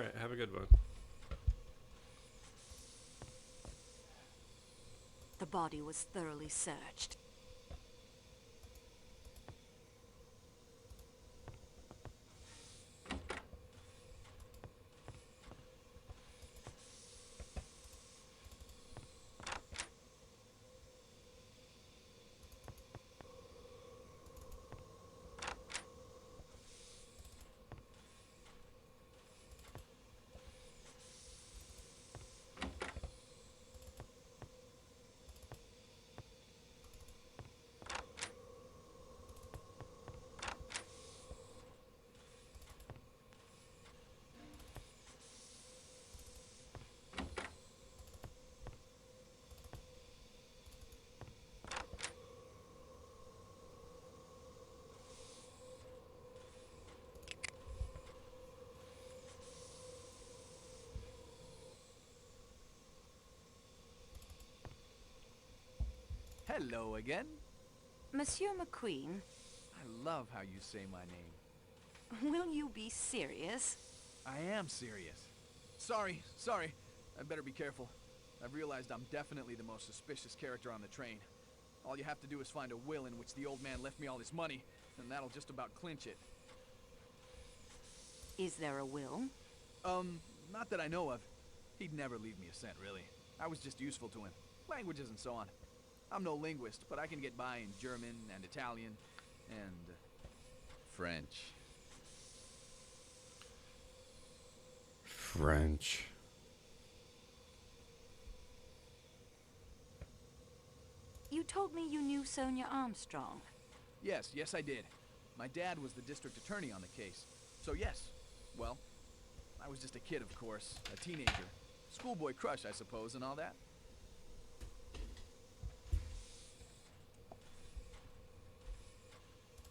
Alright, have a good one. The body was thoroughly searched. Hello again. Monsieur McQueen, I love how you say my name. will you be serious? I am serious. Sorry. I'd better be careful. I've realized I'm definitely the most suspicious character on the train. All you have to do is find a will in which the old man left me all his money, and that'll just about clinch it. Is there a will? Not that I know of. He'd never leave me a cent, really. I was just useful to him. Languages and so on. I'm no linguist, but I can get by in German and Italian and French. French. You told me you knew Sonia Armstrong. Yes, I did. My dad was the district attorney on the case. So yes, well, I was just a kid, of course, a teenager. Schoolboy crush, I suppose, and all that.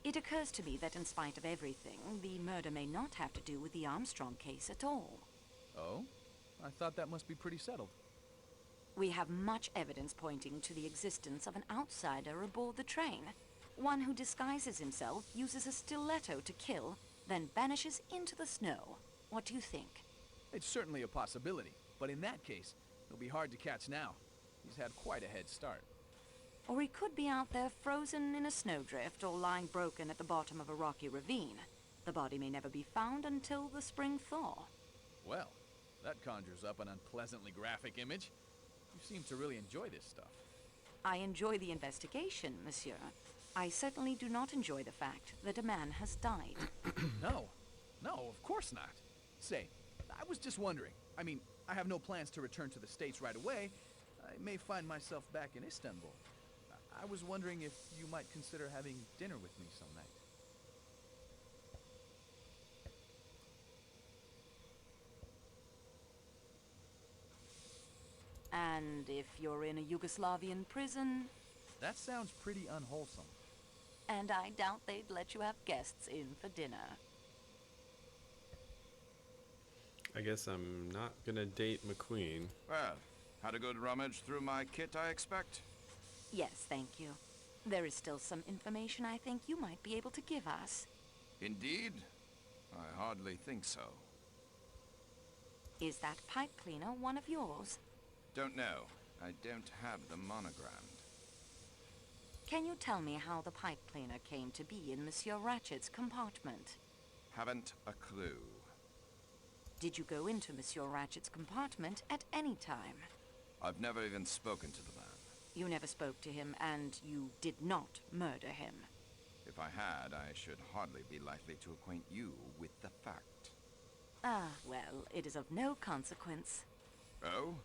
It occurs to me that in spite of everything, the murder may not have to do with the Armstrong case at all. Oh? I thought that must be pretty settled. We have much evidence pointing to the existence of an outsider aboard the train. One who disguises himself, uses a stiletto to kill, then vanishes into the snow. What do you think? It's certainly a possibility, but in that case, he'll be hard to catch now. He's had quite a head start. Or he could be out there frozen in a snowdrift or lying broken at the bottom of a rocky ravine. The body may never be found until the spring thaw. Well, that conjures up an unpleasantly graphic image. You seem to really enjoy this stuff. I enjoy the investigation, monsieur. I certainly do not enjoy the fact that a man has died. No, of course not. Say, I was just wondering. I mean, I have no plans to return to the States right away. I may find myself back in Istanbul. I was wondering if you might consider having dinner with me some night. And if you're in a Yugoslavian prison, That sounds pretty unwholesome. and I doubt they'd let you have guests in for dinner. I guess I'm not gonna date McQueen. Well, had a good rummage through my kit, I expect? Yes, thank you. There is still some information I think you might be able to give us. Indeed? I hardly think so. Is that pipe cleaner one of yours? Don't know. I don't have them monogrammed. Can you tell me how the pipe cleaner came to be in Monsieur Ratchet's compartment? Haven't a clue. Did you go into Monsieur Ratchet's compartment at any time? I've never even spoken to the man. You never spoke to him, and you did not murder him. If I had, I should hardly be likely to acquaint you with the fact. Ah, well, it is of no consequence. Oh?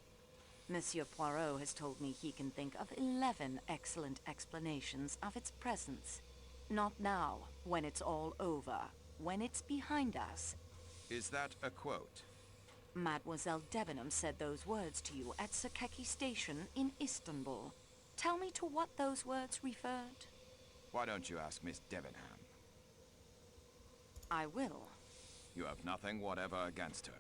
Monsieur Poirot has told me he can think of 11 excellent explanations of its presence. Not now, when it's all over, when it's behind us. Is that a quote? Mademoiselle Debenham said those words to you at Sakeki Station in Istanbul. Tell me to what those words referred. Why don't you ask Miss Debenham? I will. You have nothing whatever against her.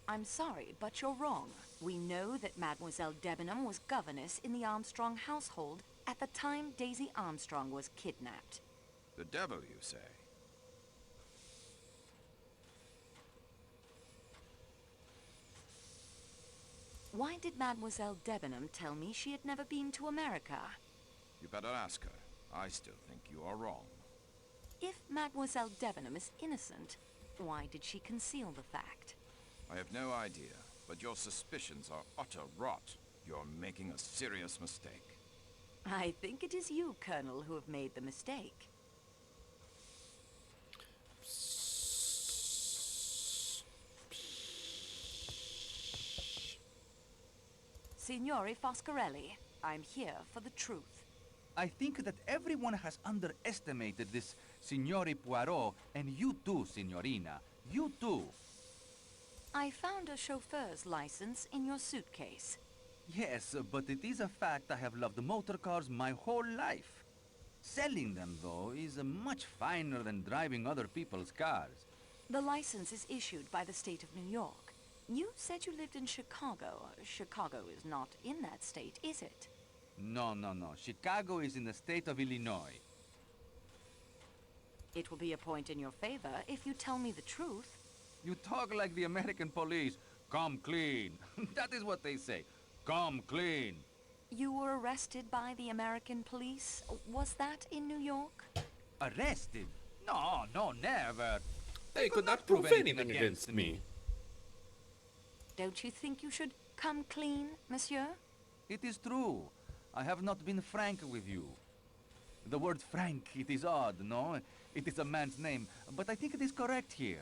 I'm sorry, but you're wrong. We know that Mademoiselle Debenham was governess in the Armstrong household at the time Daisy Armstrong was kidnapped. The devil, you say? Why did Mademoiselle Debenham tell me she had never been to America? You better ask her. I still think you are wrong. If Mademoiselle Debenham is innocent, why did she conceal the fact? I have no idea, but your suspicions are utter rot. You're making a serious mistake. I think it is you, Colonel, who have made the mistake. Signore Foscarelli, I'm here for the truth. I think that everyone has underestimated this Signore Poirot, and you too, Signorina. You too. I found a chauffeur's license in your suitcase. Yes, but it is a fact I have loved motor cars my whole life. Selling them, though, is much finer than driving other people's cars. The license is issued by the state of New York. You said you lived in Chicago. Chicago is not in that state, is it? No. Chicago is in the state of Illinois. It will be a point in your favor if you tell me the truth. You talk like the American police. Come clean. That is what they say. Come clean. You were arrested by the American police. Was that in New York? Arrested? No, never. They could not prove anything against me. Don't you think you should come clean, monsieur? It is true. I have not been frank with you. The word frank, it is odd, no? It is a man's name, but I think it is correct here.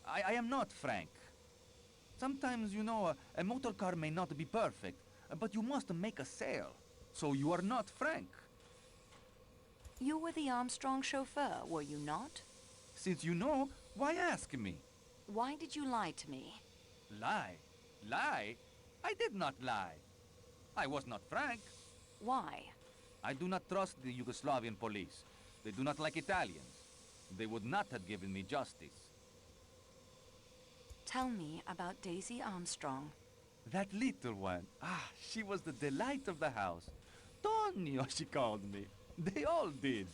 I am not frank. Sometimes, you know, a motor car may not be perfect, but you must make a sale. So you are not frank. You were the Armstrong chauffeur, were you not? Since you know, why ask me? Why did you lie to me? Lie? Lie? I did not lie. I was not frank. Why? I do not trust the Yugoslavian police. They do not like Italians. They would not have given me justice. Tell me about Daisy Armstrong. That little one. She was the delight of the house. Tonio, she called me. They all did.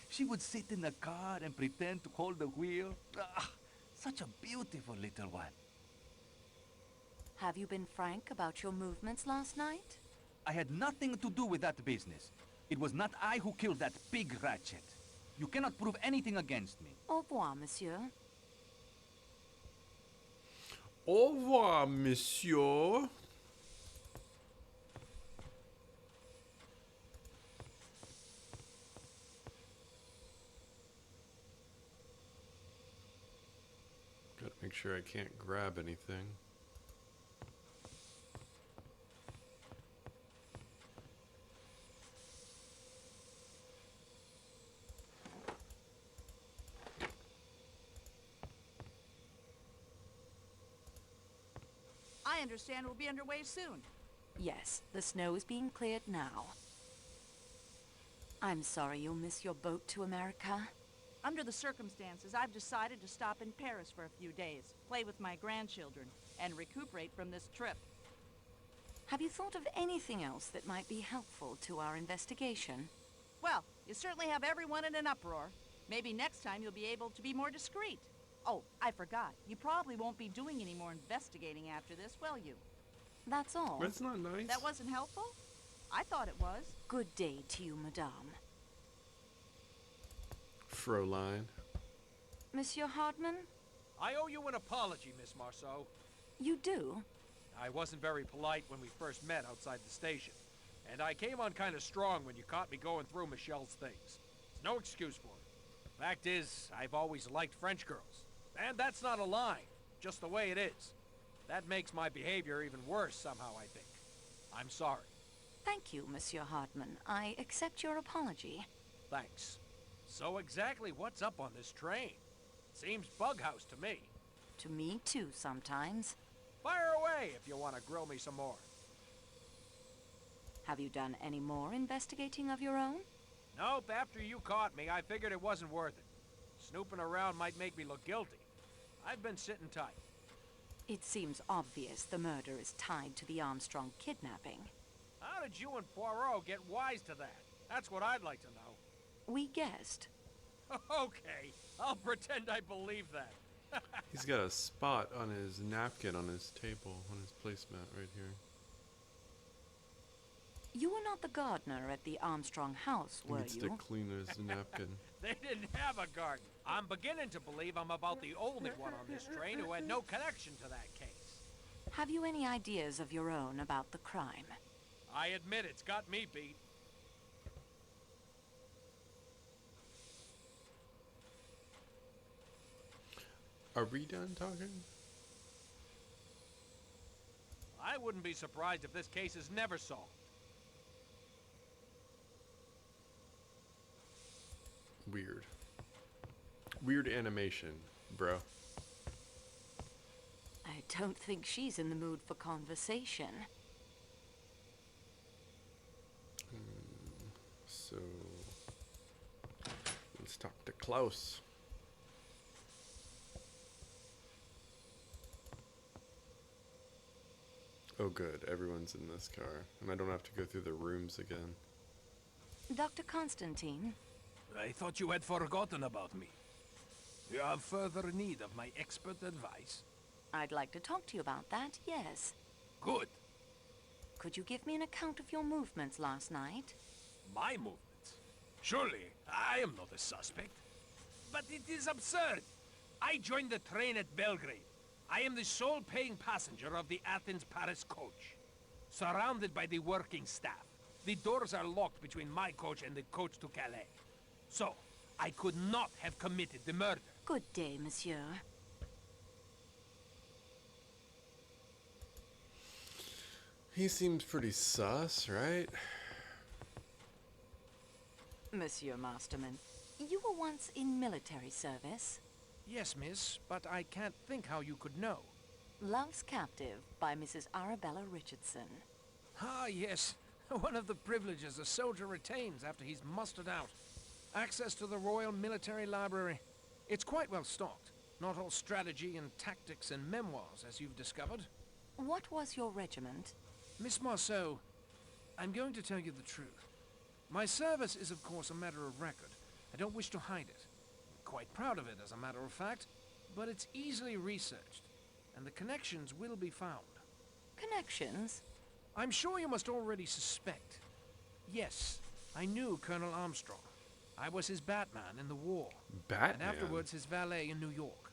She would sit in the car and pretend to hold the wheel. Such a beautiful little one. Have you been frank about your movements last night? I had nothing to do with that business. It was not I who killed that pig Ratchet. You cannot prove anything against me. Au revoir, monsieur. Au revoir, monsieur. Gotta make sure I can't grab anything. I understand we'll be underway soon. Yes, the snow is being cleared now. I'm sorry you'll miss your boat to America. Under the circumstances, I've decided to stop in Paris for a few days, play with my grandchildren, and recuperate from this trip. Have you thought of anything else that might be helpful to our investigation? Well, you certainly have everyone in an uproar. Maybe next time you'll be able to be more discreet. Oh, I forgot. You probably won't be doing any more investigating after this, will you? That's all. That's not nice. That wasn't helpful? I thought it was. Good day to you, madame. Fräulein. Monsieur Hartman? I owe you an apology, Miss Marceau. You do? I wasn't very polite when we first met outside the station. And I came on kind of strong when you caught me going through Michelle's things. There's no excuse for it. Fact is, I've always liked French girls. And that's not a lie, just the way it is. That makes my behavior even worse somehow, I think. I'm sorry. Thank you, Monsieur Hartman. I accept your apology. Thanks. So exactly what's up on this train? Seems bughouse to me. To me, too, sometimes. Fire away if you want to grill me some more. Have you done any more investigating of your own? Nope, after you caught me, I figured it wasn't worth it. Snooping around might make me look guilty. I've been sitting tight. It seems obvious the murder is tied to the Armstrong kidnapping. How did you and Poirot get wise to that? That's what I'd like to know. We guessed. Okay, I'll pretend I believe that. He's got a spot on his napkin on his table, on his placemat right here. You were not the gardener at the Armstrong house, He were needs to you? clean his napkin. They didn't have a garden. I'm beginning to believe I'm about the only one on this train who had no connection to that case. Have you any ideas of your own about the crime? I admit it's got me beat. Are we done talking? I wouldn't be surprised if this case is never solved. Weird. Weird animation, bro. I don't think she's in the mood for conversation. So let's talk to Klaus. Oh good, everyone's in this car, and I don't have to go through the rooms again. Dr. Constantine, I thought you had forgotten about me. You have further need of my expert advice? I'd like to talk to you about that, yes. Good. Could you give me an account of your movements last night? My movements? Surely, I am not a suspect. But it is absurd. I joined the train at Belgrade. I am the sole paying passenger of the Athens-Paris coach. Surrounded by the working staff. The doors are locked between my coach and the coach to Calais. So, I could not have committed the murder. Good day, monsieur. He seems pretty sus, right? Monsieur Masterman, you were once in military service. Yes, miss, but I can't think how you could know. Love's Captive by Mrs. Arabella Richardson. Ah, yes. One of the privileges a soldier retains after he's mustered out. Access to the Royal Military Library. It's quite well stocked. Not all strategy and tactics and memoirs, as you've discovered. What was your regiment? Miss Marceau, I'm going to tell you the truth. My service is, of course, a matter of record. I don't wish to hide it. I'm quite proud of it, as a matter of fact. But it's easily researched, and the connections will be found. Connections? I'm sure you must already suspect. Yes, I knew Colonel Armstrong. I was his Batman in the war. Batman? And afterwards his valet in New York.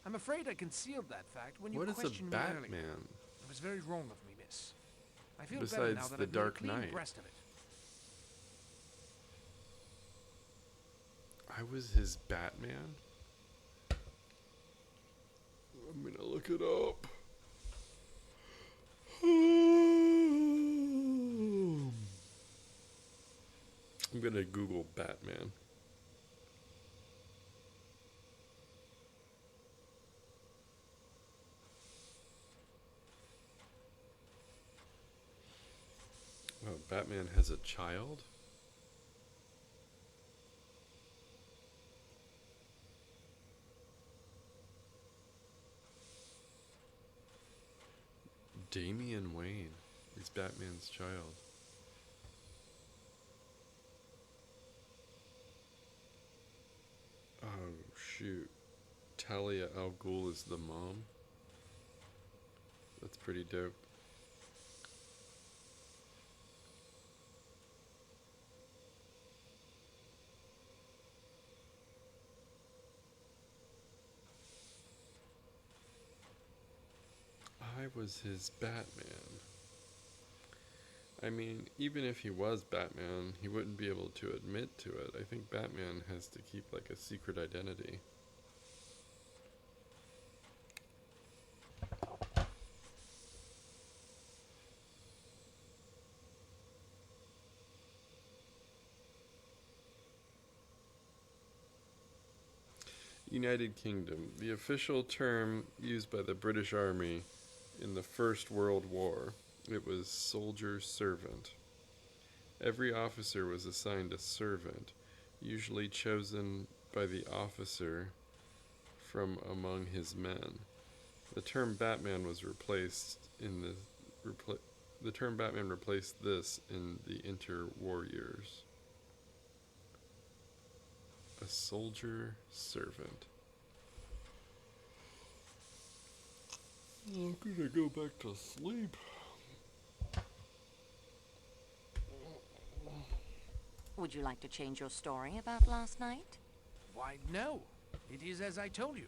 I'm afraid I concealed that fact when you What is a questioned me earlier. Batman? It was very wrong of me, miss. I feel better Besides now that the I've made a Dark clean Knight. breast of it. I was his Batman? I'm gonna look it up. I'm gonna Google Batman. Oh, Batman has a child? Damian Wayne is Batman's child. Oh, shoot. Talia al Ghul is the mom? That's pretty dope. I was his Batman. I mean, even if he was Batman, he wouldn't be able to admit to it. I think Batman has to keep, like, a secret identity. United Kingdom, the official term used by the British Army in the First World War. It was soldier servant. Every officer was assigned a servant, usually chosen by the officer from among his men. The term Batman was replaced in the term Batman replaced this in the interwar years. A soldier servant. I'm gonna go back to sleep. Would you like to change your story about last night? Why, no. It is as I told you.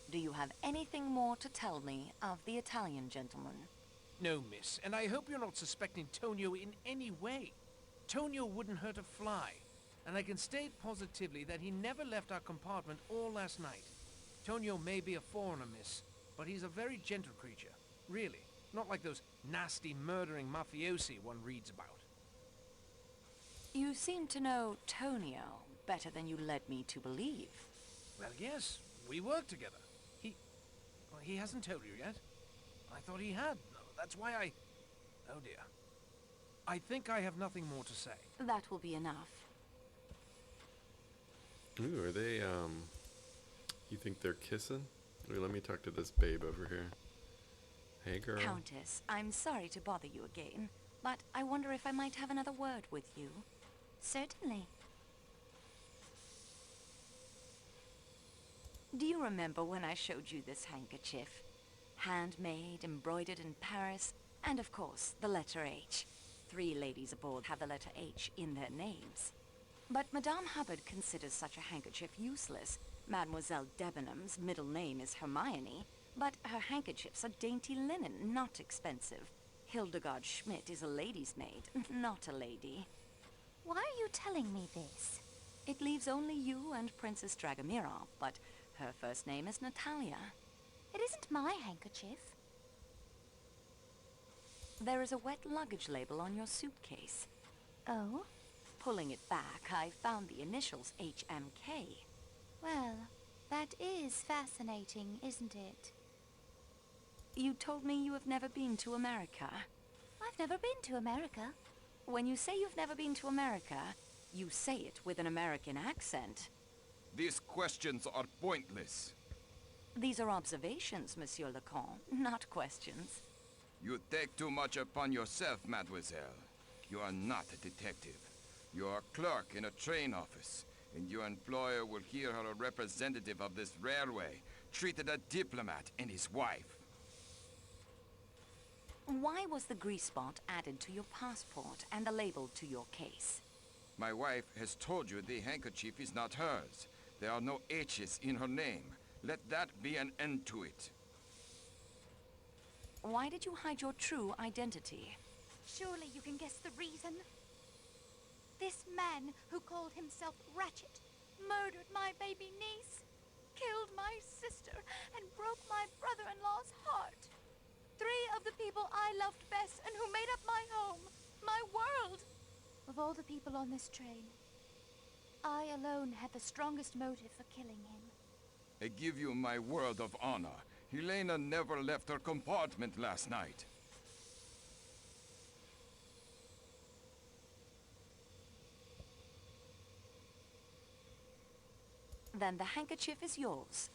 Do you have anything more to tell me of the Italian gentleman? No, miss, and I hope you're not suspecting Tonio in any way. Tonio wouldn't hurt a fly, and I can state positively that he never left our compartment all last night. Tonio may be a foreigner, miss, but he's a very gentle creature. Really. Not like those nasty, murdering mafiosi one reads about. You seem to know Tonio better than you led me to believe. Well, yes, we work together. Well, he hasn't told you yet. I thought he had. That's why I... Oh, dear. I think I have nothing more to say. That will be enough. Ooh, are they, you think they're kissing? Wait, let me talk to this babe over here. Hey, girl. Countess, I'm sorry to bother you again, but I wonder if I might have another word with you. Certainly. Do you remember when I showed you this handkerchief? Handmade, embroidered in Paris, and of course, the letter H. 3 ladies aboard have the letter H in their names. But Madame Hubbard considers such a handkerchief useless. Mademoiselle Debenham's middle name is Hermione, but her handkerchiefs are dainty linen, not expensive. Hildegard Schmidt is a lady's maid, not a lady. Why are you telling me this? It leaves only you and Princess Dragomirov, but her first name is Natalia. It isn't my handkerchief. There is a wet luggage label on your suitcase. Oh? Pulling it back, I found the initials HMK. Well, that is fascinating, isn't it? You told me you have never been to America. I've never been to America. When you say you've never been to America, you say it with an American accent. These questions are pointless. These are observations, Monsieur Leconte, not questions. You take too much upon yourself, mademoiselle. You are not a detective. You are a clerk in a train office, and your employer will hear how a representative of this railway treated a diplomat and his wife. Why was the grease spot added to your passport and the label to your case? My wife has told you the handkerchief is not hers. There are no H's in her name. Let that be an end to it. Why did you hide your true identity? Surely you can guess the reason. This man who called himself Ratchet murdered my baby niece, killed my sister, and broke my brother-in-law's heart. 3 of the people I loved best and who made up my home, my world. Of all the people on this train, I alone had the strongest motive for killing him. I give you my word of honor. Helena never left her compartment last night. Then the handkerchief is yours.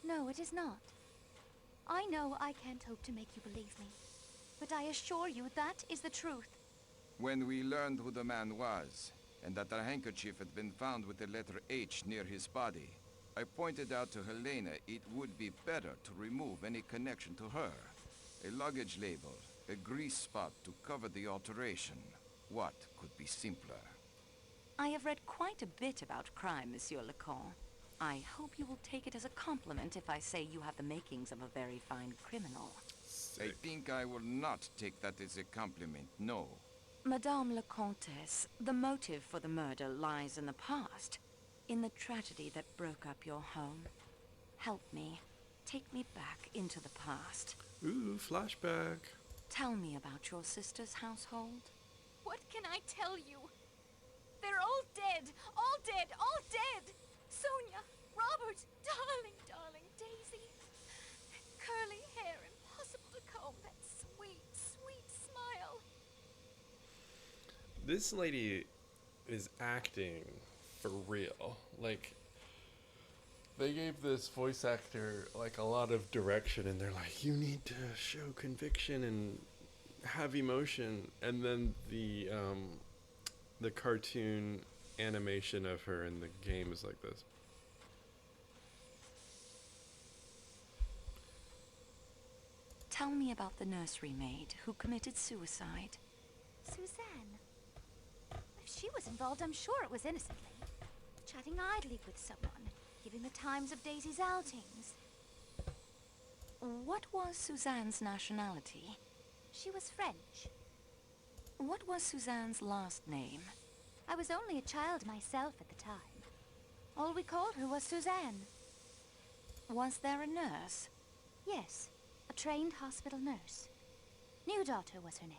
No, it is not. I know I can't hope to make you believe me, but I assure you that is the truth. When we learned who the man was, and that the handkerchief had been found with the letter H near his body, I pointed out to Helena it would be better to remove any connection to her. A luggage label, a grease spot to cover the alteration. What could be simpler? I have read quite a bit about crime, Monsieur Leconte. I hope you will take it as a compliment if I say you have the makings of a very fine criminal. I think I will not take that as a compliment, no. Madame la Comtesse, the motive for the murder lies in the past, in the tragedy that broke up your home. Help me. Take me back into the past. Ooh, flashback. Tell me about your sister's household. What can I tell you? They're all dead, all dead, all dead! Sonia, Robert, darling, darling Daisy. That curly hair, impossible to comb, that sweet, sweet smile. This lady is acting for real. Like, they gave this voice actor like a lot of direction, and they're like, you need to show conviction and have emotion. And then the cartoon animation of her in the game is like this. Tell me about the nursery maid who committed suicide. Suzanne. If she was involved, I'm sure it was innocently. Chatting idly with someone, giving the times of Daisy's outings. What was Suzanne's nationality? She was French. What was Suzanne's last name? I was only a child myself at the time. All we called her was Suzanne. Was there a nurse? Yes, a trained hospital nurse. New Daughter was her name.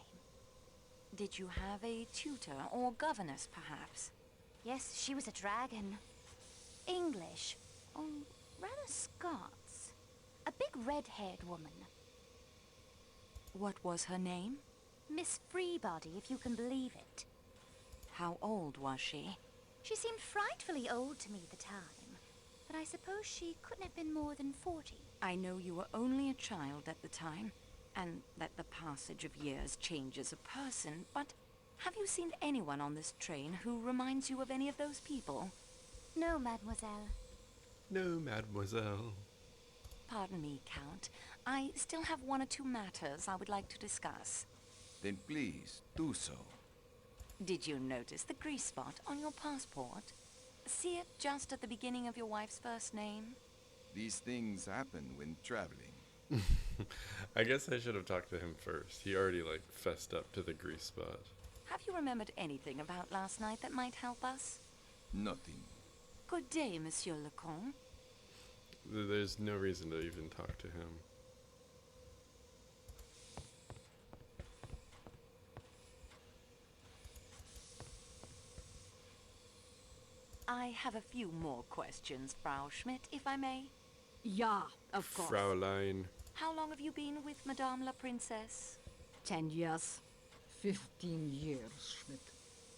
Did you have a tutor or governess, perhaps? Yes, she was a dragon. English. Oh, rather Scots. A big red-haired woman. What was her name? Miss Freebody, if you can believe it. How old was she? She seemed frightfully old to me at the time, but I suppose she couldn't have been more than 40. I know you were only a child at the time, and that the passage of years changes a person, but have you seen anyone on this train who reminds you of any of those people? No, mademoiselle. No, mademoiselle. Pardon me, Count. I still have one or two matters I would like to discuss. Then please, do so. Did you notice the grease spot on your passport? See it just at the beginning of your wife's first name? These things happen when traveling. I guess I should have talked to him first. He already, fessed up to the grease spot. Have you remembered anything about last night that might help us? Nothing. Good day, Monsieur Lecomte. There's no reason to even talk to him. I have a few more questions, Frau Schmidt, if I may. Yeah, of course. Fraulein. How long have you been with Madame la Princesse? 10 years. 15 years, Schmidt.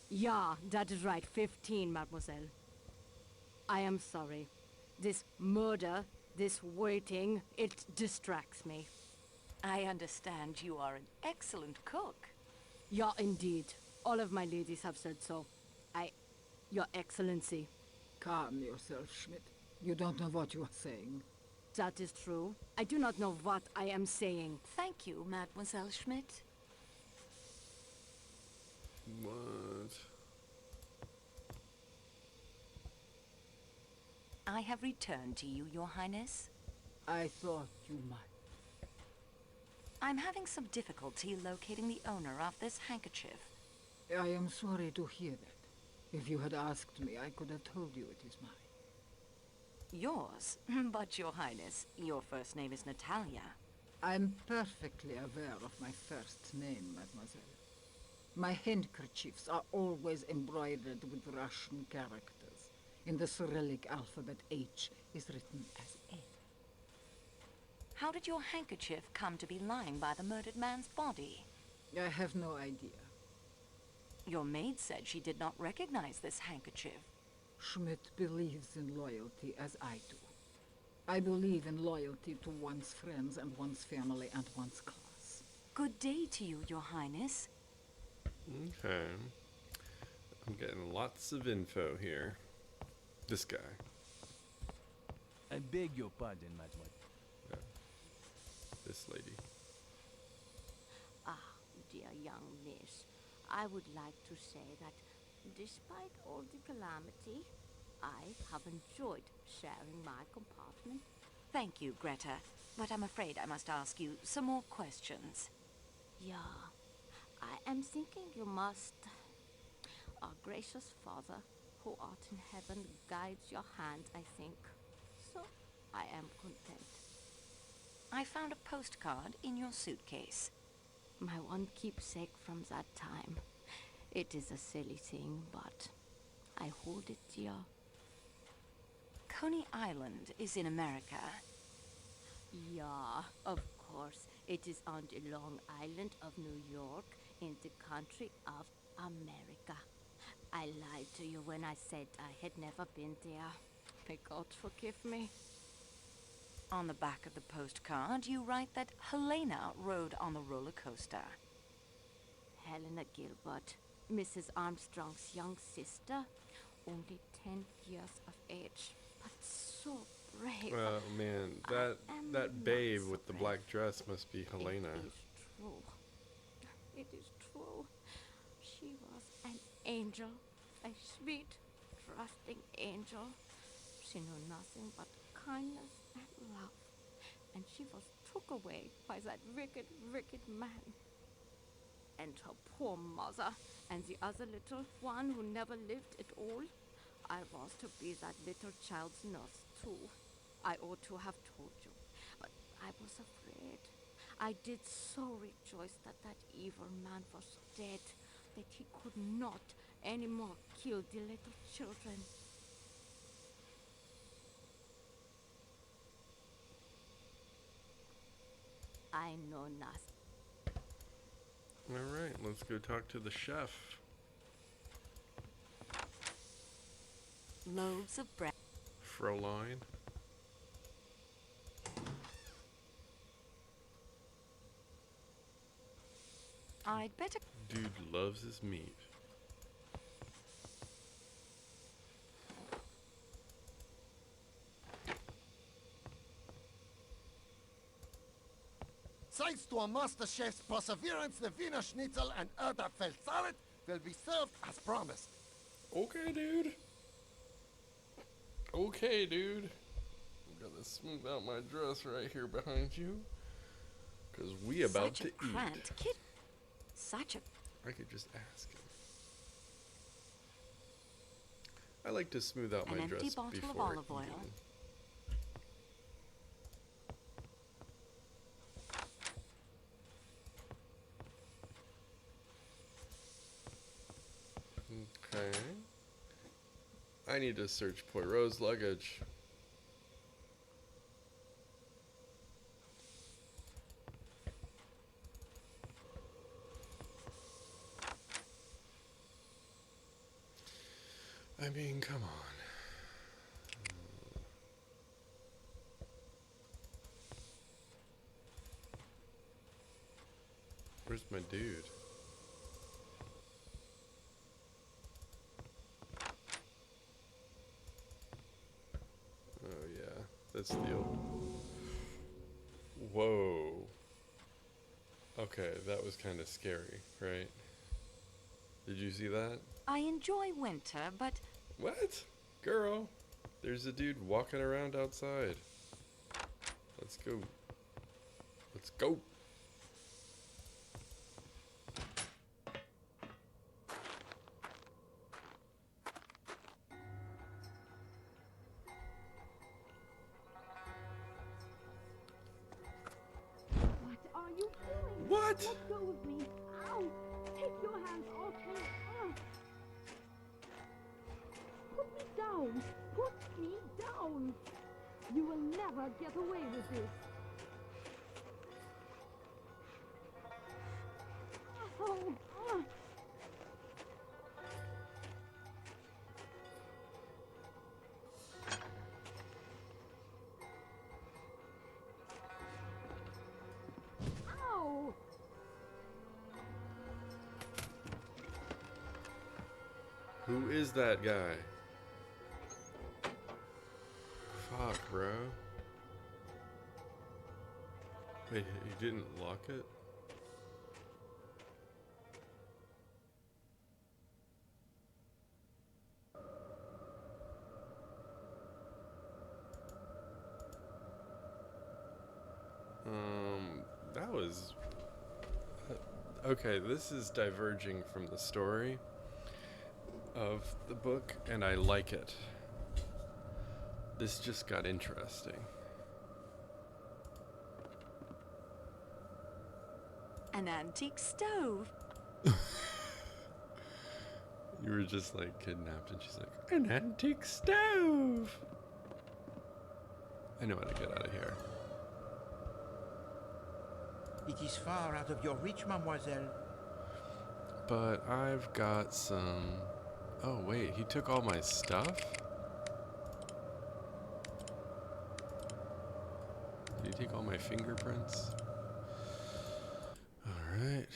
Yeah, that is right. 15, mademoiselle. I am sorry. This murder, this waiting, it distracts me. I understand you are an excellent cook. Yeah, indeed. All of my ladies have said so. Your Excellency. Calm yourself, Schmidt. You don't know what you are saying. That is true. I do not know what I am saying. Thank you, Mademoiselle Schmidt. What? I have returned to you, Your Highness. I thought you might. I'm having some difficulty locating the owner of this handkerchief. I am sorry to hear that. If you had asked me, I could have told you it is mine. Yours? But, Your Highness, your first name is Natalia. I'm perfectly aware of my first name, mademoiselle. My handkerchiefs are always embroidered with Russian characters. In the Cyrillic alphabet, H is written as A. How did your handkerchief come to be lying by the murdered man's body? I have no idea. Your maid said she did not recognize this handkerchief. Schmidt believes in loyalty as I do. I believe in loyalty to one's friends and one's family and one's class. Good day to you, Your Highness. Okay. I'm getting lots of info here. This guy. I beg your pardon, mademoiselle. Yeah. This lady. Ah, dear young miss, I would like to say that despite all the calamity, I have enjoyed sharing my compartment. Thank you, Greta, but I'm afraid I must ask you some more questions. Yeah, I am thinking you must. Our gracious Father, who art in heaven, guides your hand, I think. So, I am content. I found a postcard in your suitcase. My one keepsake from that time. It is a silly thing, but I hold it dear. Coney Island is in America. Yeah, of course. It is on the Long Island of New York, in the country of America. I lied to you when I said I had never been there. May God forgive me. On the back of the postcard, you write that Helena rode on the roller coaster. Helena Gilbert, Mrs. Armstrong's young sister, only 10 years of age, but so brave. Oh man, that babe with the black dress must be Helena. It is true. It is true. She was an angel, a sweet, trusting angel. She knew nothing but kindness and love, and she was took away by that wicked, wicked man. And her poor mother, and the other little one who never lived at all. I was to be that little child's nurse, too. I ought to have told you, but I was afraid. I did so rejoice that that evil man was dead, that he could not any more kill the little children. I know nothing. All right, let's go talk to the chef. Loaves of bread. Fräulein. I'd better... Dude loves his meat. Thanks to our master chef's perseverance, the Wiener Schnitzel and Erdäpfel salad will be served as promised. Okay, dude. Okay, dude. I'm gonna smooth out my dress right here behind you. Because we about to Such a eat. cramped kid. Such a... I could just ask him. I like to smooth out An my empty dress bottle of before olive oil. eating. Okay. I need to search Poirot's luggage. I mean, come on. Where's my dude? Oh yeah, that's the old... Whoa. Okay, that was kind of scary, right? Did you see that? I enjoy winter, but... What? Girl, there's a dude walking around outside. Let's go. Let's go. What are you doing? What? Let go of me. Ow! Take your hands off me. Put me down. Put me down. You will never get away with this. Oh, Ow! Who is that guy? Fuck, bro. Wait, he didn't lock it? That was... okay, this is diverging from the story of the book, and I like it. This just got interesting. An antique stove. You were just like kidnapped, and she's like, an antique stove! I know how to get out of here. It is far out of your reach, mademoiselle. But I've got some... Oh wait, he took all my stuff? Did he take all my fingerprints? Alright.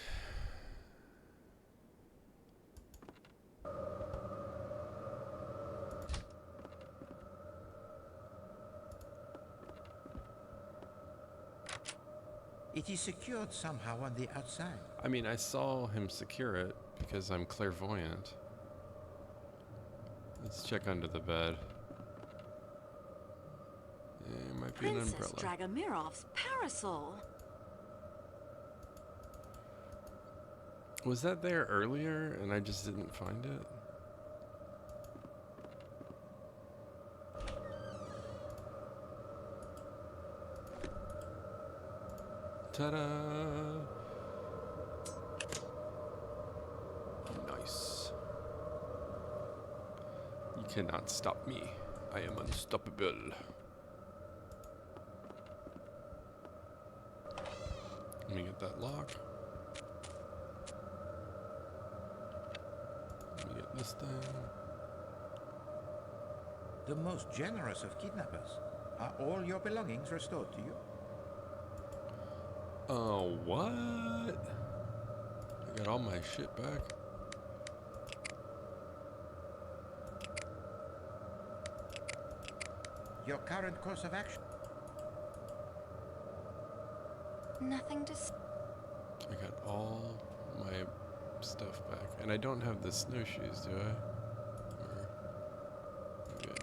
It is secured somehow on the outside. I mean, I saw him secure it because I'm clairvoyant. Let's check under the bed. It might be an Princess umbrella. Dragamirov's parasol. Was that there earlier and I just didn't find it? Ta-da! Nice. You cannot stop me. I am unstoppable. Let me get that lock. Let me get this thing. The most generous of kidnappers. Are all your belongings restored to you? Oh, what? I got all my shit back. Your current course of action? Nothing to s- I got all my stuff back. And I don't have the snowshoes, do I? Or... Okay.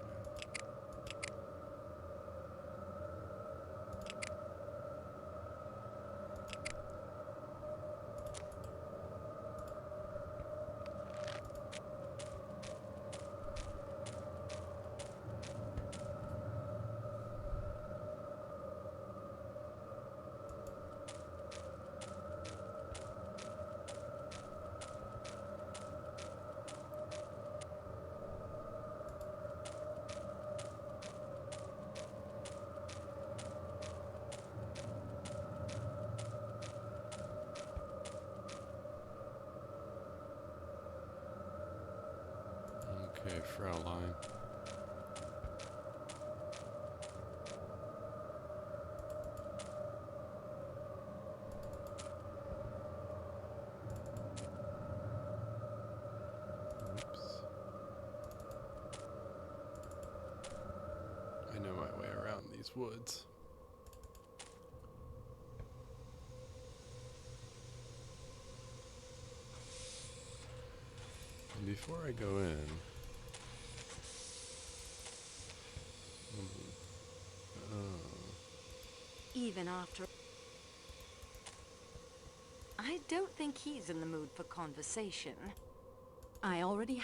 Okay, Fraulein. Oops. I know my way around these woods. And before I go in, even after... I don't think he's in the mood for conversation. I already...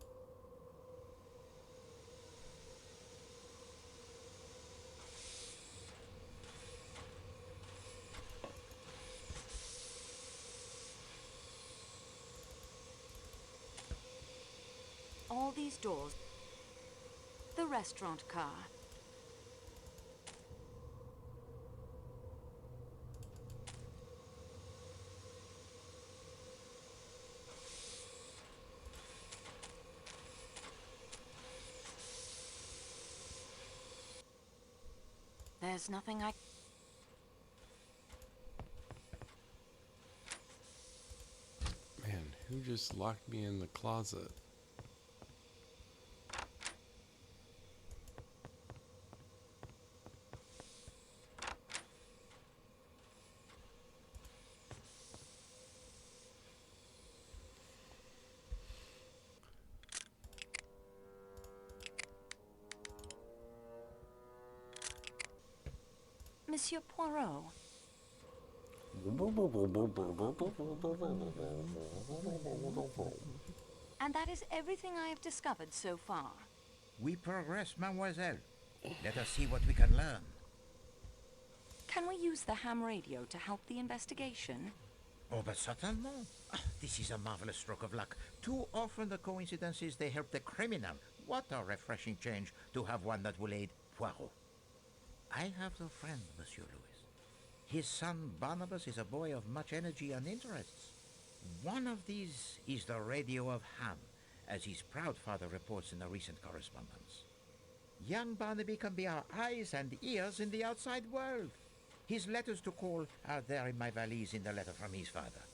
all these doors. The restaurant car. There's nothing I... man, who just locked me in the closet? Monsieur Poirot. And that is everything I have discovered so far. We progress, mademoiselle. Let us see what we can learn. Can we use the ham radio to help the investigation? Oh, but certainement. This is a marvelous stroke of luck. Too often the coincidences, they help the criminal. What a refreshing change to have one that will aid Poirot. I have a friend, Monsieur Louis. His son Barnabas is a boy of much energy and interests. One of these is the radio of Ham, as his proud father reports in the recent correspondence. Young Barnaby can be our eyes and ears in the outside world. His letters to call are there in my valise in the letter from his father.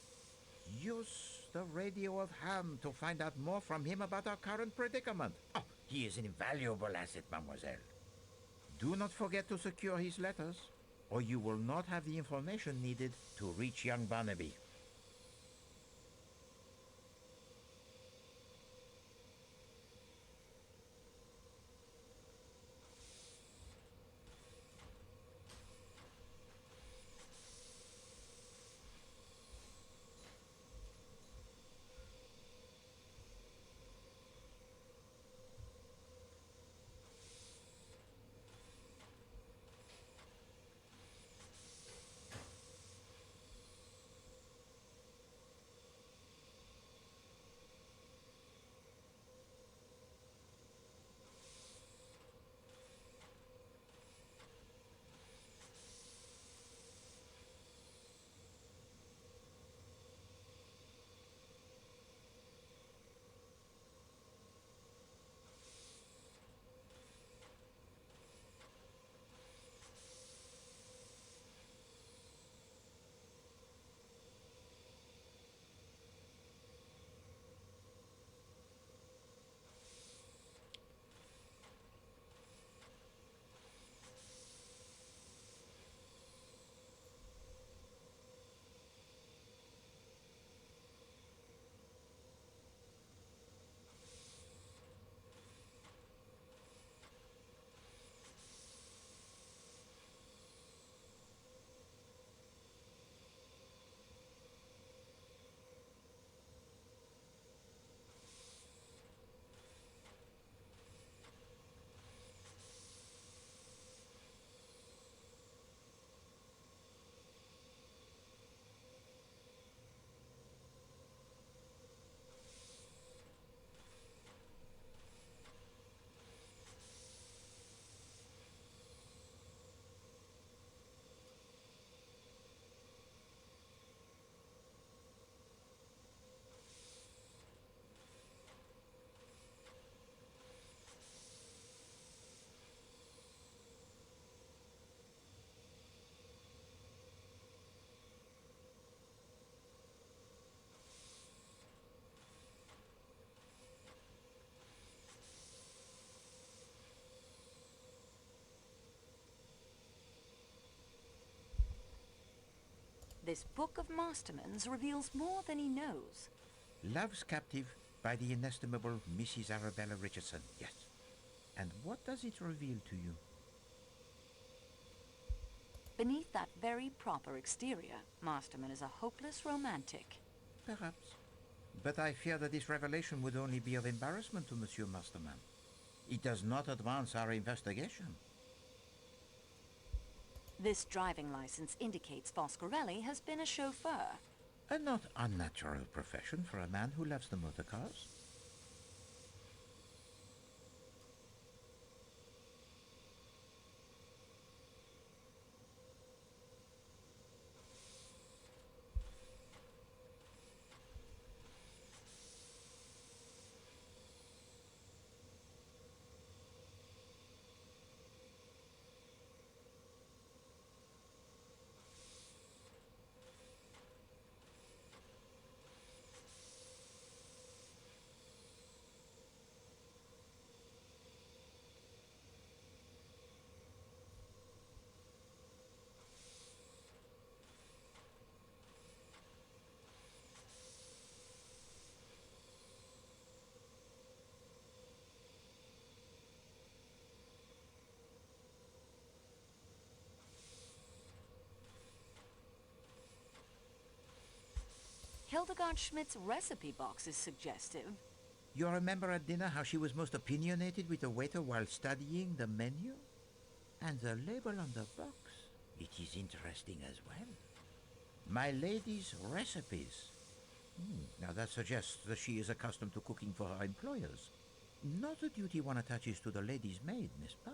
Use the radio of Ham to find out more from him about our current predicament. Oh, he is an invaluable asset, mademoiselle. Do not forget to secure his letters, or you will not have the information needed to reach young Barnaby. This book of Masterman's reveals more than he knows. Love's Captive by the inestimable Mrs. Arabella Richardson, yes. And what does it reveal to you? Beneath that very proper exterior, Masterman is a hopeless romantic. Perhaps. But I fear that this revelation would only be of embarrassment to Monsieur Masterman. It does not advance our investigation. This driving license indicates Foscarelli has been a chauffeur. A not unnatural profession for a man who loves the motor cars. Hildegard Schmidt's recipe box is suggestive. You remember at dinner how she was most opinionated with the waiter while studying the menu? And the label on the box, it is interesting as well. My lady's recipes. Now that suggests that she is accustomed to cooking for her employers. Not a duty one attaches to the lady's maid, n'est-ce pas?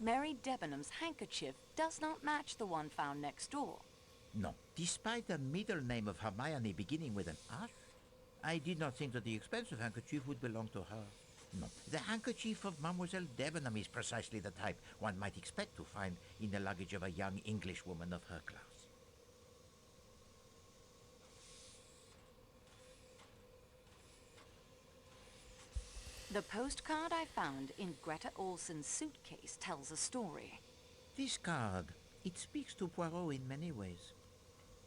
Mary Debenham's handkerchief does not match the one found next door. No, despite the middle name of Hermione beginning with an R, I did not think that the expensive handkerchief would belong to her. No, the handkerchief of Mademoiselle Debenham is precisely the type one might expect to find in the luggage of a young Englishwoman of her class. The postcard I found in Greta Olson's suitcase tells a story. This card, it speaks to Poirot in many ways.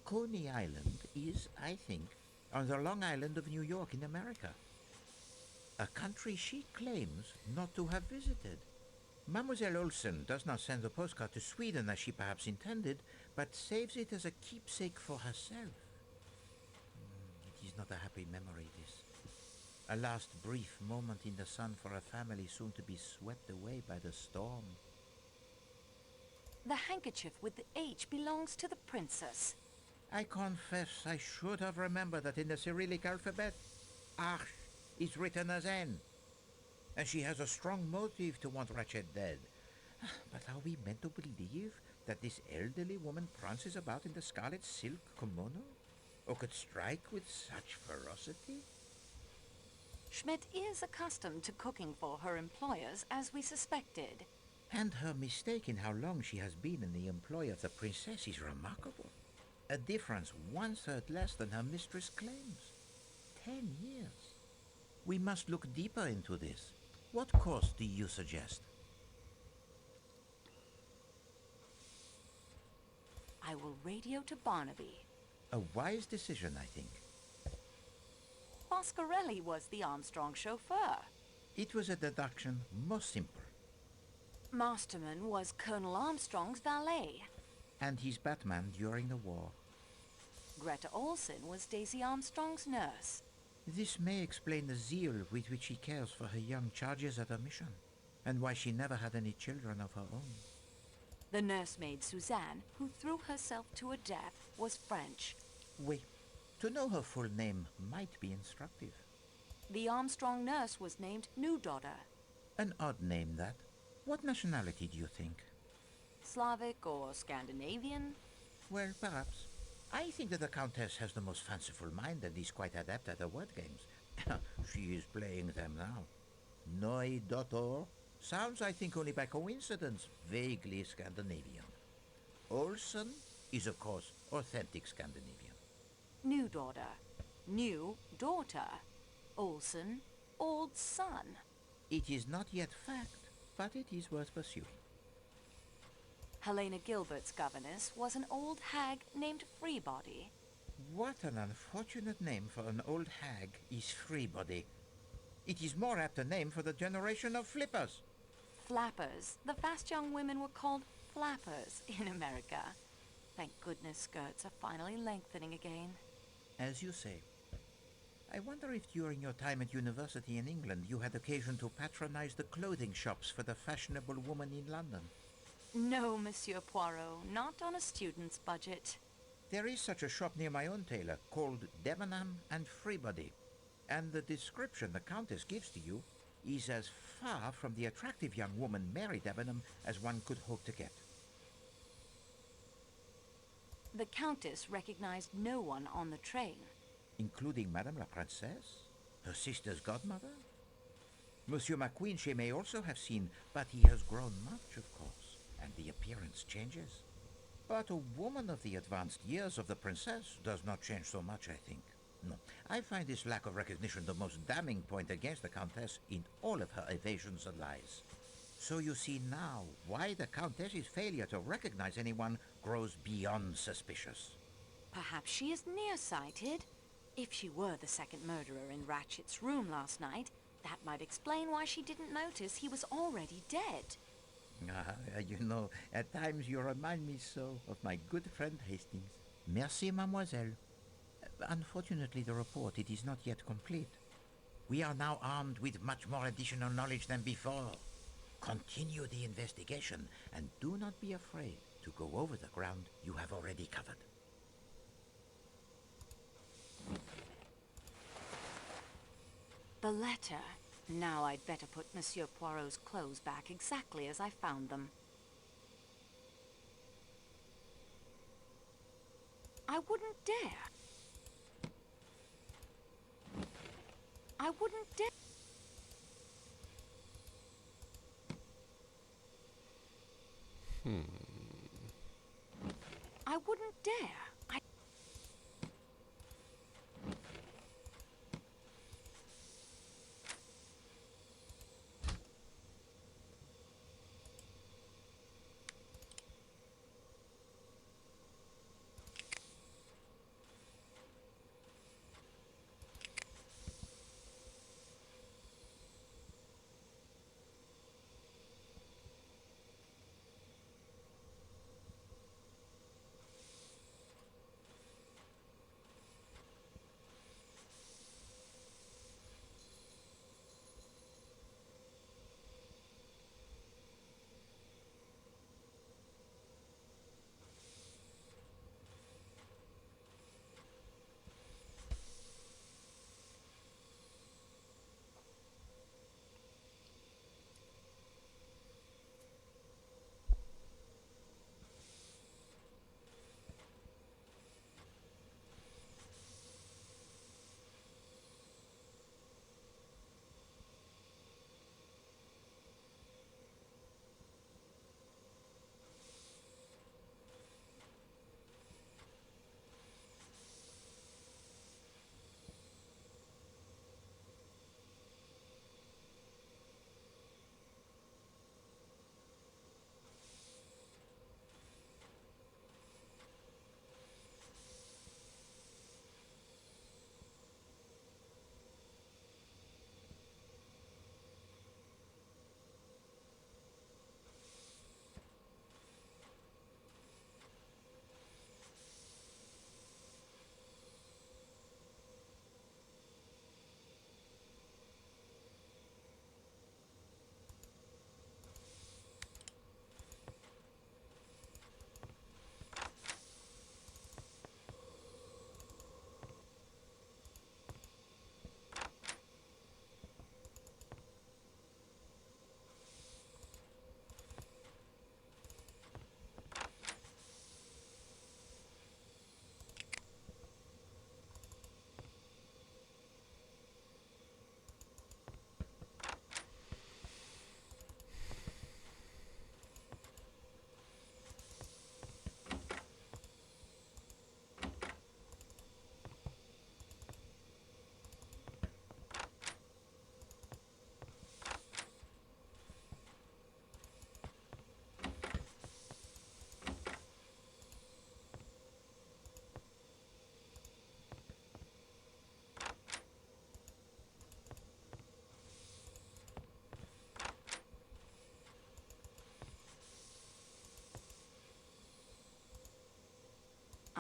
Coney Island is, I think, on the Long Island of New York in America. A country she claims not to have visited. Mademoiselle Olson does not send the postcard to Sweden as she perhaps intended, but saves it as a keepsake for herself. It is not a happy memory, this. A last brief moment in the sun for a family soon to be swept away by the storm. The handkerchief with the H belongs to the princess. I confess I should have remembered that in the Cyrillic alphabet, Arch is written as N. And she has a strong motive to want Ratchet dead. But are we meant to believe that this elderly woman prances about in the scarlet silk kimono? Or could strike with such ferocity? Schmidt is accustomed to cooking for her employers, as we suspected. And her mistake in how long she has been in the employ of the princess is remarkable. A difference 1/3 less than her mistress claims. 10 years. We must look deeper into this. What course do you suggest? I will radio to Barnaby. A wise decision, I think. Foscarelli was the Armstrong chauffeur. It was a deduction most simple. Masterman was Colonel Armstrong's valet. And his Batman during the war. Greta Olson was Daisy Armstrong's nurse. This may explain the zeal with which she cares for her young charges at her mission, and why she never had any children of her own. The nursemaid Suzanne, who threw herself to her death, was French. Wait, to know her full name might be instructive. The Armstrong nurse was named New Daughter. An odd name, that. What nationality do you think? Slavic or Scandinavian? Well, perhaps. I think that the Countess has the most fanciful mind and is quite adept at the word games. She is playing them now. Noi Daughter sounds, I think, only by coincidence, vaguely Scandinavian. Olsen is, of course, authentic Scandinavian. New Daughter. New Daughter. Olsen. Old Son. It is not yet fact, but it is worth pursuing. Helena Gilbert's governess was an old hag named Freebody. What an unfortunate name for an old hag is Freebody. It is more apt a name for the generation of flippers. Flappers. The fast young women were called flappers in America. Thank goodness skirts are finally lengthening again. As you say. I wonder if during your time at university in England you had occasion to patronize the clothing shops for the fashionable woman in London. No, Monsieur Poirot, not on a student's budget. There is such a shop near my own tailor called Debenham and Freebody, and the description the Countess gives to you is as far from the attractive young woman Mary Debenham as one could hope to get. The Countess recognized no one on the train. Including Madame la Princesse, her sister's godmother? Monsieur McQueen she may also have seen, but he has grown much, of course, and the appearance changes. But a woman of the advanced years of the princess does not change so much, I think. No, I find this lack of recognition the most damning point against the Countess in all of her evasions and lies. So you see now why the Countess's failure to recognize anyone grows beyond suspicious. Perhaps she is nearsighted. If she were the second murderer in Ratchet's room last night, that might explain why she didn't notice he was already dead. You know, at times you remind me so of my good friend Hastings. Merci, mademoiselle. Unfortunately, the report, it is not yet complete. We are now armed with much more additional knowledge than before. Continue the investigation, and do not be afraid to go over the ground you have already covered. The letter. Now I'd better put Monsieur Poirot's clothes back exactly as I found them. I wouldn't dare. I wouldn't dare. I wouldn't dare.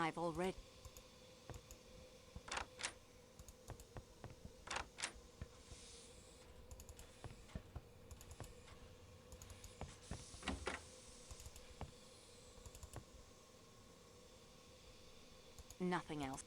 I've already... Nothing else.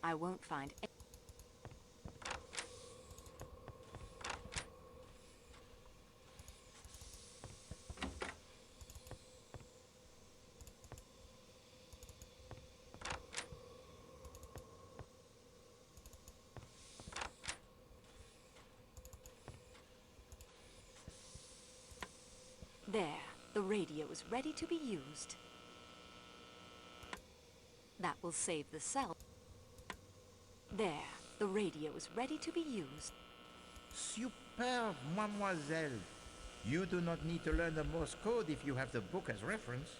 I won't find... There, the radio is ready to be used. That will save the cell. There, the radio is ready to be used. Superb, mademoiselle. You do not need to learn the Morse code if you have the book as reference.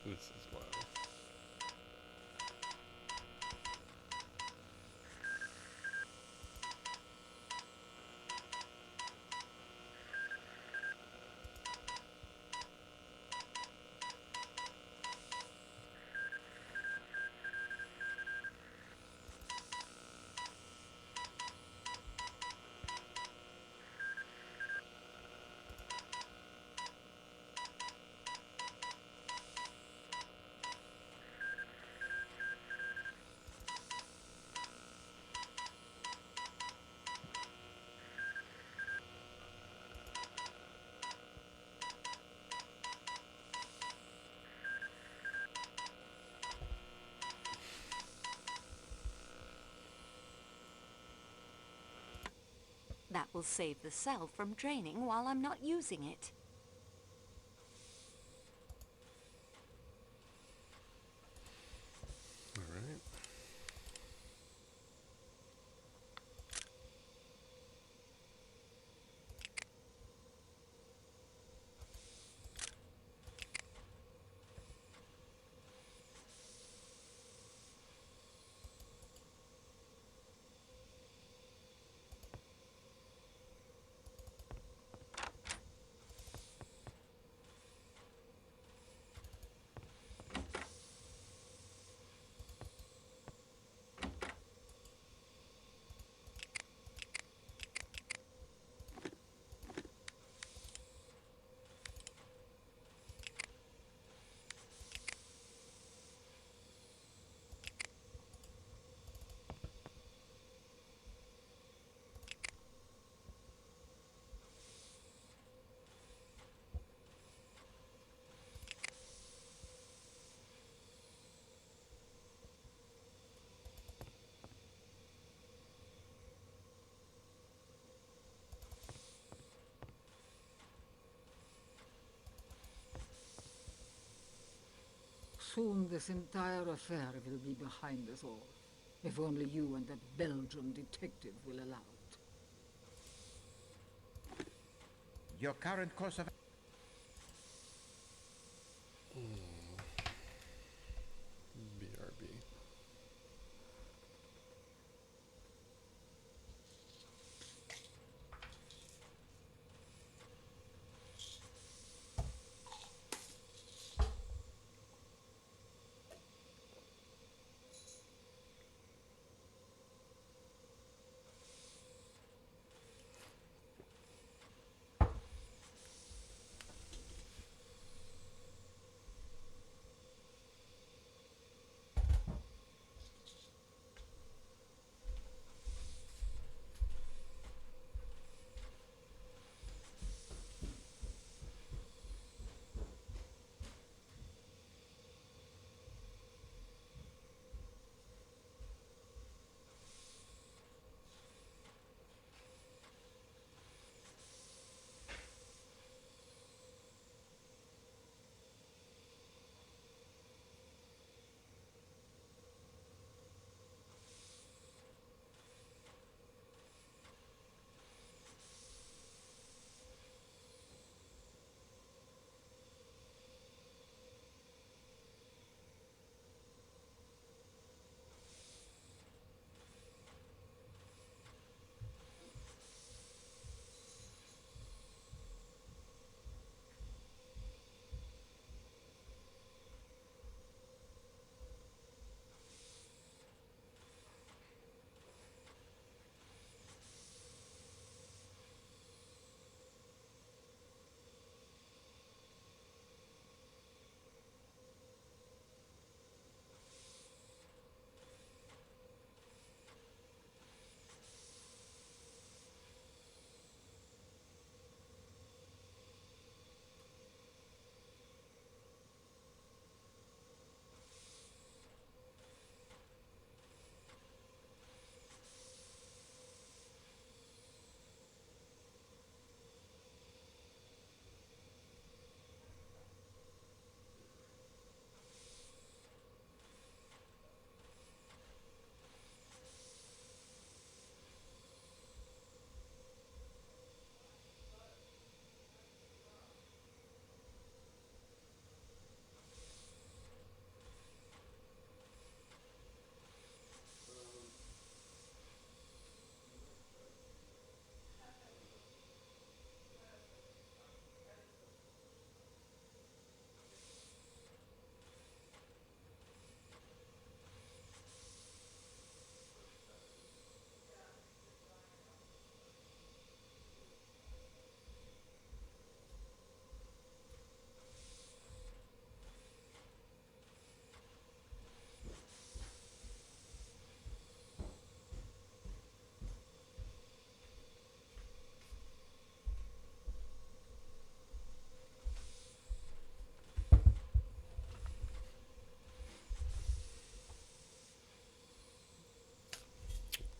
This is wild. That will save the cell from draining while I'm not using it. All right. Soon this entire affair will be behind us all. If only you and that Belgian detective will allow it. Your current course of... BRB.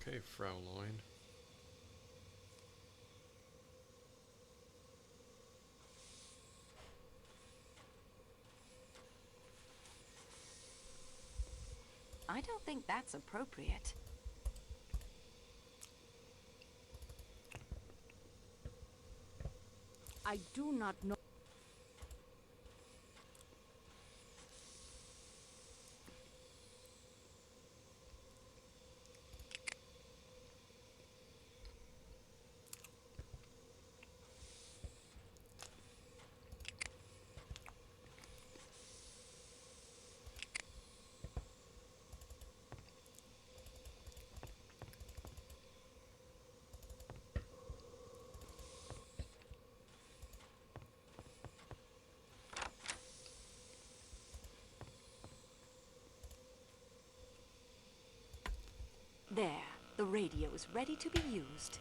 Okay, Fraulein. I don't think that's appropriate. I do not know. There, the radio is ready to be used.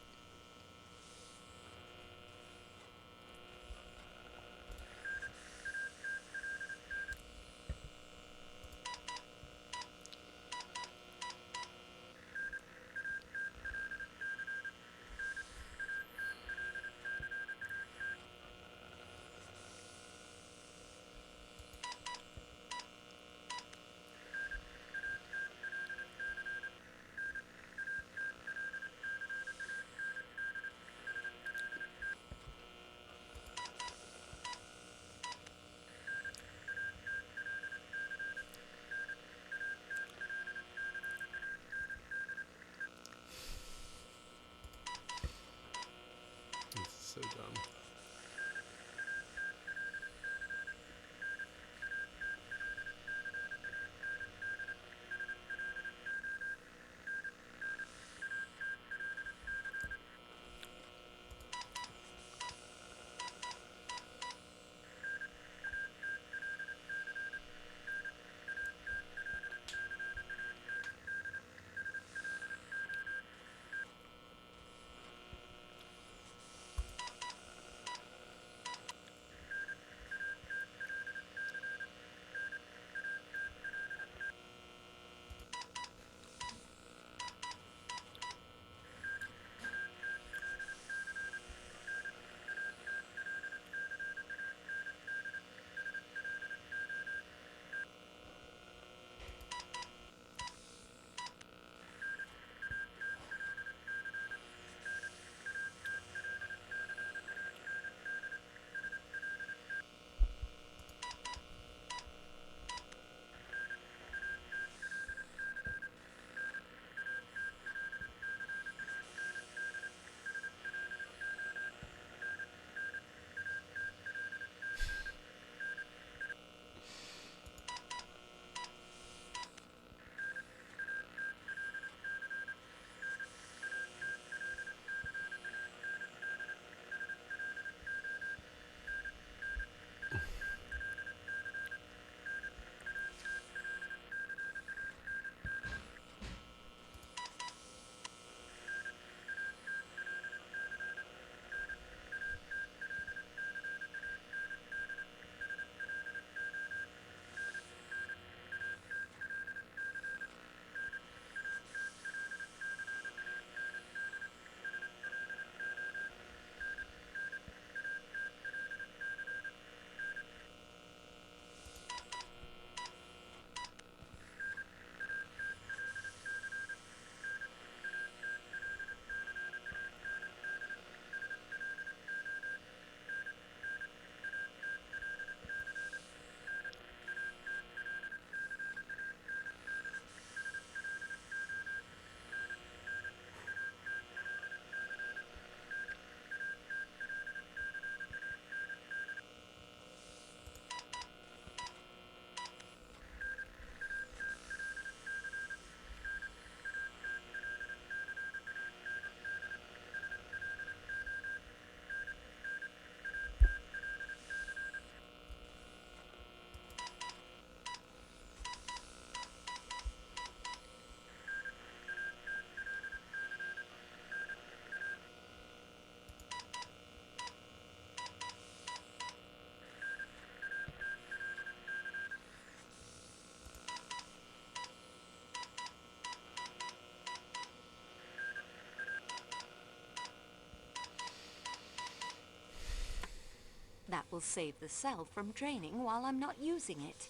That will save the cell from draining while I'm not using it.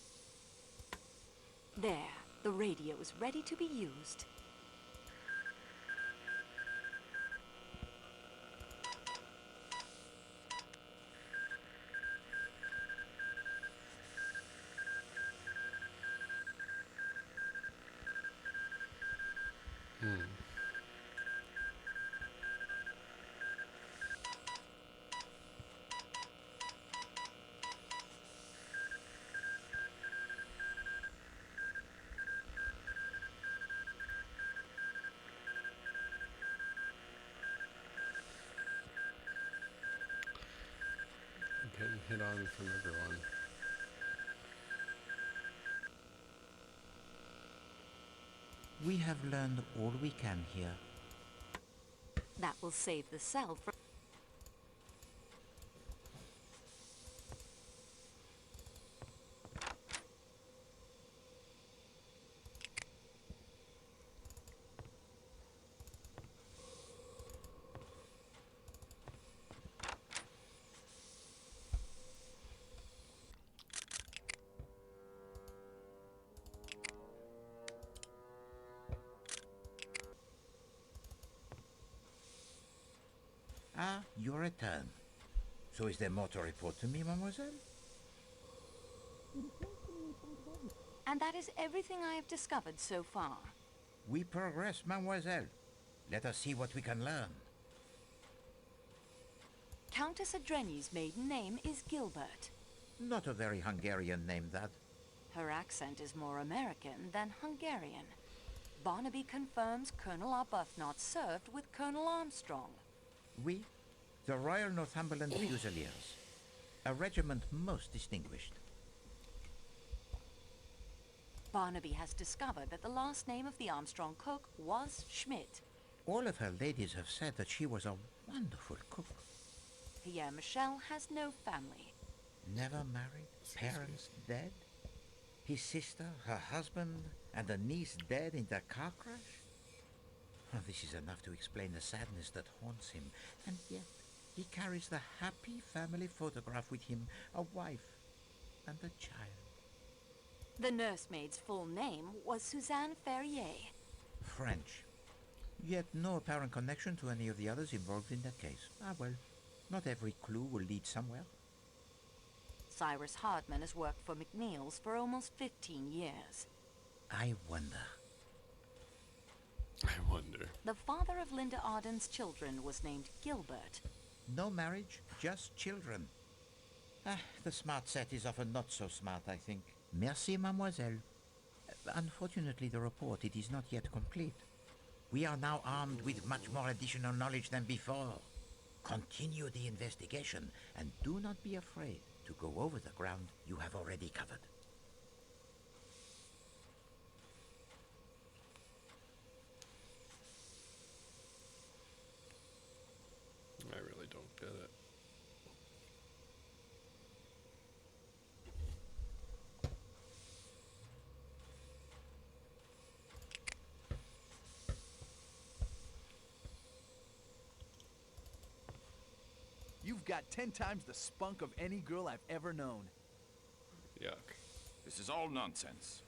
There, the radio is ready to be used. Getting hit on from everyone. We have learned all we can here. That will save the cell from... Ah, your return. So is there more to report to me, mademoiselle? And that is everything I have discovered so far. We progress, mademoiselle. Let us see what we can learn. Countess Adreni's maiden name is Gilbert. Not a very Hungarian name, that. Her accent is more American than Hungarian. Barnaby confirms Colonel Arbuthnot served with Colonel Armstrong. We, the Royal Northumberland Fusiliers, a regiment most distinguished. Barnaby has discovered that the last name of the Armstrong cook was Schmidt. All of her ladies have said that she was a wonderful cook. Pierre Michel has no family. Never married, parents dead, his sister, her husband, and a niece dead in the car crash. Oh, this is enough to explain the sadness that haunts him, and yet he carries the happy family photograph with him, a wife and a child. The nursemaid's full name was Suzanne Ferrier. French. Yet no apparent connection to any of the others involved in that case. Ah, well, not every clue will lead somewhere. Cyrus Hardman has worked for McNeil's for almost 15 years. I wonder. The father of Linda Arden's children was named Gilbert. No marriage, just children. Ah, the smart set is often not so smart, I think. Merci, mademoiselle. Unfortunately, the report, it is not yet complete. We are now armed with much more additional knowledge than before. Continue the investigation, and do not be afraid to go over the ground you have already covered. I really don't get it. You've got 10 times the spunk of any girl I've ever known. Yuck. This is all nonsense.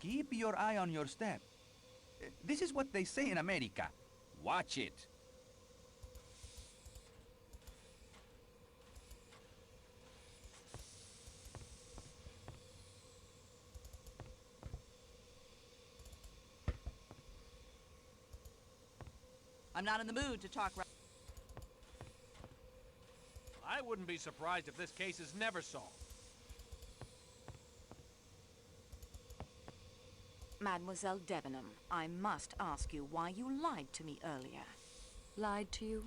Keep your eye on your step. This is what they say in America. Watch it. I'm not in the mood to talk right. I wouldn't be surprised if this case is never solved. Mademoiselle Debenham, I must ask you why you lied to me earlier. Lied to you?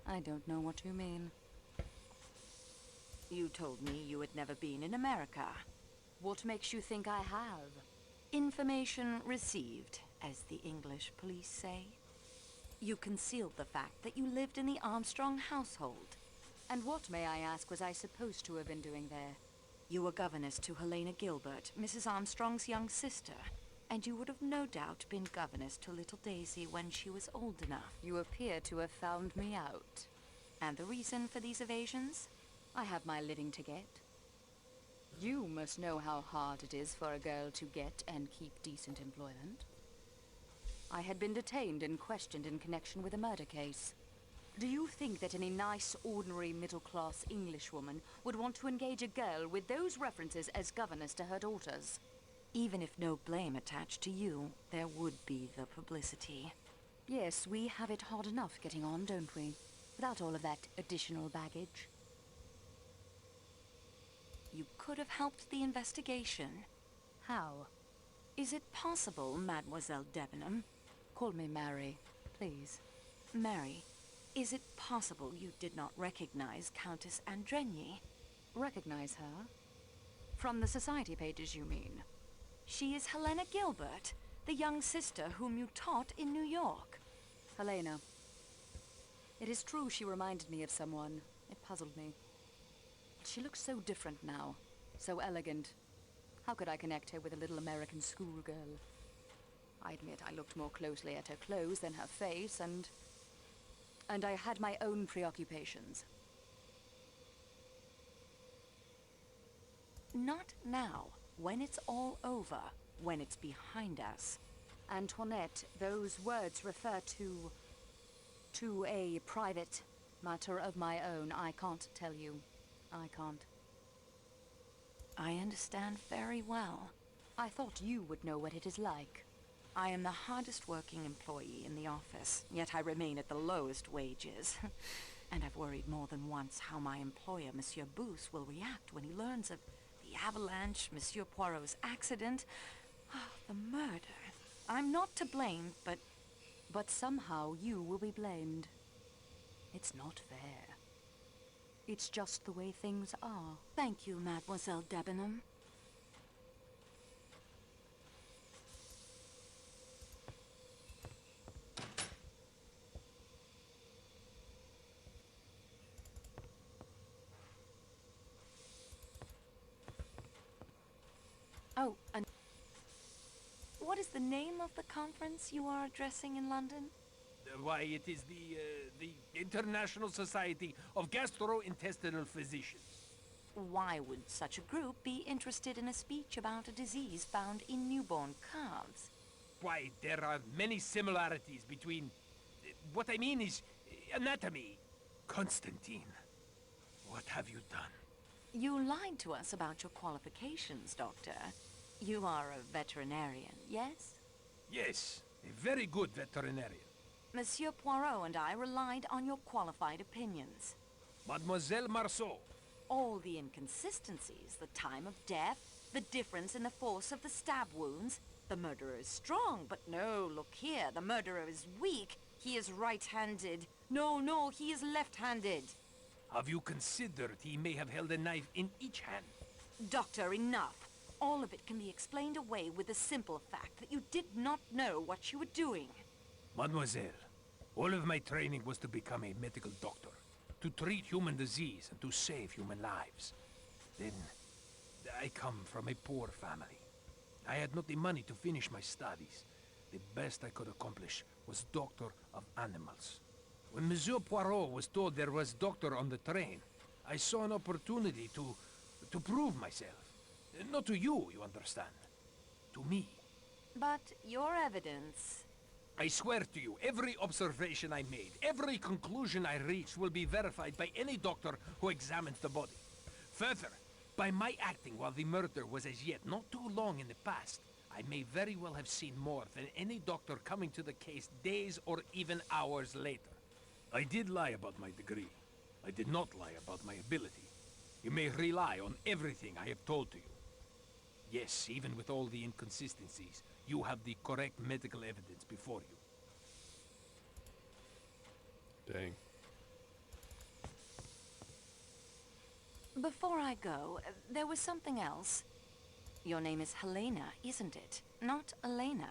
I don't know what you mean. You told me you had never been in America. What makes you think I have? Information received, as the English police say. You concealed the fact that you lived in the Armstrong household. And what, may I ask, was I supposed to have been doing there? You were governess to Helena Gilbert, Mrs. Armstrong's young sister. And you would have no doubt been governess to little Daisy when she was old enough. You appear to have found me out. And the reason for these evasions? I have my living to get. You must know how hard it is for a girl to get and keep decent employment. I had been detained and questioned in connection with a murder case. Do you think that any nice, ordinary, middle-class Englishwoman would want to engage a girl with those references as governess to her daughters? Even if no blame attached to you, there would be the publicity. Yes, we have it hard enough getting on, don't we? Without all of that additional baggage. You could have helped the investigation. How? Is it possible, Mademoiselle Debenham? Call me Mary, please. Mary, is it possible you did not recognize Countess Andrenyi? Recognize her? From the society pages, you mean? She is Helena Gilbert, the young sister whom you taught in New York. Helena. It is true she reminded me of someone. It puzzled me. She looks so different now. So elegant. How could I connect her with a little American schoolgirl? I admit I looked more closely at her clothes than her face, and I had my own preoccupations. Not now, when it's all over, when it's behind us. Antoinette, those words refer to a private matter of my own. I can't tell you. I can't. I understand very well. I thought you would know what it is like. I am the hardest working employee in the office, yet I remain at the lowest wages. And I've worried more than once how my employer, Monsieur Booth, will react when he learns of the avalanche, Monsieur Poirot's accident, the murder. I'm not to blame, but somehow you will be blamed. It's not fair. It's just the way things are. Thank you, Mademoiselle Debenham. Oh, and what is the name of the conference you are addressing in London? Why, it is the International Society of Gastrointestinal Physicians. Why would such a group be interested in a speech about a disease found in newborn calves? Why, there are many similarities between... what I mean is anatomy. Constantine, what have you done? You lied to us about your qualifications, Doctor. You are a veterinarian, yes? Yes, a very good veterinarian. Monsieur Poirot and I relied on your qualified opinions. Mademoiselle Marceau. All the inconsistencies, the time of death, the difference in the force of the stab wounds. The murderer is strong, but no, look here, the murderer is weak. He is right-handed. No, he is left-handed. Have you considered he may have held a knife in each hand? Doctor, enough. All of it can be explained away with the simple fact that you did not know what you were doing. Mademoiselle, all of my training was to become a medical doctor, to treat human disease and to save human lives. Then, I come from a poor family. I had not the money to finish my studies. The best I could accomplish was doctor of animals. When Monsieur Poirot was told there was doctor on the train, I saw an opportunity to prove myself. Not to you, you understand. To me. But your evidence... I swear to you, every observation I made, every conclusion I reached will be verified by any doctor who examines the body. Further, by my acting while the murder was as yet not too long in the past, I may very well have seen more than any doctor coming to the case days or even hours later. I did lie about my degree. I did not lie about my ability. You may rely on everything I have told to you. Yes, even with all the inconsistencies, you have the correct medical evidence before you. Dang. Before I go, there was something else. Your name is Helena, isn't it? Not Elena.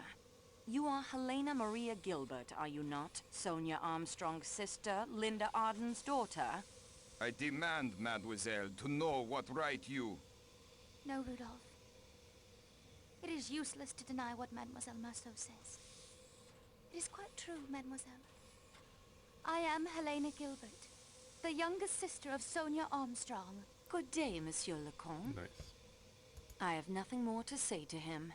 You are Helena Maria Gilbert, are you not? Sonia Armstrong's sister, Linda Arden's daughter? I demand, mademoiselle, to know what right you... No, Rudolph. It is useless to deny what Mademoiselle Marceau says. It is quite true, Mademoiselle. I am Helena Gilbert, the youngest sister of Sonia Armstrong. Good day, Monsieur Lecomte. Nice. I have nothing more to say to him.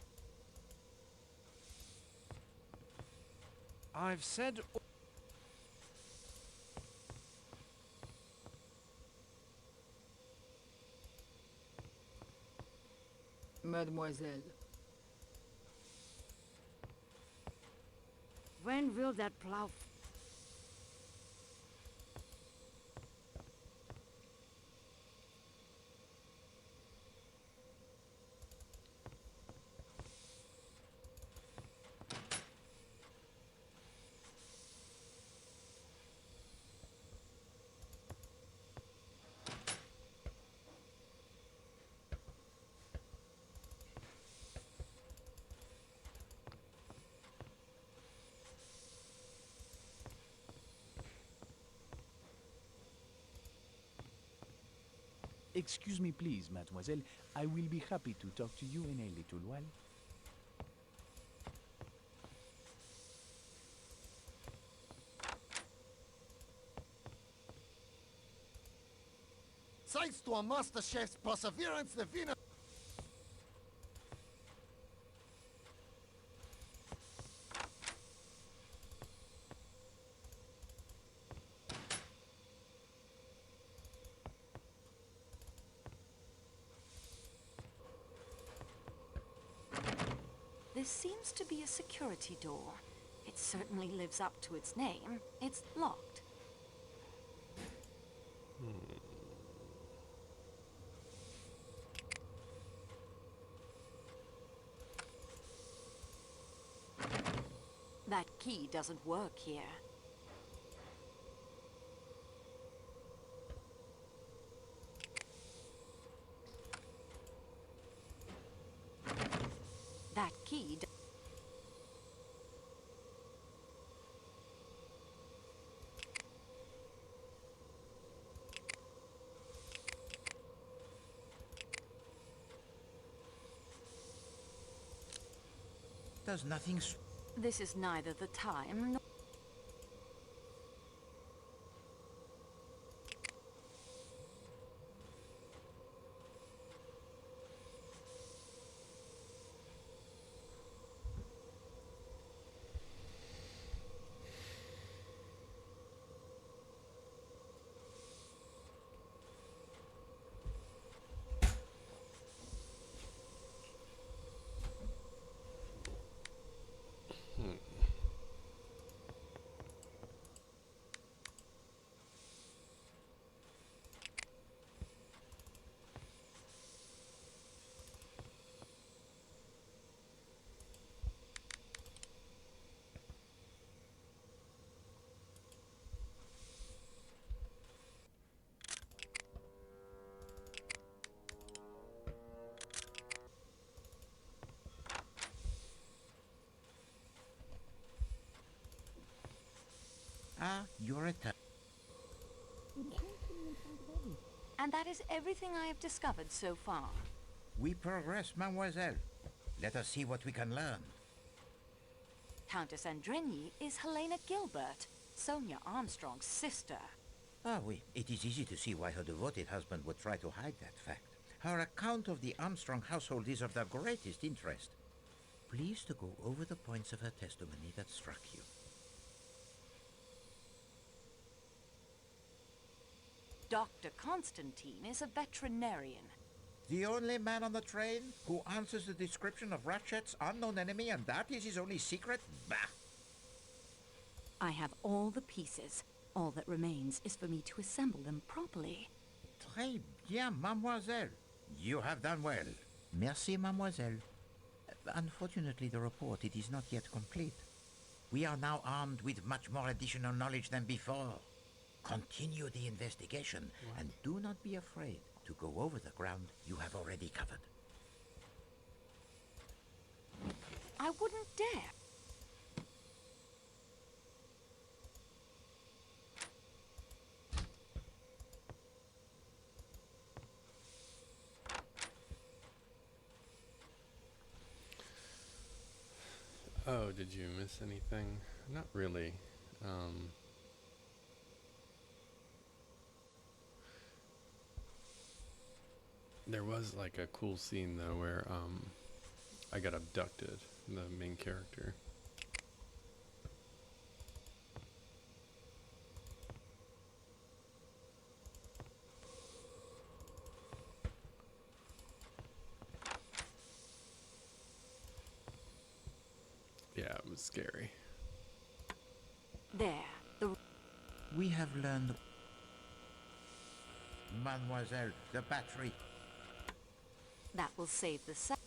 I've said... Mademoiselle. When will that plow... Excuse me, please, mademoiselle. I will be happy to talk to you in a little while. Thanks to a master chef's perseverance, the Venus... This seems to be a security door. It certainly lives up to its name. It's locked. That key doesn't work here. That key... Does nothing... This is neither the time nor... Ah, you're a... And that is everything I have discovered so far. We progress, mademoiselle. Let us see what we can learn. Countess Andrigny is Helena Gilbert, Sonia Armstrong's sister. Ah, oui. It is easy to see why her devoted husband would try to hide that fact. Her account of the Armstrong household is of the greatest interest. Please to go over the points of her testimony that struck you. Dr. Constantine is a veterinarian. The only man on the train who answers the description of Ratchet's unknown enemy, and that is his only secret? Bah! I have all the pieces. All that remains is for me to assemble them properly. Très bien, mademoiselle. You have done well. Merci, mademoiselle. Unfortunately, the report, it is not yet complete. We are now armed with much more additional knowledge than before. Continue the investigation, and do not be afraid to go over the ground you have already covered. I wouldn't dare. Oh, did you miss anything? Not really. There was like a cool scene though where I got abducted, the main character. Yeah, it was scary. There. The We have learned... Mademoiselle, the battery. that will save the set.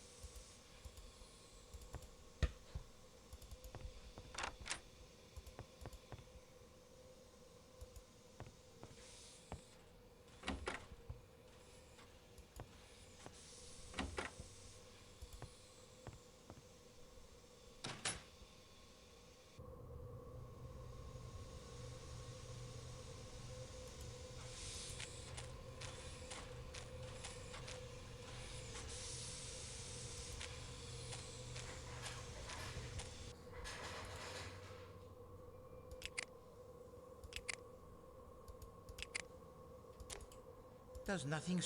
Does nothing...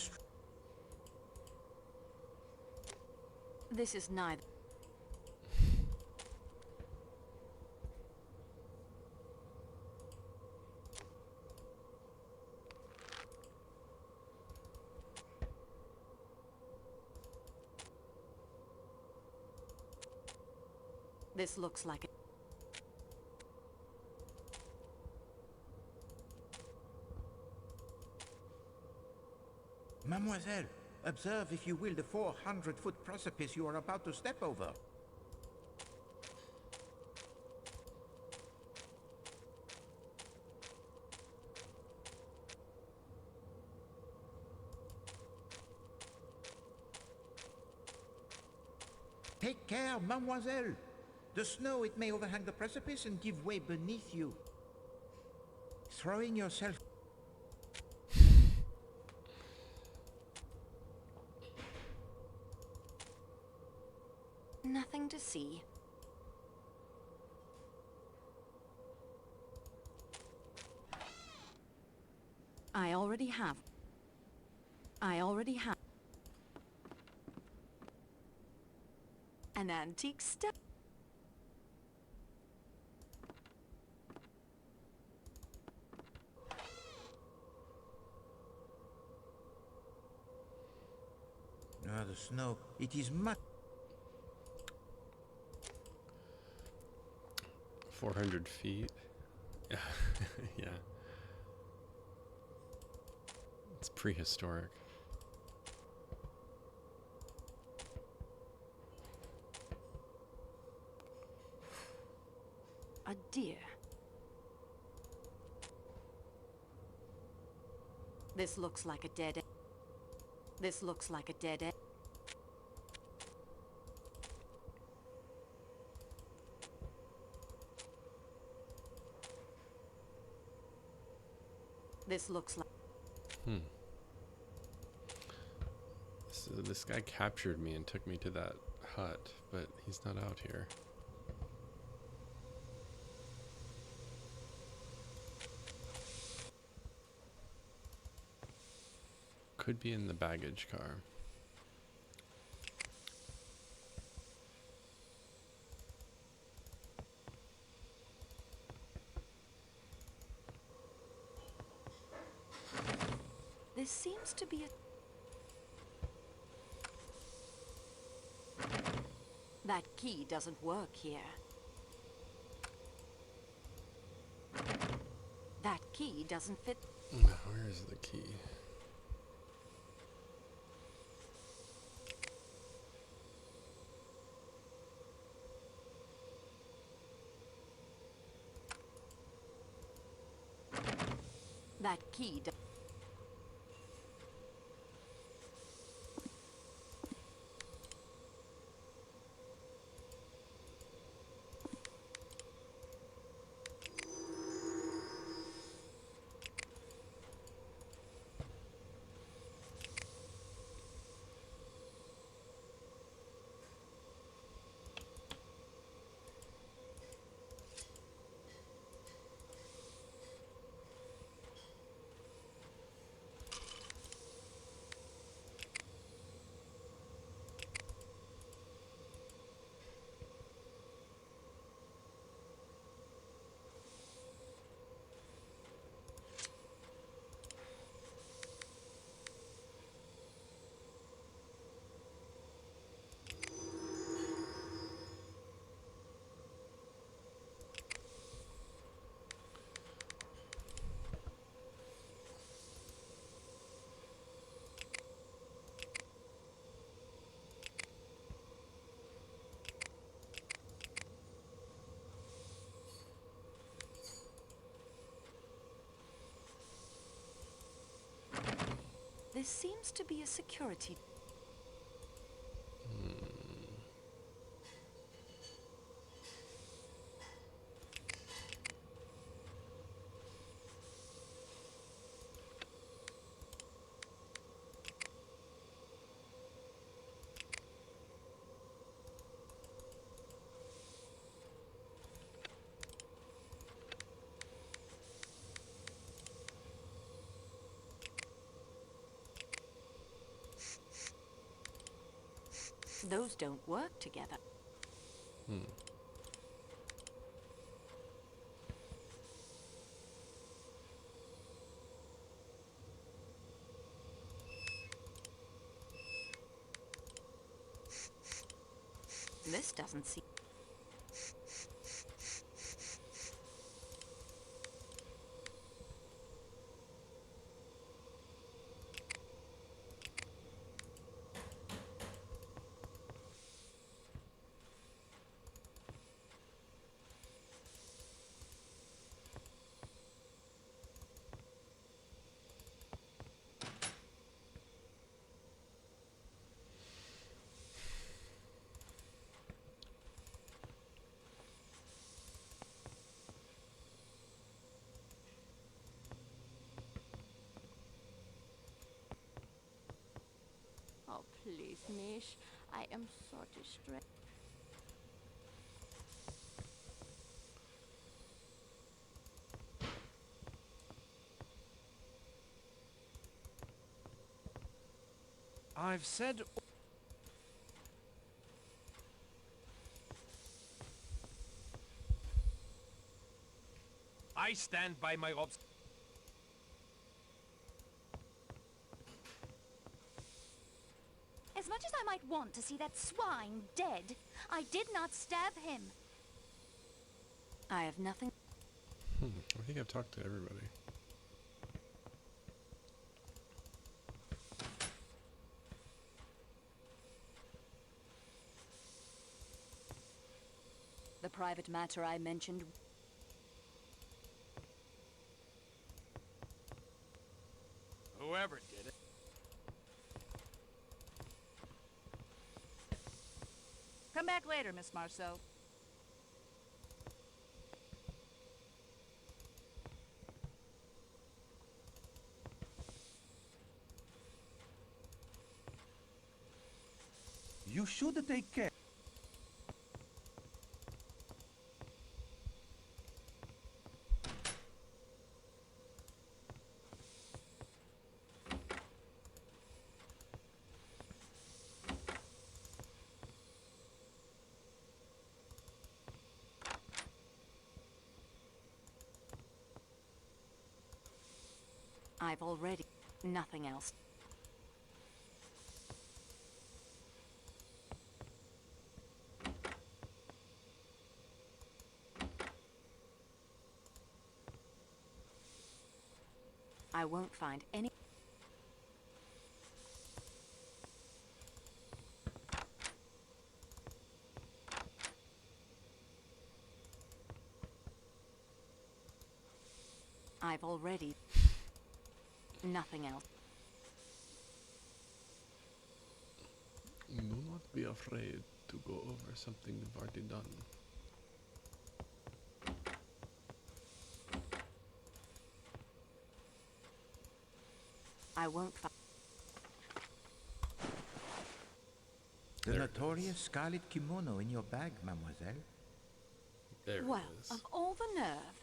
This is neither. This looks like it. Mademoiselle, observe, if you will, the 400-foot precipice you are about to step over. Take care, mademoiselle. The snow, it may overhang the precipice and give way beneath you. Throwing yourself... Nothing to see. I already have. An antique step. Ah, the snow, it is much... 400 feet. Yeah. Yeah. It's prehistoric. A deer. This looks like a dead end. This looks like a dead end. This looks like... So this guy captured me and took me to that hut, but he's not out here. Could be in the baggage car. This seems to be a... That key doesn't work here. That key doesn't fit. Where is the key? That key do... This seems to be a security. Those don't work together. This doesn't seem... Oh, please, Mish. I am so distressed. I've said... I stand by my obs... As much as I might want to see that swine dead, I did not stab him. I have nothing... I think I've talked to everybody. The private matter I mentioned... Whoever did it. Come back later, Miss Marceau. You should take care. I've already... Nothing else. I won't find any... I've already... Nothing else. Do not be afraid to go over something you've already done. I won't find... The notorious scarlet kimono in your bag, mademoiselle. There Well, it is. of all the nerve.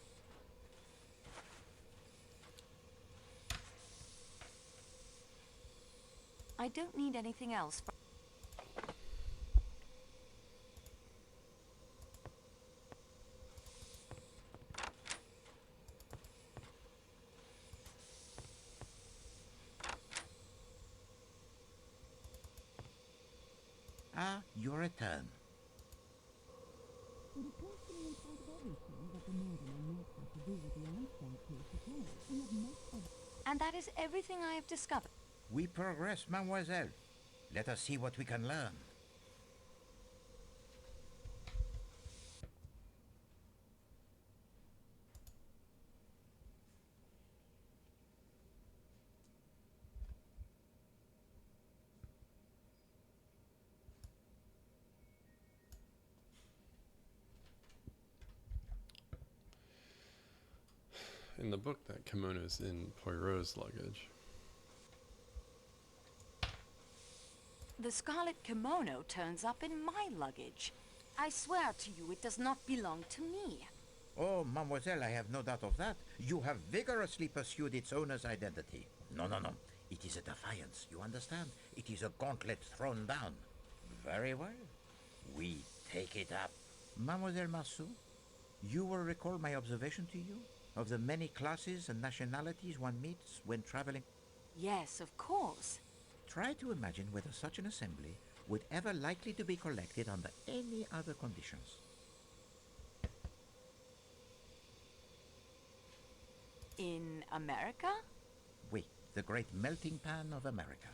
I don't need anything else. Ah, your return. And that is everything I have discovered. We progress, mademoiselle. Let us see what we can learn. in the book that kimono's in Poirot's luggage. The scarlet kimono turns up in my luggage. I swear to you it does not belong to me. Oh, mademoiselle, I have no doubt of that. You have vigorously pursued its owner's identity. No, no, no. It is a defiance, you understand? It is a gauntlet thrown down. Very well. We take it up. Mademoiselle Marceau, you will recall my observation to you of the many classes and nationalities one meets when traveling. Yes, of course. Try to imagine whether such an assembly would ever likely to be collected under any other conditions. In America? Oui, the great melting pan of America.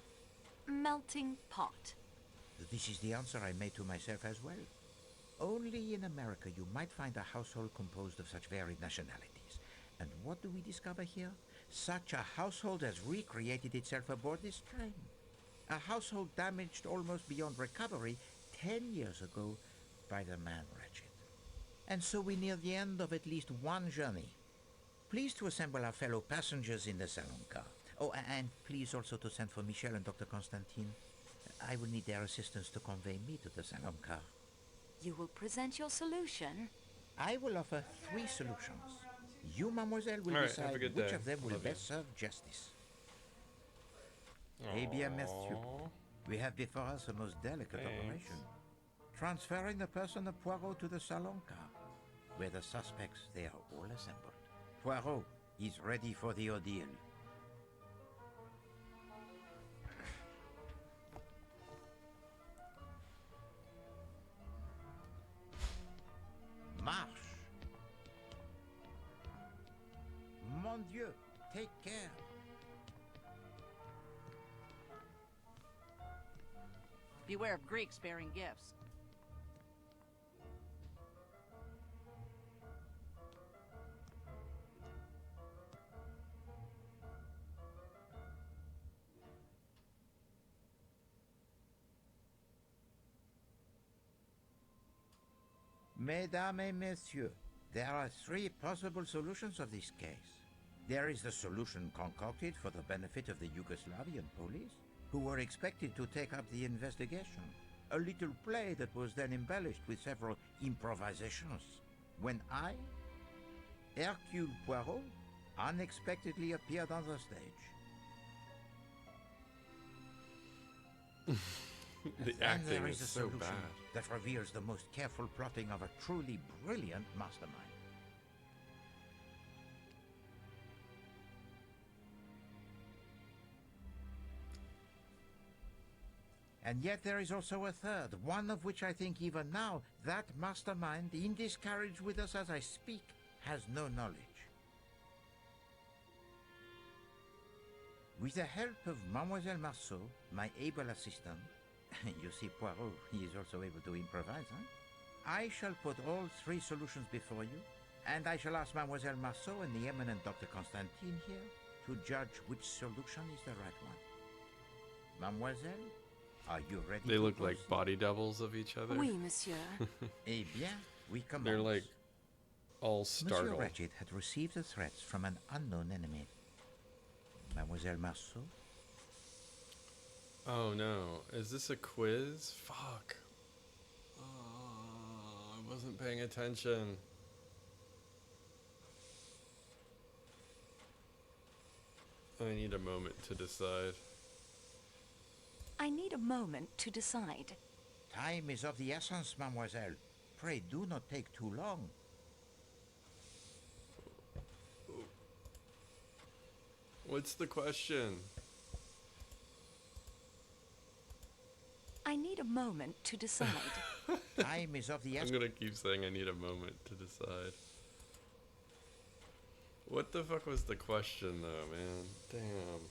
Melting pot. This is the answer I made to myself as well. Only in America you might find a household composed of such varied nationalities. And what do we discover here? Such a household has recreated itself aboard this train. A household damaged almost beyond recovery 10 years ago by the man Ratchet. And so we near the end of at least one journey. Please to assemble our fellow passengers in the salon car. Oh, and please also to send for Michel and Dr. Constantine. I will need their assistance to convey me to the salon car. You will present your solution? I will offer 3 solutions. You, mademoiselle, will decide which of them will best serve justice. Eh bien, monsieur. We have before us a most delicate operation. Transferring the person of Poirot to the salon car, where the suspects, they are all assembled. Poirot is ready for the ordeal. Marche! Mon Dieu, take care! Beware of Greeks bearing gifts. Mesdames et messieurs, there are 3 possible solutions of this case. There is the solution concocted for the benefit of the Yugoslavian police, who were expected to take up the investigation. A little play that was then embellished with several improvisations. When I, Hercule Poirot, unexpectedly appeared on the stage. The acting is so bad. That reveals the most careful plotting of a truly brilliant mastermind. And yet there is also a third, one of which I think even now, that mastermind, in this carriage with us as I speak, has no knowledge. With the help of Mademoiselle Marceau, my able assistant, you see Poirot, he is also able to improvise, huh? I shall put all 3 solutions before you, and I shall ask Mademoiselle Marceau and the eminent Dr. Constantine here to judge which solution is the right one. Mademoiselle, are you ready? They look like body doubles of each other. Oui, monsieur. Eh bien, we commence. They're like all startled. Monsieur Ratchet had received the threats from an unknown enemy. Mademoiselle Marceau? Oh no, is this a quiz? Fuck. Oh, I wasn't paying attention. I need a moment to decide. I need a moment to decide. Time is of the essence, mademoiselle. Pray do not take too long. What's the question? I need a moment to decide. Time is of the essence. I'm gonna keep saying I need a moment to decide. What the fuck was the question though, man? Damn.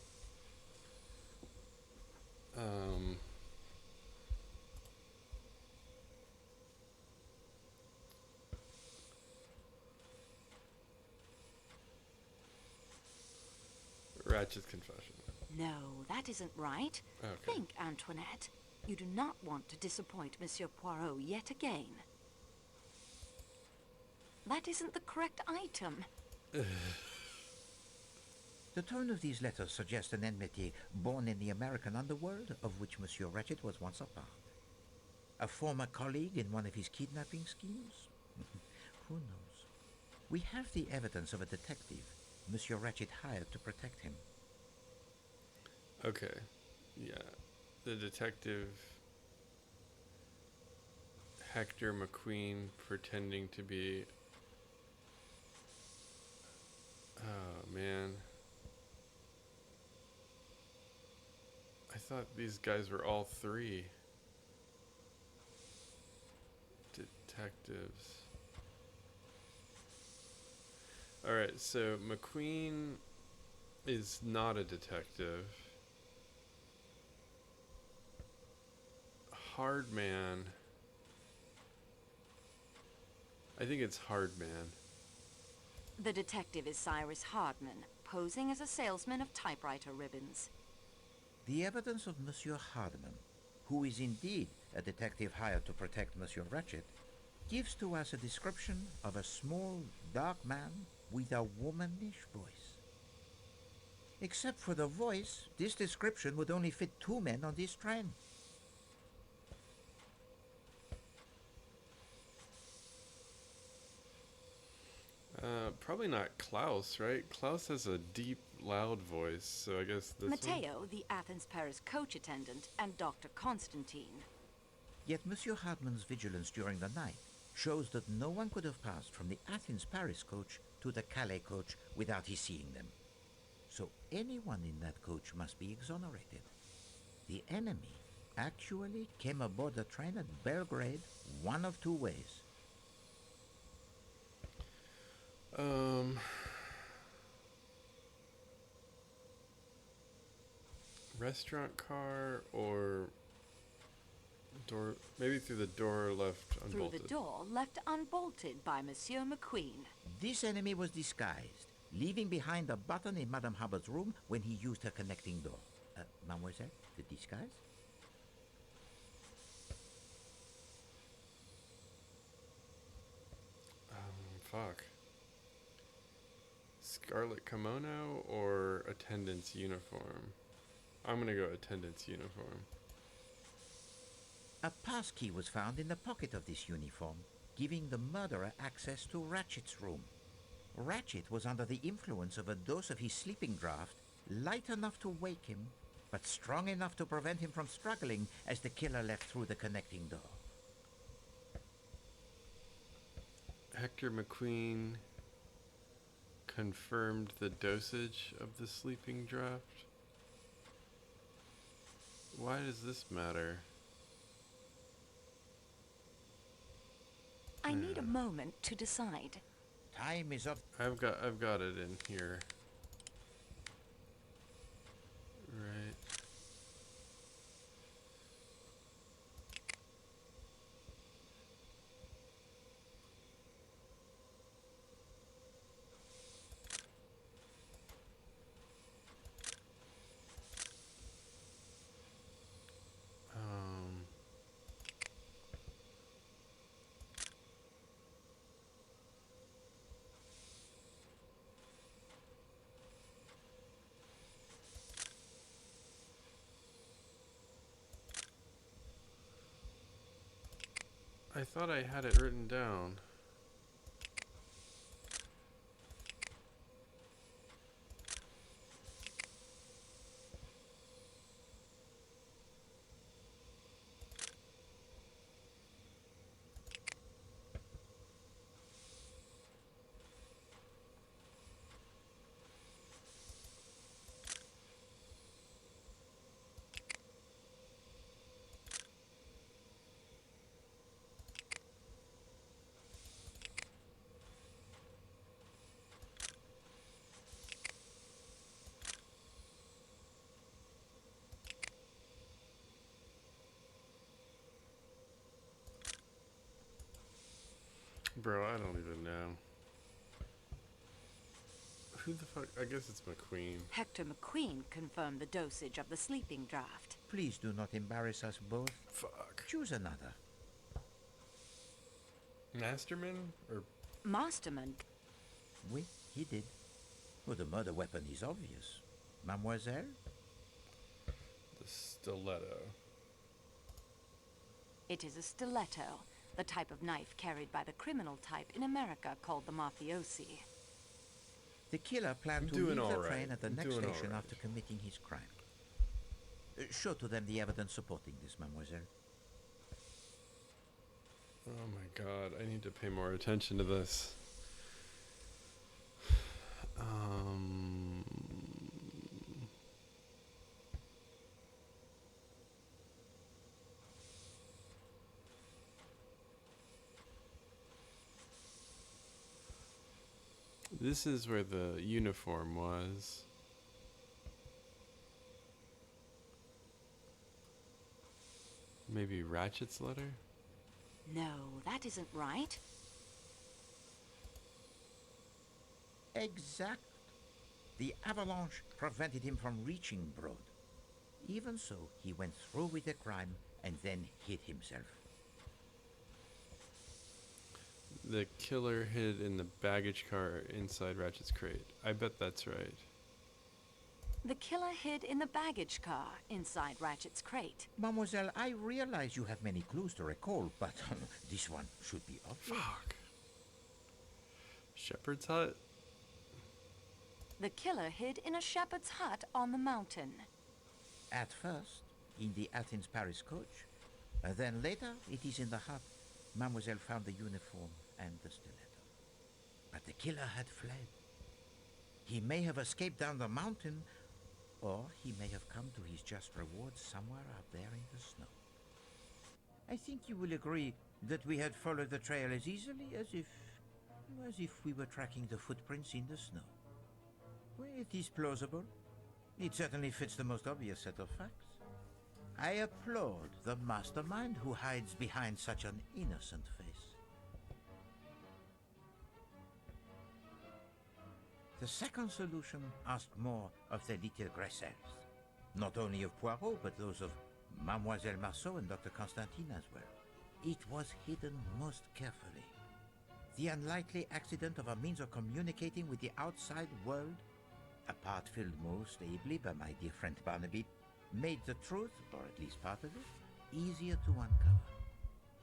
Ratchet's confession. No, that isn't right. Okay. Think, Antoinette. You do not want to disappoint Monsieur Poirot yet again. That isn't the correct item. The tone of these letters suggests an enmity born in the American underworld of which Monsieur Ratchet was once a part. A former colleague in one of his kidnapping schemes? Who knows? We have the evidence of a detective Monsieur Ratchet hired to protect him. Okay. Yeah. The detective Hector McQueen pretending to be... Oh, man. I thought these guys were all three detectives. Alright, so McQueen is not a detective. Hardman. I think it's Hardman. The detective is Cyrus Hardman, posing as a salesman of typewriter ribbons. The evidence of Monsieur Hardman, who is indeed a detective hired to protect Monsieur Ratchet, gives to us a description of a small, dark man with a womanish voice. Except for the voice, this description would only fit 2 men on this train. Probably not Klaus, right? Klaus has a deep, loud voice, so I guess this one? Mateo, the Athens-Paris coach attendant, and Dr. Constantine. Yet Monsieur Hardman's vigilance during the night shows that no one could have passed from the Athens-Paris coach to the Calais coach without his seeing them. So anyone in that coach must be exonerated. The enemy actually came aboard the train at Belgrade one of 2 ways. Restaurant car or door, maybe through the door left unbolted. Through the door left unbolted by Monsieur McQueen. This enemy was disguised, leaving behind a button in Madame Hubbard's room when he used her connecting door. Mademoiselle, the disguise? Fuck. Scarlet kimono or attendant's uniform? I'm gonna go attendant's uniform. A passkey was found in the pocket of this uniform, giving the murderer access to Ratchet's room. Ratchet was under the influence of a dose of his sleeping draught, light enough to wake him, but strong enough to prevent him from struggling as the killer left through the connecting door. Hector McQueen confirmed the dosage of the sleeping draft. Why does this matter? I need a moment to decide. Time is up. I've got it in here. Right. I thought I had it written down. Bro, I don't even know. Who the fuck? I guess it's McQueen. Hector McQueen confirmed the dosage of the sleeping draft. Please do not embarrass us both. Fuck. Choose another. Masterman or Masterman. Oui, he did. Well, the murder weapon is obvious. Mademoiselle? The stiletto. It is a stiletto, the type of knife carried by the criminal type in America called the mafiosi. The killer planned to doing leave the all train right. at the I'm next doing all station right. after committing his crime. Show to them the evidence supporting this, mademoiselle. Oh my god, I need to pay more attention to this. This is where the uniform was. Maybe Ratchet's letter? No, that isn't right. Exact. The avalanche prevented him from reaching Broad. Even so, he went through with the crime and then hid himself. The killer hid in the baggage car inside Ratchet's crate. I bet that's right. The killer hid in the baggage car inside Ratchet's crate. Mademoiselle, I realize you have many clues to recall, but this one should be obvious. Fuck. Shepherd's hut? The killer hid in a shepherd's hut on the mountain. At first, in the Athens-Paris coach. Then later, it is in the hut. Mademoiselle found the uniform and the stiletto. But the killer had fled. He may have escaped down the mountain, or he may have come to his just reward somewhere out there in the snow. I think you will agree that we had followed the trail as easily as if we were tracking the footprints in the snow. Well, it is plausible. It certainly fits the most obvious set of facts. I applaud the mastermind who hides behind such an innocent face. The second solution asked more of the little Gressels. Not only of Poirot, but those of Mademoiselle Marceau and Dr. Constantine as well. It was hidden most carefully. The unlikely accident of a means of communicating with the outside world, a part filled most ably by my dear friend Barnaby, made the truth, or at least part of it, easier to uncover.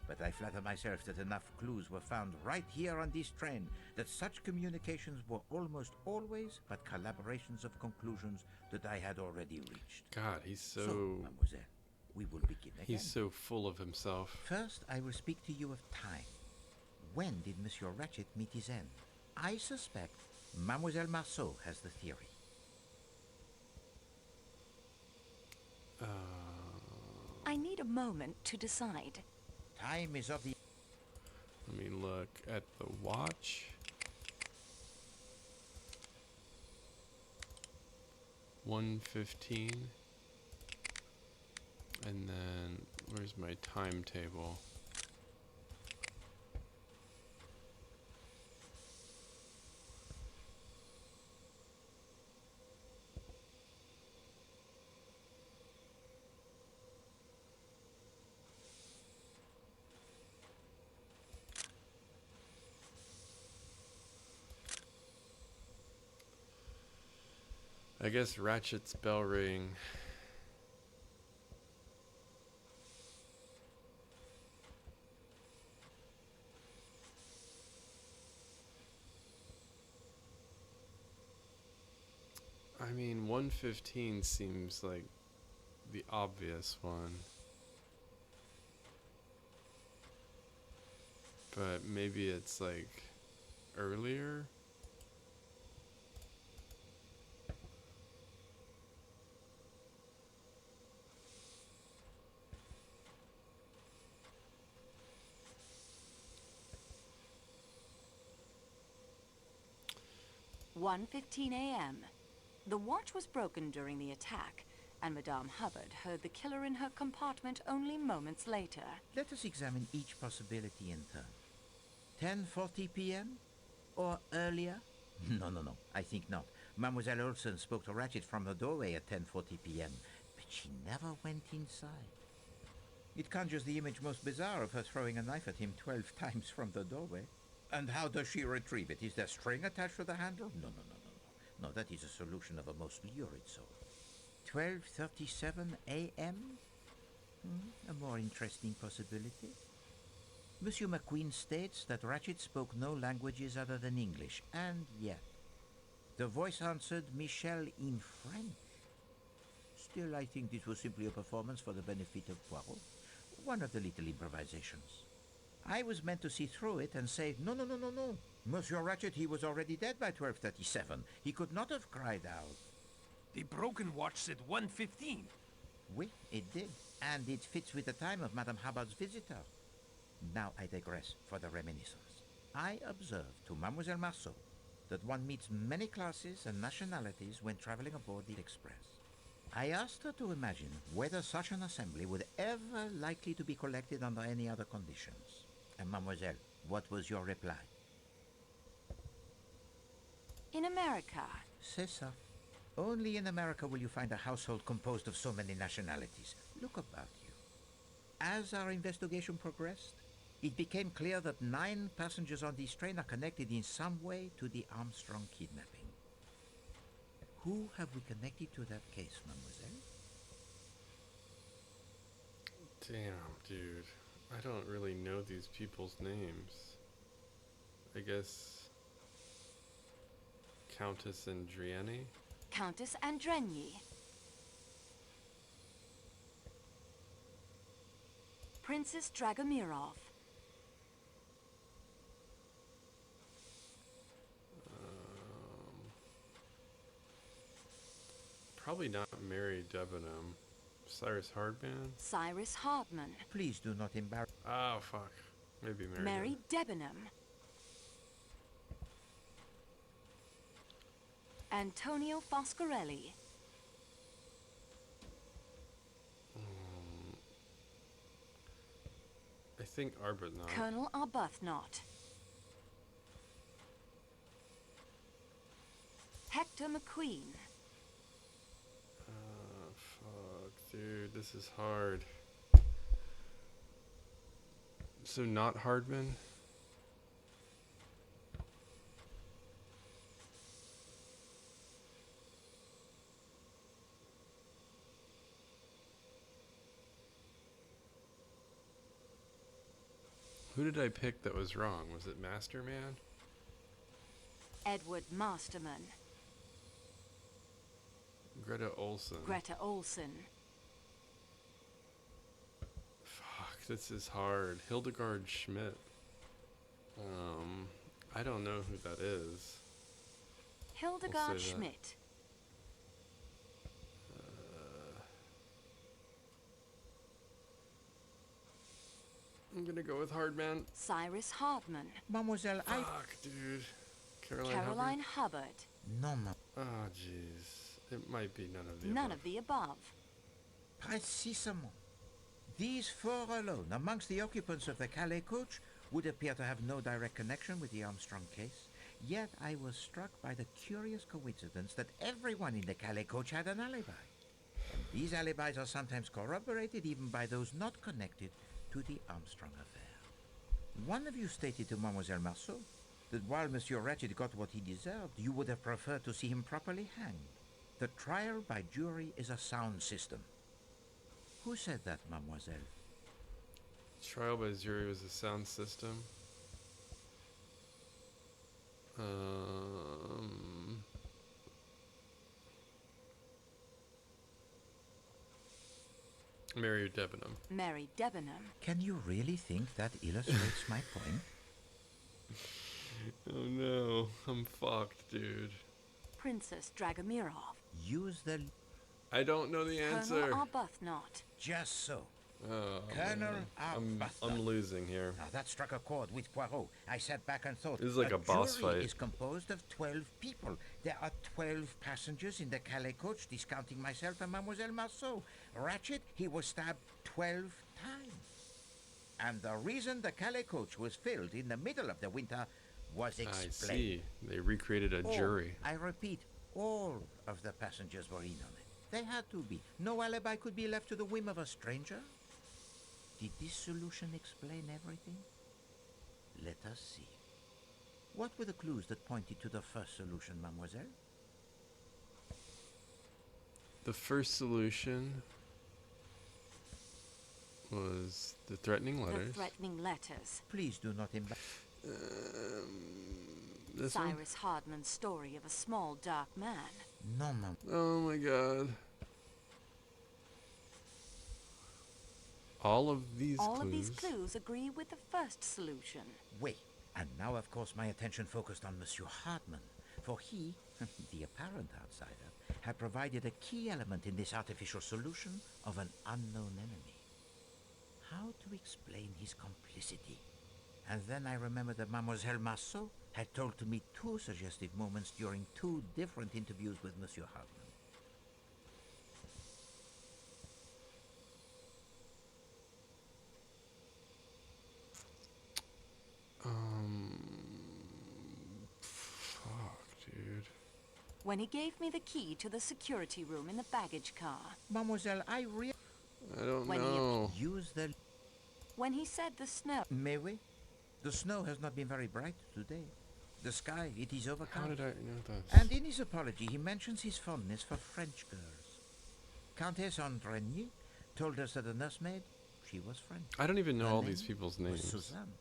But I flatter myself that enough clues were found right here on this train that such communications were almost always but collaborations of conclusions that I had already reached. God, he's so mademoiselle, we will begin again. He's so full of himself. First, I will speak to you of time. When did Monsieur Ratchet meet his end? I suspect Mademoiselle Marceau has the theory. I need a moment to decide. Time is of the... Let me look at the watch. 1:15. And then, where's my timetable? I guess Ratchet's bell ring. I mean, 1:15 seems like the obvious one. But maybe it's like earlier? One 1:15 a.m. The watch was broken during the attack, and Madame Hubbard heard the killer in her compartment only moments later. Let us examine each possibility in turn. 10:40 p.m. or earlier? No. I think not. Mademoiselle Olsen spoke to Ratchet from the doorway at 10:40 p.m., but she never went inside. It conjures the image most bizarre of her throwing a knife at him 12 times from the doorway. And how does she retrieve it? Is there string attached to the handle? No. No, that is a solution of a most lurid sort. 12:37 a.m.? A more interesting possibility. Monsieur McQueen states that Ratchet spoke no languages other than English, and yet the voice answered Michel in French. Still, I think this was simply a performance for the benefit of Poirot. One of the little improvisations. I was meant to see through it and say, no, no, no, no, no. Monsieur Ratchet, he was already dead by 12:37. He could not have cried out. The broken watch said 1:15. Oui, it did. And it fits with the time of Madame Hubbard's visitor. Now I digress for the reminiscence. I observed to Mademoiselle Marceau that one meets many classes and nationalities when traveling aboard the Express. I asked her to imagine whether such an assembly would ever likely to be collected under any other conditions. And Mademoiselle, what was your reply? In America. C'est ça. Only in America will you find a household composed of so many nationalities. Look about you. As our investigation progressed, it became clear that 9 passengers on this train are connected in some way to the Armstrong kidnapping. Who have we connected to that case, mademoiselle? Damn, dude. I don't really know these people's names. I guess Countess Andriani? Countess Andrenyi. Princess Dragomirov. Probably not Mary Debenham. Cyrus Hardman? Cyrus Hardman. Please do not embarrass. Oh, fuck. Maybe Mary. Mary Debenham. Antonio Foscarelli. I think Arbuthnot. Colonel Arbuthnot. Hector McQueen. Fuck, dude, this is hard. So not Hardman? Who did I pick that was wrong? Was it Masterman? Edward Masterman. Greta Olson. Greta Olson. Fuck, this is hard. Hildegard Schmidt. I don't know who that is. Hildegard We'll say that. Schmidt. I'm gonna go with Hardman. Cyrus Hardman. Mademoiselle, Fuck, dude. Caroline Hubbard. No, ma. Oh, jeez. It might be none of the None above. of the above. Précisément. These 4 alone, amongst the occupants of the Calais coach, would appear to have no direct connection with the Armstrong case. Yet I was struck by the curious coincidence that everyone in the Calais coach had an alibi. And these alibis are sometimes corroborated even by those not connected to the Armstrong affair. One of you stated to Mademoiselle Marceau that while Monsieur Ratchet got what he deserved, you would have preferred to see him properly hanged. The trial by jury is a sound system. Who said that, mademoiselle? Trial by jury was a sound system. Mary Debenham. Mary Debenham. Can you really think that illustrates my point? Oh no, I'm fucked, dude. Princess Dragomirov. Use the... I don't know the answer. Colonel Arbuthnot. Just so. Oh, Colonel I'm Arbuthnot. losing here. Now that struck a chord with Poirot. I sat back and thought. This is like a boss jury fight. is composed of 12 people. There are 12 passengers in the Calais coach, discounting myself and Mademoiselle Marceau. Ratchet, he was stabbed 12 times. And the reason the Calais coach was filled in the middle of the winter was explained. I see. They recreated a All, jury. I repeat, all of the passengers were in on it. They had to be. No alibi could be left to the whim of a stranger. Did this solution explain everything? Let us see. What were the clues that pointed to the first solution, mademoiselle? The first solution was the threatening letters. The threatening letters. Please do not This Cyrus Hardman's story of a small, dark man. No, ma'am. Oh my god. All of these clues agree with the first solution. Wait. And now, of course, my attention focused on Monsieur Hartman, for he, the apparent outsider, had provided a key element in this artificial solution of an unknown enemy. How to explain his complicity? And then I remembered that Mademoiselle Marceau had told to me 2 suggestive moments during 2 different interviews with Monsieur Hartman. Fuck, dude. When he gave me the key to the security room in the baggage car. Mademoiselle, I don't know. Use the... When he said the snow. May we? The snow has not been very bright today. The sky, it is overcast. How did I know this? And in his apology, he mentions his fondness for French girls. Countess Andrenier told us that the nursemaid, she was French. I don't even know Her all name these people's was names. Suzanne.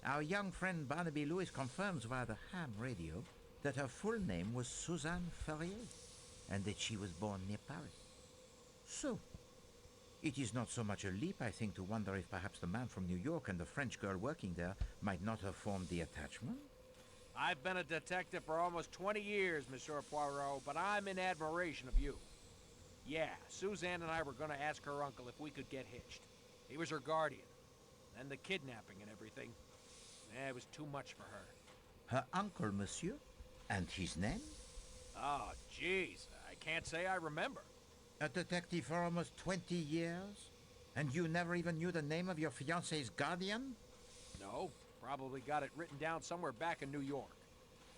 Our young friend Barnaby Lewis confirms via the ham radio that her full name was Suzanne Ferrier, and that she was born near Paris. So, it is not so much a leap, I think, to wonder if perhaps the man from New York and the French girl working there might not have formed the attachment. I've been a detective for almost 20 years, Monsieur Poirot, but I'm in admiration of you. Yeah, Suzanne and I were gonna ask her uncle if we could get hitched. He was her guardian. And the kidnapping and everything. It was too much for her. Her uncle, monsieur? And his name? Oh, jeez. I can't say I remember. A detective for almost 20 years? And you never even knew the name of your fiancé's guardian? No, probably got it written down somewhere back in New York.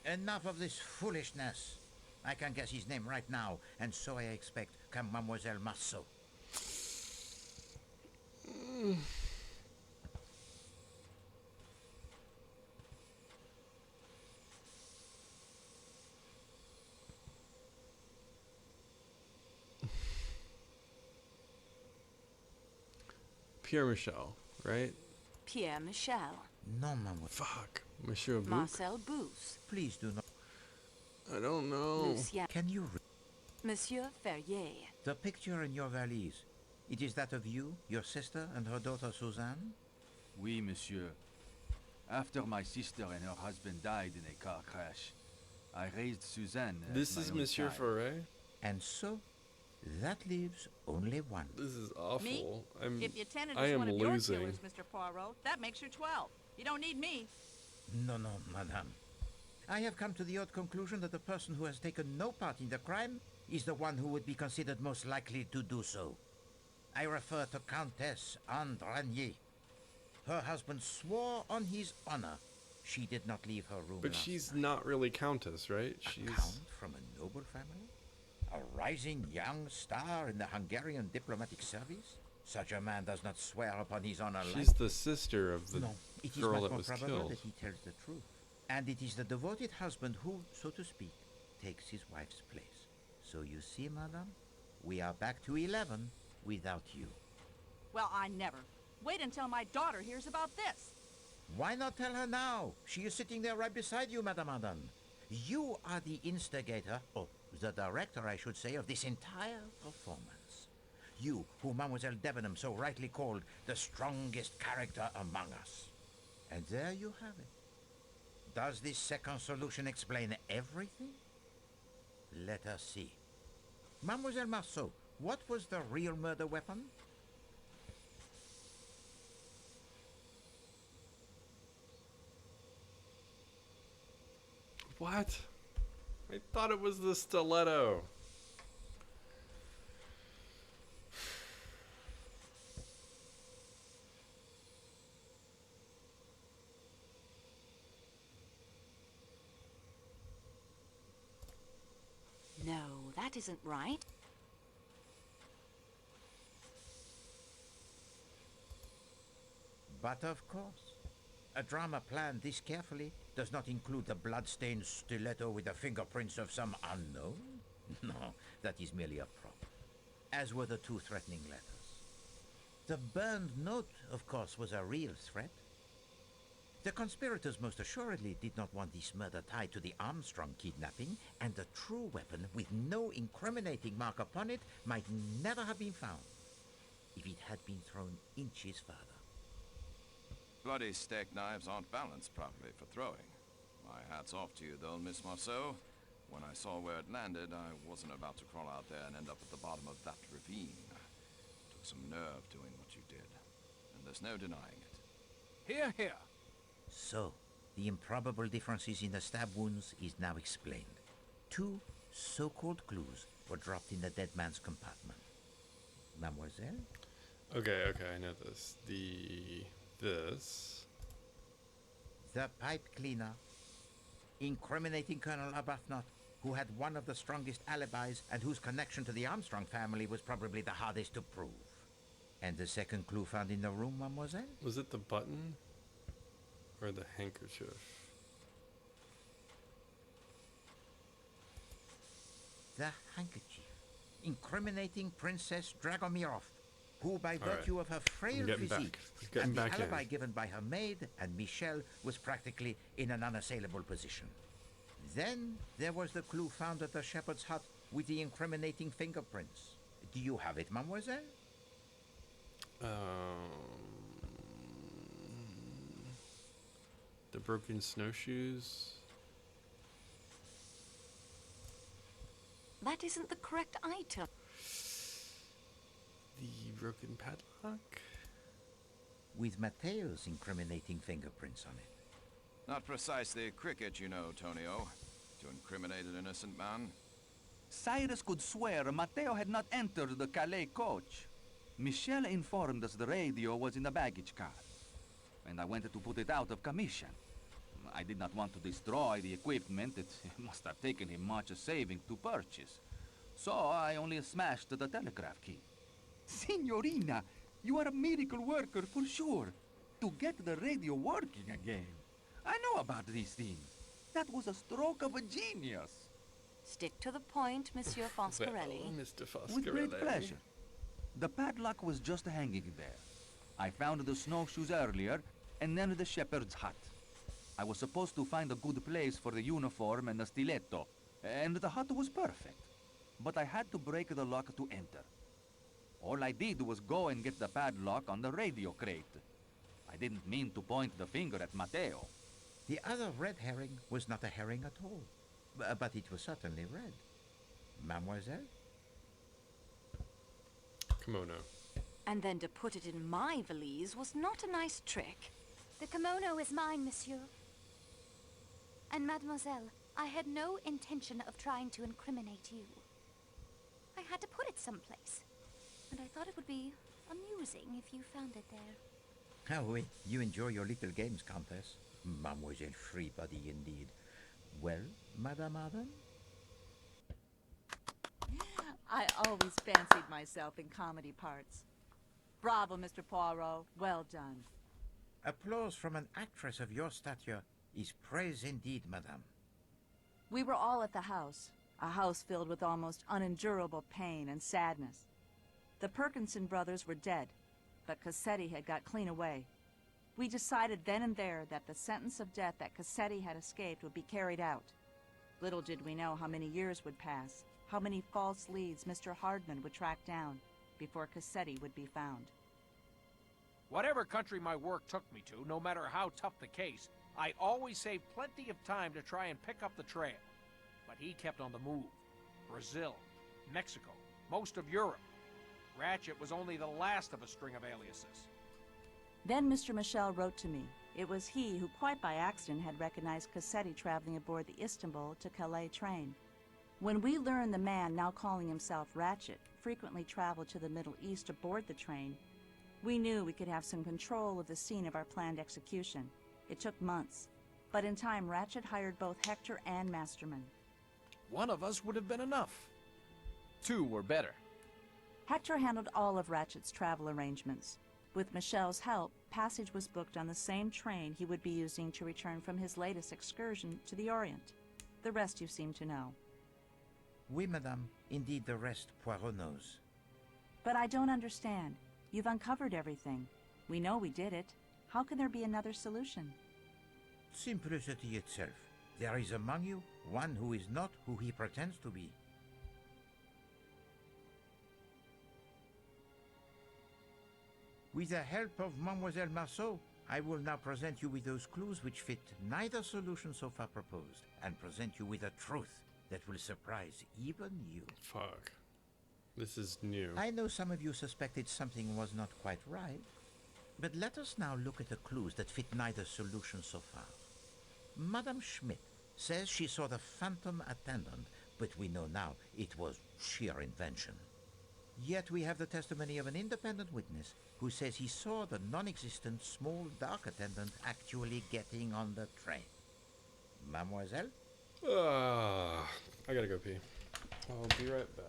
Enough of this foolishness. I can guess his name right now, and so I expect can Mademoiselle Marceau. Pierre Michel, right? Pierre Michel. No, Mademoiselle. Fuck. Monsieur Bouc? Marcel Bousse. Please do not. I don't know. Lucien. Can you read? Monsieur Ferrier. The picture in your valise. It is that of you, your sister, and her daughter Suzanne? Oui, monsieur. After my sister and her husband died in a car crash, I raised Suzanne as This my is own Monsieur child. Ferret? And so, that leaves only one. This is awful. Me? I'm, If you tended I as am one of losing. your killers, Mr. Poirot, that makes you 12. You don't need me. No, madame. I have come to the odd conclusion that the person who has taken no part in the crime is the one who would be considered most likely to do so. I refer to Countess Anne Ranier. Her husband swore on his honor she did not leave her room But last she's night. not really Countess, right? A She's... count from a noble family? A rising young star in the Hungarian diplomatic service? Such a man does not swear upon his honor She's the sister of the No, it is girl much that more was probable killed. that he tells the truth. And it is the devoted husband who, so to speak, takes his wife's place. So you see, madame, we are back to 11 without you. Well, I never. Wait until my daughter hears about this. Why not tell her now? She is sitting there right beside you, Madame Adam. You are the instigator, or the director, I should say, of this entire performance. You, who Mademoiselle Debenham so rightly called the strongest character among us. And there you have it. Does this second solution explain everything? Let us see. Mademoiselle Marceau, what was the real murder weapon? What? I thought it was the stiletto. No, that isn't right. But of course, a drama planned this carefully does not include the blood-stained stiletto with the fingerprints of some unknown. No, that is merely a prop, as were the two threatening letters. The burned note, of course, was a real threat. The conspirators most assuredly did not want this murder tied to the Armstrong kidnapping, and the true weapon, with no incriminating mark upon it, might never have been found if it had been thrown inches further. Bloody steak knives aren't balanced properly for throwing. My hat's off to you, though, Miss Marceau. When I saw where it landed, I wasn't about to crawl out there and end up at the bottom of that ravine. Took some nerve doing what you did, and there's no denying it. Hear, hear. So, the improbable differences in the stab wounds is now explained. Two so-called clues were dropped in the dead man's compartment. Mademoiselle? Okay, I know this. This. The pipe cleaner, incriminating Colonel Arbuthnot, who had one of the strongest alibis and whose connection to the Armstrong family was probably the hardest to prove. And the second clue found in the room, mademoiselle? Was it the button? Or the handkerchief? The handkerchief, incriminating Princess Dragomirov, who by virtue of her frail physique and the alibi given by her maid and Michel was practically in an unassailable position. Then there was the clue found at the shepherd's hut with the incriminating fingerprints. Do you have it, mademoiselle? The broken snowshoes. That isn't the correct item. The broken padlock? With Mateo's incriminating fingerprints on it. Not precisely cricket, you know, Tonio. To incriminate an innocent man. Cyrus could swear Mateo had not entered the Calais coach. Michel informed us the radio was in the baggage car, and I wanted to put it out of commission. I did not want to destroy the equipment. It must have taken him much saving to purchase. So I only smashed the telegraph key. Signorina, you are a miracle worker for sure. To get the radio working again. I know about these things. That was a stroke of a genius. Stick to the point, Monsieur Foscarelli. Well, Mr. Foscarelli. With great pleasure. The padlock was just hanging there. I found the snowshoes earlier, and then the shepherd's hut. I was supposed to find a good place for the uniform and the stiletto, and the hut was perfect. But I had to break the lock to enter. All I did was go and get the padlock on the radio crate. I didn't mean to point the finger at Mateo. The other red herring was not a herring at all, but it was certainly red. Mademoiselle? Kimono. And then to put it in my valise was not a nice trick. The kimono is mine, monsieur. And mademoiselle, I had no intention of trying to incriminate you. I had to put it someplace. And I thought it would be amusing if you found it there. Oh, oui. You enjoy your little games, Countess. Mademoiselle Freebody, indeed. Well, Madame Arden? I always fancied myself in comedy parts. Bravo, Mr. Poirot. Well done. Applause from an actress of your stature is praise indeed, madame. We were all at the house, a house filled with almost unendurable pain and sadness. The Perkinson brothers were dead, but Cassetti had got clean away. We decided then and there that the sentence of death that Cassetti had escaped would be carried out. Little did we know how many years would pass, how many false leads Mr. Hardman would track down before Cassetti would be found. Whatever country my work took me to, no matter how tough the case, I always saved plenty of time to try and pick up the trail. But he kept on the move. Brazil, Mexico, most of Europe. Ratchet was only the last of a string of aliases. Then Mr. Michel wrote to me. It was he who, quite by accident, had recognized Cassetti traveling aboard the Istanbul to Calais train. When we learned the man, now calling himself Ratchet, frequently traveled to the Middle East aboard the train, we knew we could have some control of the scene of our planned execution. It took months, but in time Ratchet hired both Hector and Masterman. One of us would have been enough. Two were better. Hector handled all of Ratchet's travel arrangements. With Michelle's help, passage was booked on the same train he would be using to return from his latest excursion to the Orient. The rest you seem to know. Oui, madame. Indeed, the rest Poirot knows. But I don't understand. You've uncovered everything. We know we did it. How can there be another solution? Simplicity itself. There is among you one who is not who he pretends to be. With the help of Mademoiselle Marceau, I will now present you with those clues which fit neither solution so far proposed, and present you with a truth that will surprise even you. Fuck. This is new. I know some of you suspected something was not quite right, but let us now look at the clues that fit neither solution so far. Madame Schmidt says she saw the phantom attendant, but we know now it was sheer invention. Yet we have the testimony of an independent witness who says he saw the non-existent small dark attendant actually getting on the train. Mademoiselle? I gotta go pee. I'll be right back.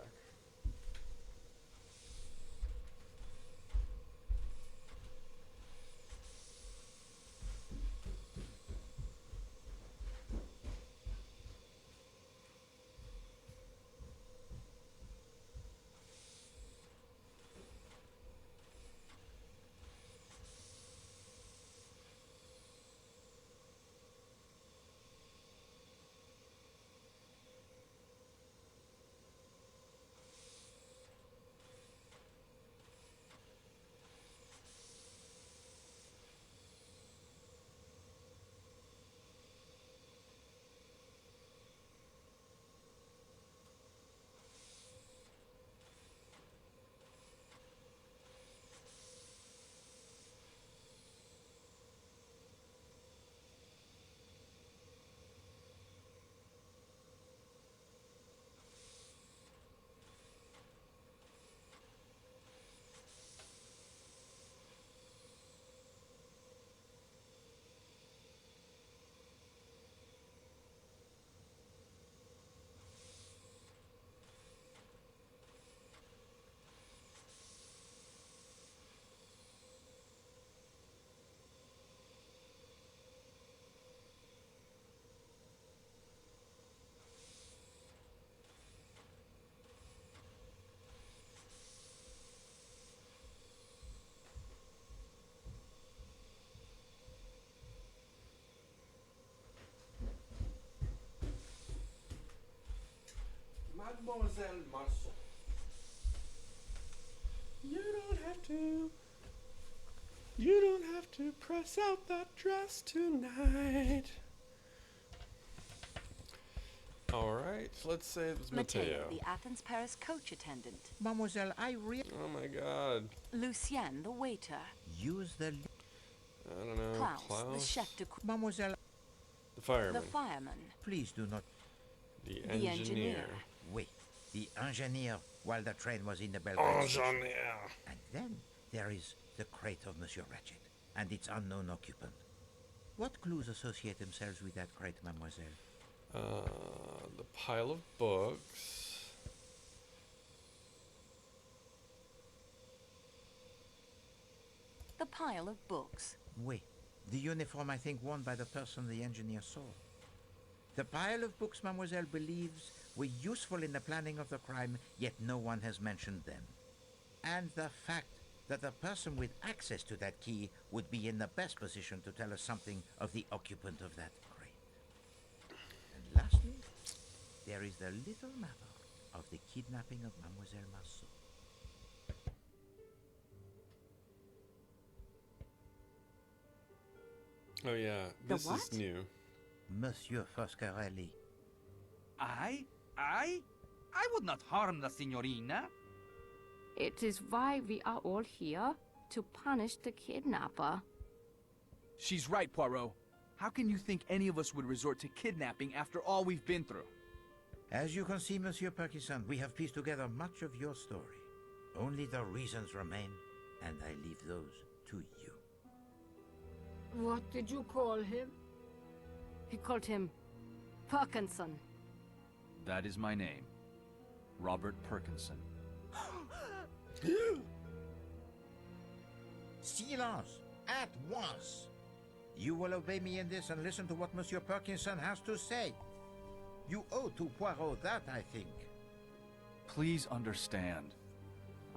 Mademoiselle Marceau. You don't have to press out that dress tonight. Alright, let's say it was Mateo. The Athens-Paris coach attendant. Mademoiselle, Oh my god. Lucien, the waiter. Use the... I don't know. Klaus, the chef de... Mademoiselle... The fireman. The fireman. Please do not... The engineer. Wait. The engineer while the train was in the Belgrade station. And then there is the crate of Monsieur Ratchet and its unknown occupant. What clues associate themselves with that crate, mademoiselle? The pile of books. The pile of books. Oui. The uniform, I think, worn by the person the engineer saw. The pile of books, mademoiselle believes were useful in the planning of the crime, yet no one has mentioned them. And the fact that the person with access to that key would be in the best position to tell us something of the occupant of that crate. And lastly, there is the little matter of the kidnapping of Mademoiselle Marceau. Oh yeah, this is new. Monsieur Foscarelli. I would not harm the signorina. It is why we are all here, to punish the kidnapper. She's right, Poirot. How can you think any of us would resort to kidnapping after all we've been through? As you can see, Monsieur Parkinson, we have pieced together much of your story. Only the reasons remain, and I leave those to you. What did you call him? He called him Parkinson. That is my name. Robert Perkinson. Silence! At once! You will obey me in this and listen to what Monsieur Perkinson has to say. You owe to Poirot that, I think. Please understand.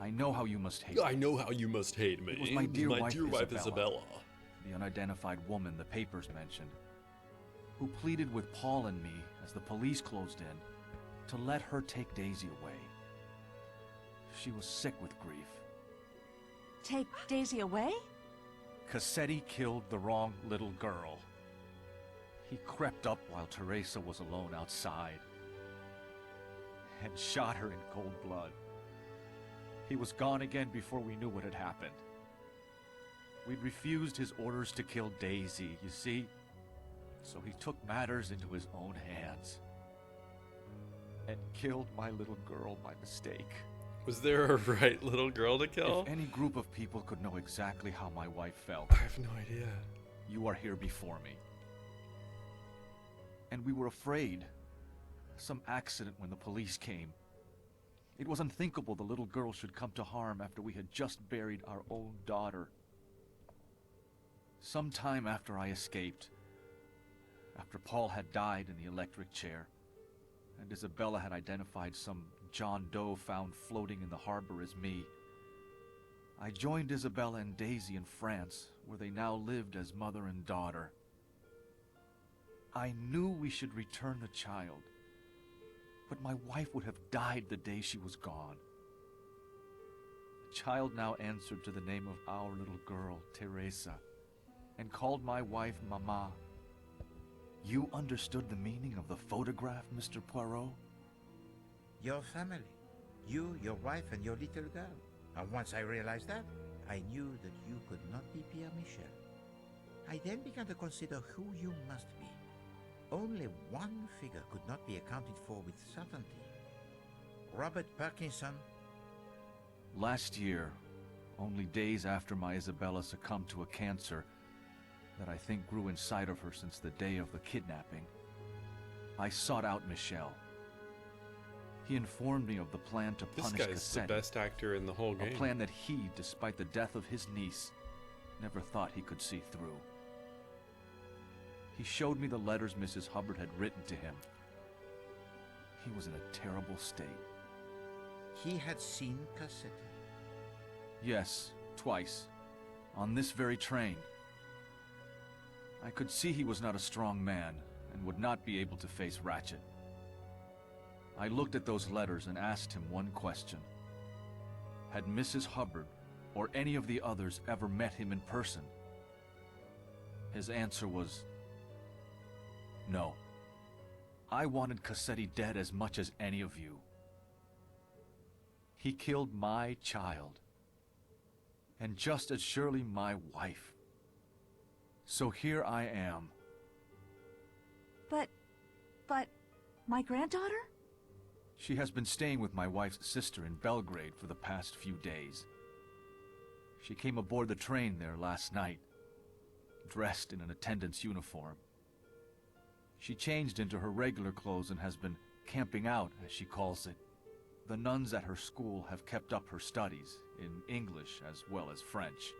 I know how you must hate I me. know how you must hate me. It was my dear wife, Isabella. The unidentified woman the papers mentioned, who pleaded with Paul and me as the police closed in to let her take Daisy away. She was sick with grief. Take Daisy away? Cassetti killed the wrong little girl. He crept up while Teresa was alone outside and shot her in cold blood. He was gone again before we knew what had happened. We'd refused his orders to kill Daisy, you see? So he took matters into his own hands and killed my little girl by mistake. Was there a right little girl to kill? If any group of people could know exactly how my wife felt, I have no idea. You are here before me. And we were afraid. Some accident when the police came. It was unthinkable the little girl should come to harm after we had just buried our own daughter. Some time after I escaped, after Paul had died in the electric chair, and Isabella had identified some John Doe found floating in the harbor as me, I joined Isabella and Daisy in France, where they now lived as mother and daughter. I knew we should return the child, but my wife would have died the day she was gone. The child now answered to the name of our little girl, Teresa, and called my wife Mama. You understood the meaning of the photograph, Mr. Poirot? Your family. You, your wife, and your little girl. And once I realized that, I knew that you could not be Pierre Michel. I then began to consider who you must be. Only one figure could not be accounted for with certainty. Robert Parkinson. Last year, only days after my Isabella succumbed to a cancer that I think grew inside of her since the day of the kidnapping, I sought out Michel. He informed me of the plan to punish Cassetti. This guy's the best actor in the whole game. A plan that he, despite the death of his niece, never thought he could see through. He showed me the letters Mrs. Hubbard had written to him. He was in a terrible state. He had seen Cassetti? Yes, twice. On this very train. I could see he was not a strong man and would not be able to face Ratchet. I looked at those letters and asked him one question. Had Mrs. Hubbard or any of the others ever met him in person? His answer was no. I wanted Cassetti dead as much as any of you. He killed my child, and just as surely my wife. So here I am. But, my granddaughter? She has been staying with my wife's sister in Belgrade for the past few days. She came aboard the train there last night, dressed in an attendant's uniform. She changed into her regular clothes and has been camping out, as she calls it. The nuns at her school have kept up her studies, in English as well as French.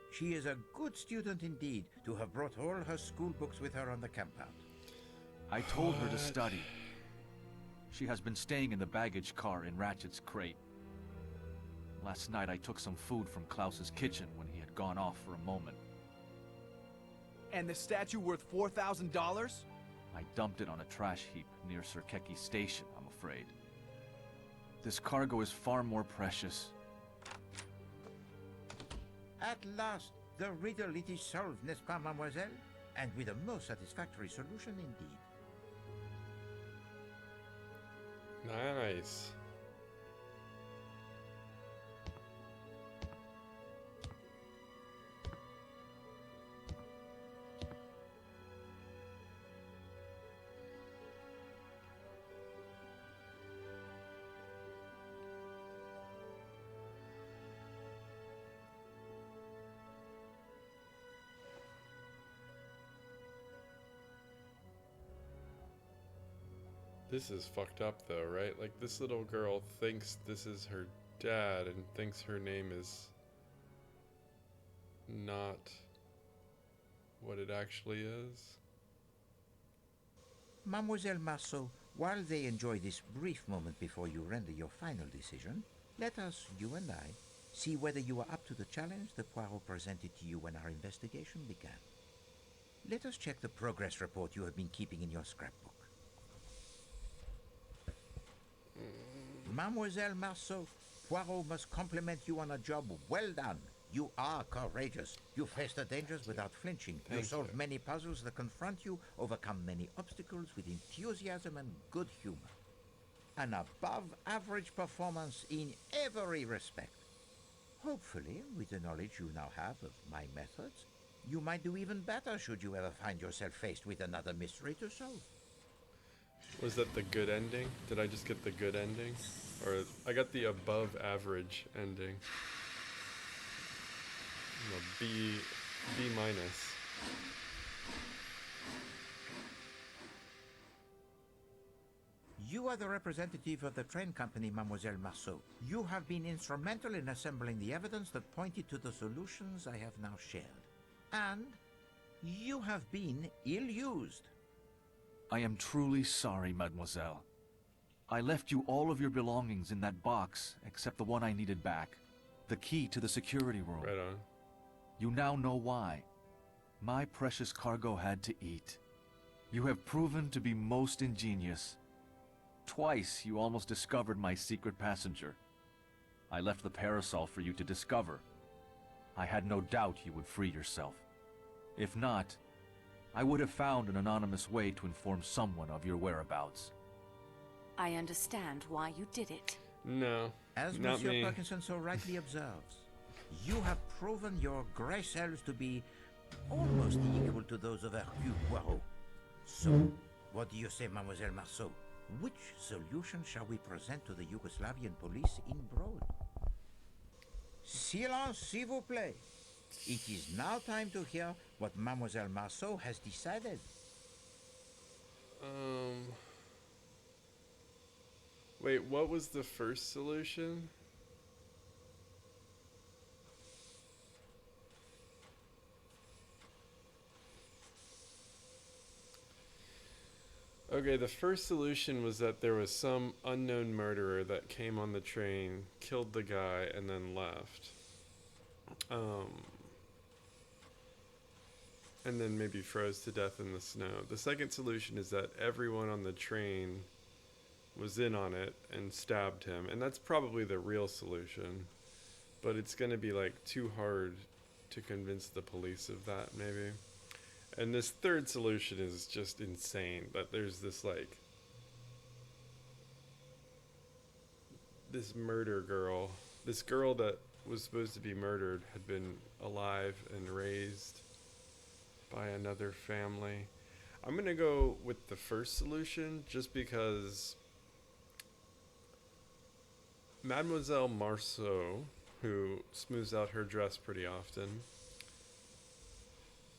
She is a good student indeed, to have brought all her school books with her on the compound. I told her to study. She has been staying in the baggage car in Ratchet's crate. Last night I took some food from Klaus's kitchen when he had gone off for a moment. And the statue worth $4,000? I dumped it on a trash heap near Sirkeki Station, I'm afraid. This cargo is far more precious. At last, the riddle it is solved, n'est-ce pas, mademoiselle? And with a most satisfactory solution indeed. Nice. This is fucked up though, right? Like, this little girl thinks this is her dad and thinks her name is not what it actually is. Mademoiselle Marceau, While they enjoy this brief moment before you render your final decision, let us, you and I, see whether you are up to the challenge that Poirot presented to you when our investigation began. Let us check the progress report you have been keeping in your scrapbook. Mademoiselle Marceau, Poirot must compliment you on a job well done. You are courageous. You face the dangers without flinching. You solve many puzzles that confront you, overcome many obstacles with enthusiasm and good humor. An above-average performance in every respect. Hopefully, with the knowledge you now have of my methods, you might do even better should you ever find yourself faced with another mystery to solve. Was that the good ending? Did I just get the good ending? Or I got the above average ending. No, B minus. You are the representative of the train company, Mademoiselle Marceau. You have been instrumental in assembling the evidence that pointed to the solutions I have now shared. And you have been ill-used. I am truly sorry, mademoiselle. I left you all of your belongings in that box, except the one I needed back. The key to the security room. Right on. You now know why. My precious cargo had to eat. You have proven to be most ingenious. Twice you almost discovered my secret passenger. I left the parasol for you to discover. I had no doubt you would free yourself. If not, I would have found an anonymous way to inform someone of your whereabouts. I understand why you did it. No, As not Monsieur me. Parkinson so rightly observes, you have proven your gray cells to be almost equal to those of Hercule Poirot. So, what do you say, Mademoiselle Marceau? Which solution shall we present to the Yugoslavian police in Broad? Silence, s'il vous plaît. It is now time to hear what Mademoiselle Marceau has decided. Wait, what was the first solution? Okay, the first solution was that there was some unknown murderer that came on the train, killed the guy, and then left. And then maybe froze to death in the snow. The second solution is that everyone on the train was in on it and stabbed him, and that's probably the real solution. But it's gonna be like too hard to convince the police of that, maybe. And this third solution is just insane, that there's this like this murder girl, this girl that was supposed to be murdered had been alive and raised by another family. I'm gonna go with the first solution just because Mademoiselle Marceau, who smooths out her dress pretty often,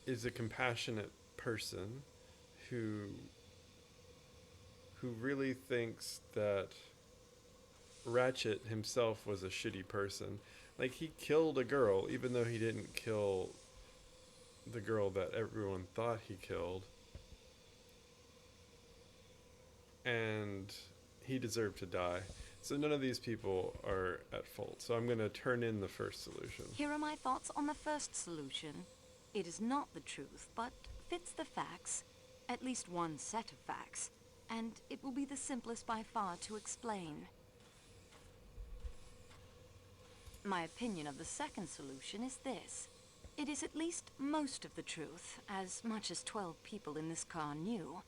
is a compassionate person who really thinks that Ratchet himself was a shitty person. Like, he killed a girl, even though he didn't kill the girl that everyone thought he killed. And he deserved to die. So none of these people are at fault. So I'm going to turn in the first solution. Here are my thoughts on the first solution. It is not the truth, but fits the facts, at least one set of facts, and it will be the simplest by far to explain. My opinion of the second solution is this. It is at least most of the truth, as much as 12 people in this car knew.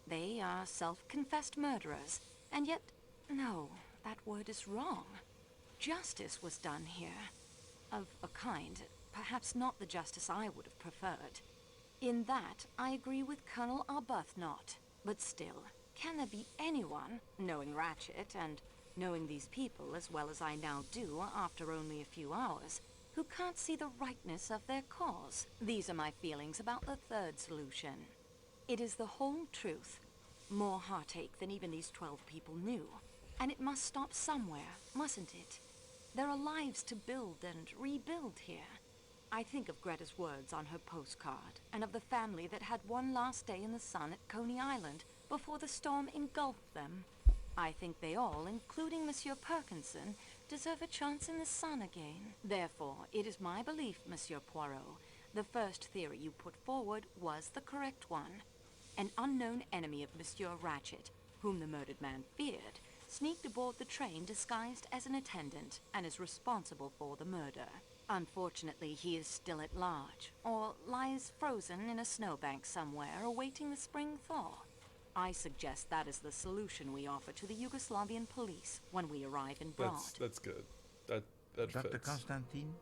They are self-confessed murderers, and yet, no, that word is wrong. Justice was done here. Of a kind, perhaps not the justice I would have preferred. In that, I agree with Colonel Arbuthnot. But still, can there be anyone, knowing Ratchet and knowing these people as well as I now do after only a few hours, who can't see the rightness of their cause? These are my feelings about the third solution. It is the whole truth. More heartache than even these 12 people knew. And it must stop somewhere, mustn't it? There are lives to build and rebuild here. I think of Greta's words on her postcard, and of the family that had one last day in the sun at Coney Island before the storm engulfed them. I think they all, including Monsieur Perkinson, deserve a chance in the sun again. Therefore, it is my belief, Monsieur Poirot, the first theory you put forward was the correct one. An unknown enemy of Monsieur Ratchet, whom the murdered man feared, sneaked aboard the train disguised as an attendant and is responsible for the murder. Unfortunately, he is still at large, or lies frozen in a snowbank somewhere awaiting the spring thaw. I suggest that is the solution we offer to the Yugoslavian police when we arrive in Broad. That's good. That Dr. fits. Constantine?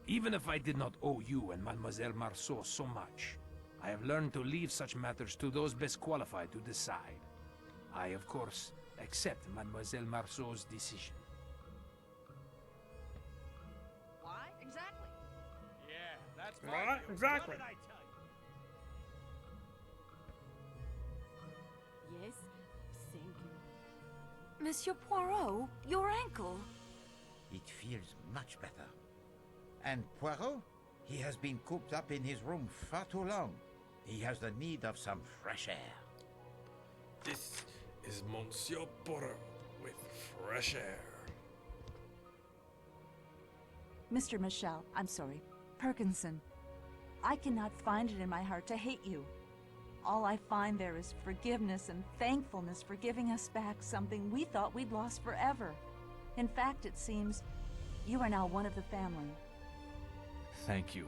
Even if I did not owe you and Mademoiselle Marceau so much, I have learned to leave such matters to those best qualified to decide. I, of course, accept Mademoiselle Marceau's decision. Why exactly? Yeah, that's What? Exactly. What did I tell you? Yes, thank you. Monsieur Poirot, your ankle. It feels much better. And Poirot? He has been cooped up in his room far too long. He has the need of some fresh air. This is Monsieur Poirot with fresh air. Mr. Michel, I'm sorry, Perkinson. I cannot find it in my heart to hate you. All I find there is forgiveness and thankfulness for giving us back something we thought we'd lost forever. In fact, it seems you are now one of the family. Thank you.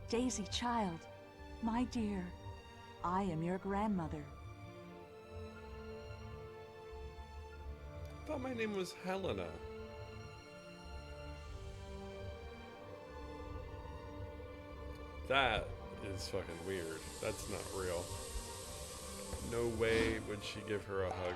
Daisy, child, my dear, I am your grandmother. I thought my name was Helena. That is fucking weird. That's not real. No way would she give her a hug.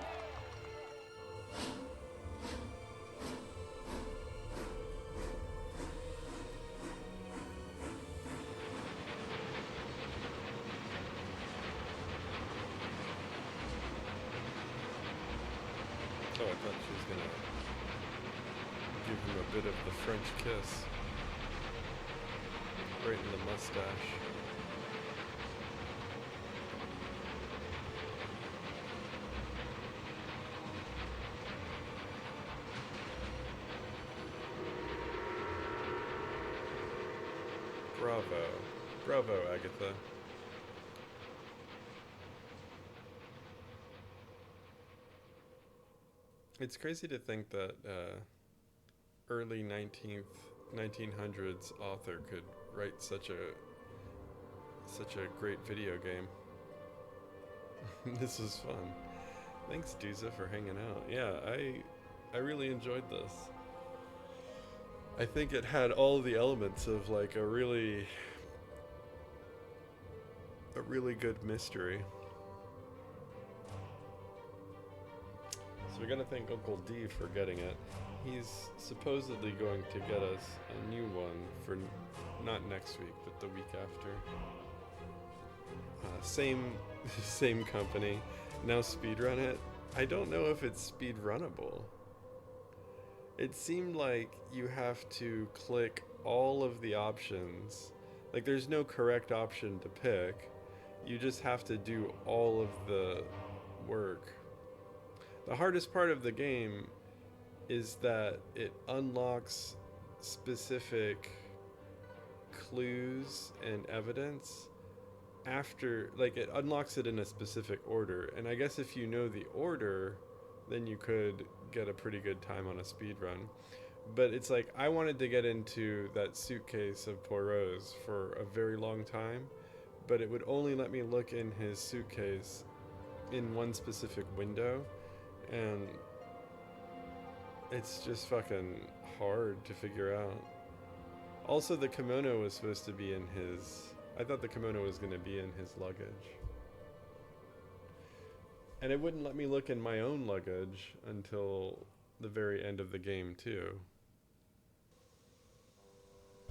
Oh, I thought she was gonna give him a bit of the French kiss. Right in the mustache. Bravo. Bravo, Agatha. It's crazy to think that early 1900s author could write such a great video game. This is fun. Thanks, Duza, for hanging out. Yeah, I really enjoyed this. I think it had all the elements of like a really good mystery. So we're gonna thank Uncle D for getting it. He's supposedly going to get us a new one for not next week, but the week after. Same company. Now speedrun it. I don't know if it's speedrunnable. It seemed like you have to click all of the options. Like there's no correct option to pick. You just have to do all of the work. The hardest part of the game is that it unlocks specific clues and evidence after, like it unlocks it in a specific order. And I guess if you know the order, then you could get a pretty good time on a speed run. But it's like, I wanted to get into that suitcase of Poirot's for a very long time, but it would only let me look in his suitcase in one specific window, and it's just fucking hard to figure out. Also, the kimono was supposed to be in his... I thought the kimono was going to be in his luggage. And it wouldn't let me look in my own luggage until the very end of the game, too.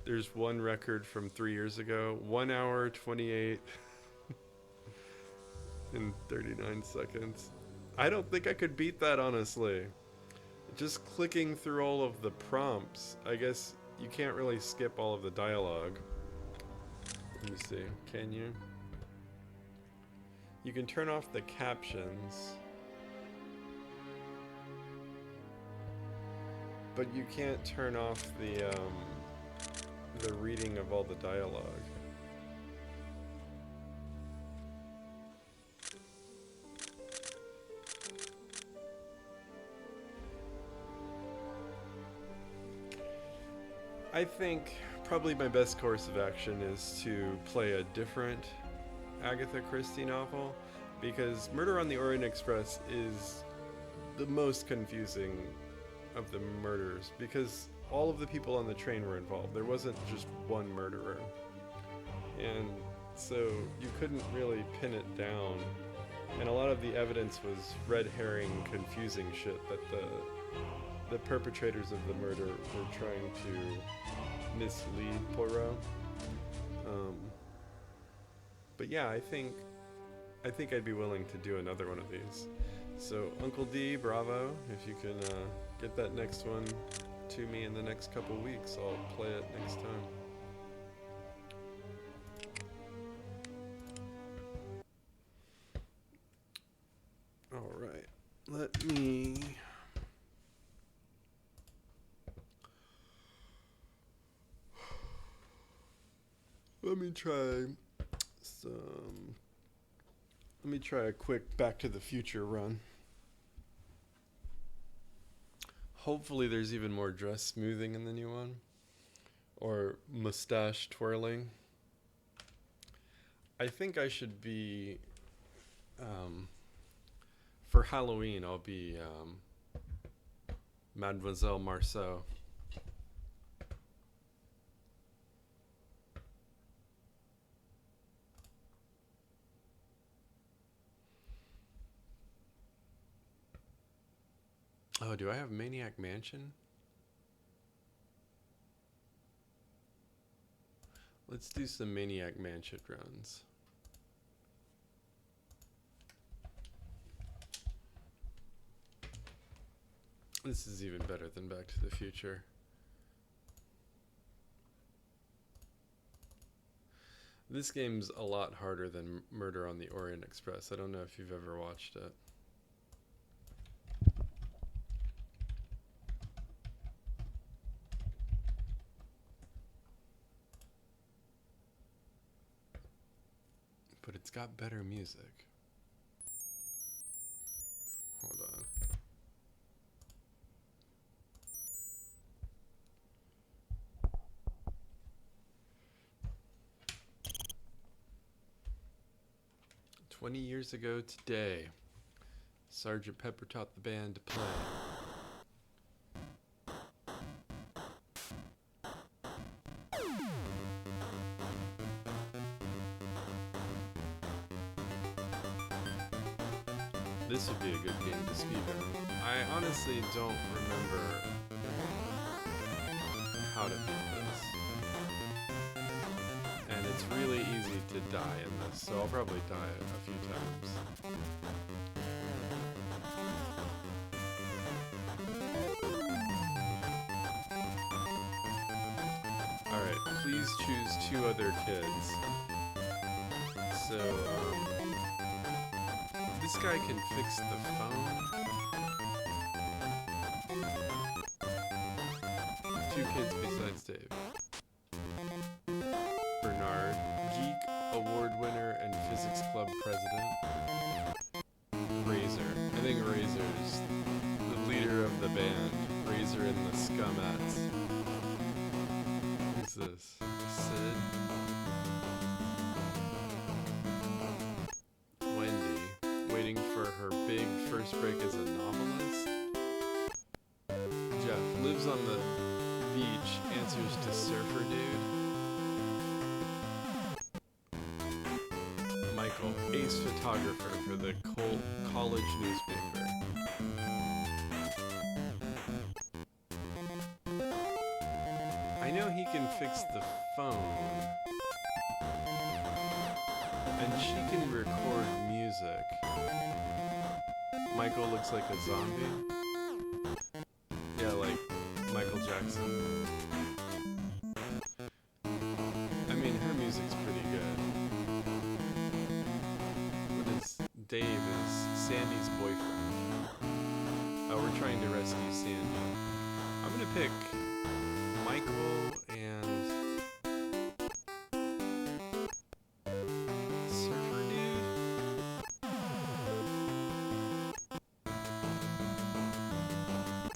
There's one record from 3 years ago. 1 hour, 28 and 39 seconds. I don't think I could beat that, honestly. Just clicking through all of the prompts, I guess you can't really skip all of the dialogue. Let me see, can you? You can turn off the captions, but you can't turn off the reading of all the dialogue. I think probably my best course of action is to play a different Agatha Christie novel, because Murder on the Orient Express is the most confusing of the murders, because all of the people on the train were involved. There wasn't just one murderer. And so you couldn't really pin it down. And a lot of the evidence was red herring, confusing shit that the perpetrators of the murder were trying to mislead Poirot. But yeah, I think I'd be willing to do another one of these. So Uncle D, bravo. If you can get that next one to me in the next couple weeks, I'll play it next time. All right, let me try some. Let me try a quick Back to the Future run. Hopefully there's even more dress smoothing in the new one. Or mustache twirling. I think I should be... for Halloween, I'll be Mademoiselle Marceau. Oh, do I have Maniac Mansion? Let's do some Maniac Mansion runs. This is even better than Back to the Future. This game's a lot harder than Murder on the Orient Express. I don't know if you've ever watched it. But it's got better music. Hold on. "20 years ago today, Sergeant Pepper taught the band to play. This would be a good game to speed run. I honestly don't remember how to beat this. And it's really easy to die in this, so I'll probably die a few times. Alright, please choose 2 other kids. So, this guy can fix the phone. 2 kids besides Dave. Bernard, geek, award winner, and physics club president. Razor. I think Razor's the leader of the band. Razor and the Scumats. Who's this? Sid? Wendy, waiting for her big first break as a novelist. Jeff, lives on the beach, answers to Surfer Dude. Michael, ace photographer for the college newspaper. I know he can fix the phone. And she can record music. Michael looks like a zombie. Yeah, like Michael Jackson. Dave is Sandy's boyfriend. We're trying to rescue Sandy. I'm gonna pick Michael and Surfer Dude.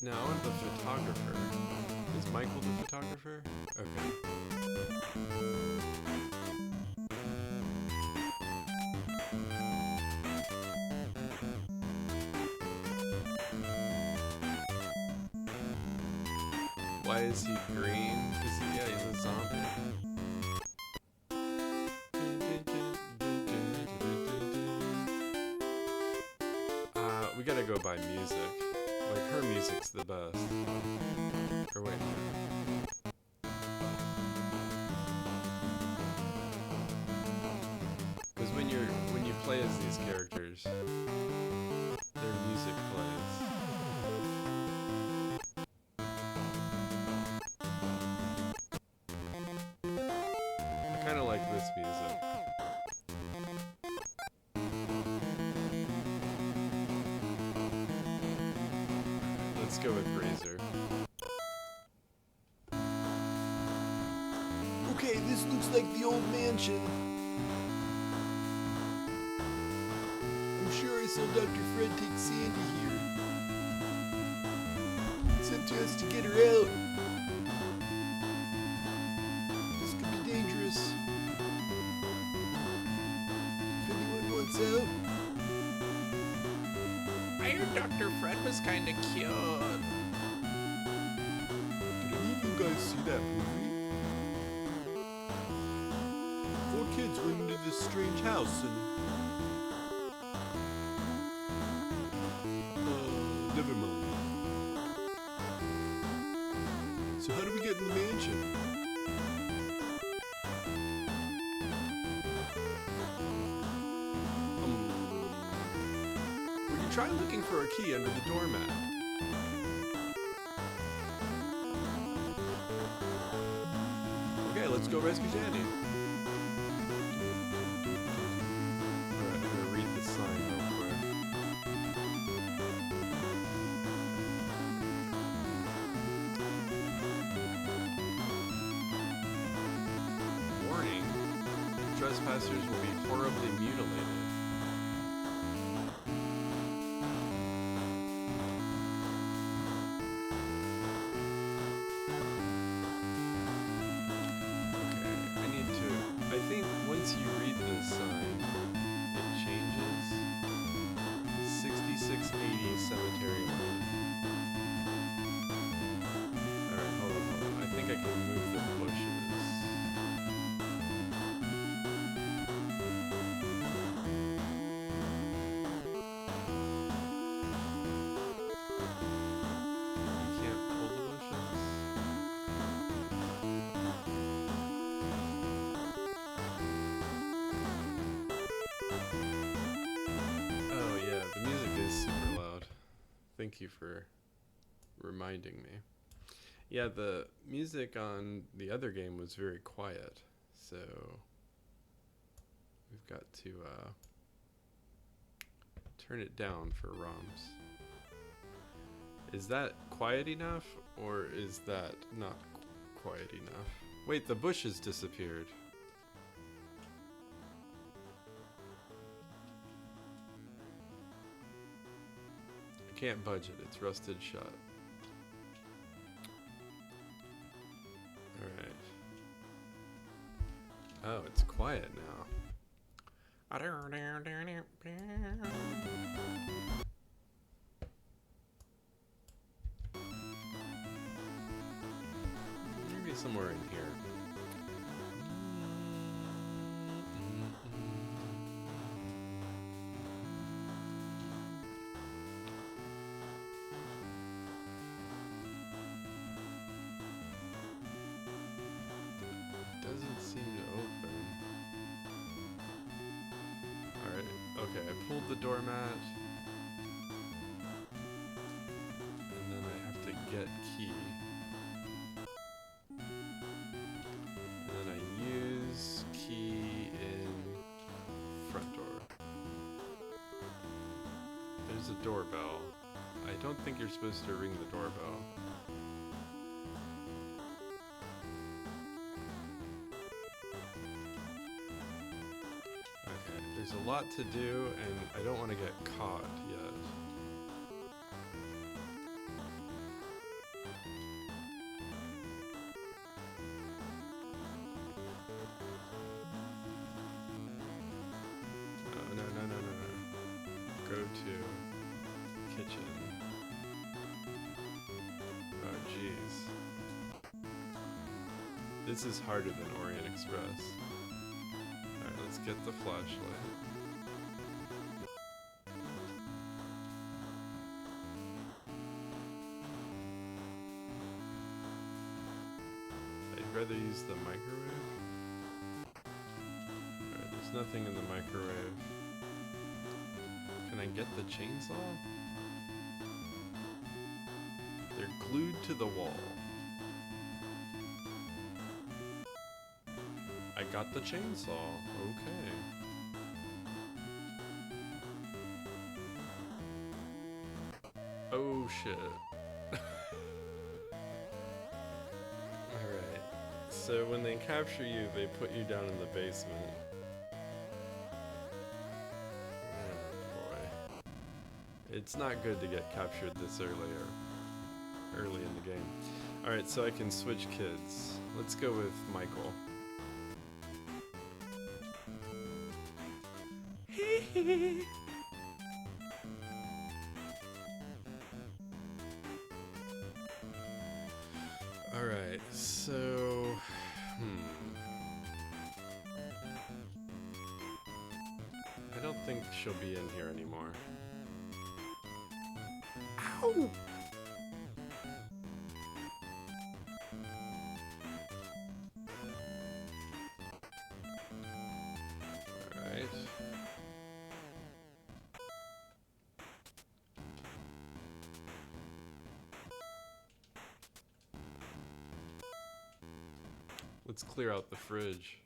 No, I want the photographer. Is Michael the photographer? Okay. Why is he green? Because yeah, he's a zombie. We gotta go by music. Like, her music's the best. Or wait. Because when you play as these characters, their music plays. I kind of like this music. Let's go with Razor. Okay, this looks like the old mansion. I'm sure I saw Dr. Fred take Sandy here. It's up to us to get her out. This could be dangerous. If anyone wants out. I heard Dr. Fred was kinda cute. Did any of you guys see that movie? 4 kids went into this strange house and... never mind. So how do we get in the mansion? Would you try looking for a key under the doormat? Okay, let's go rescue Sandy. Alright, I'm gonna read the sign real quick. Warning. Trespassers will be horribly mutilated. I think once you read this sign, it changes. 6680 Cemetery Lane. Alright, hold on. I think I can move the bushes. You can't pull the bushes? Oh yeah, the music is super loud. Thank you for reminding me. Yeah, the music on the other game was very quiet, so we've got to turn it down for ROMs. Is that quiet enough, or is that not quiet enough? Wait, the bushes disappeared. I can't budge it, it's rusted shut. Alright. Oh, it's quiet now. Maybe somewhere in here. Doesn't seem to open. Alright, okay, I pulled the doormat. And then I have to get key. And then I use key in front door. There's a doorbell. I don't think you're supposed to ring the doorbell. Okay, there's a lot to do, and I don't want to get caught yet. No, no, no, no, no, no. Go to kitchen. Oh, jeez. This is harder than Orient Express. Alright, let's get the flashlight. I'd rather use the microwave. Alright, there's nothing in the microwave. Can I get the chainsaw? They're glued to the wall. I got the chainsaw. Okay. Oh shit. Alright. So when they capture you, they put you down in the basement. Oh boy. It's not good to get captured this early in the game. Alright, so I can switch kids. Let's go with Michael. Alright, so... I don't think she'll be in here anymore. Ow! Alright. Let's clear out the fridge.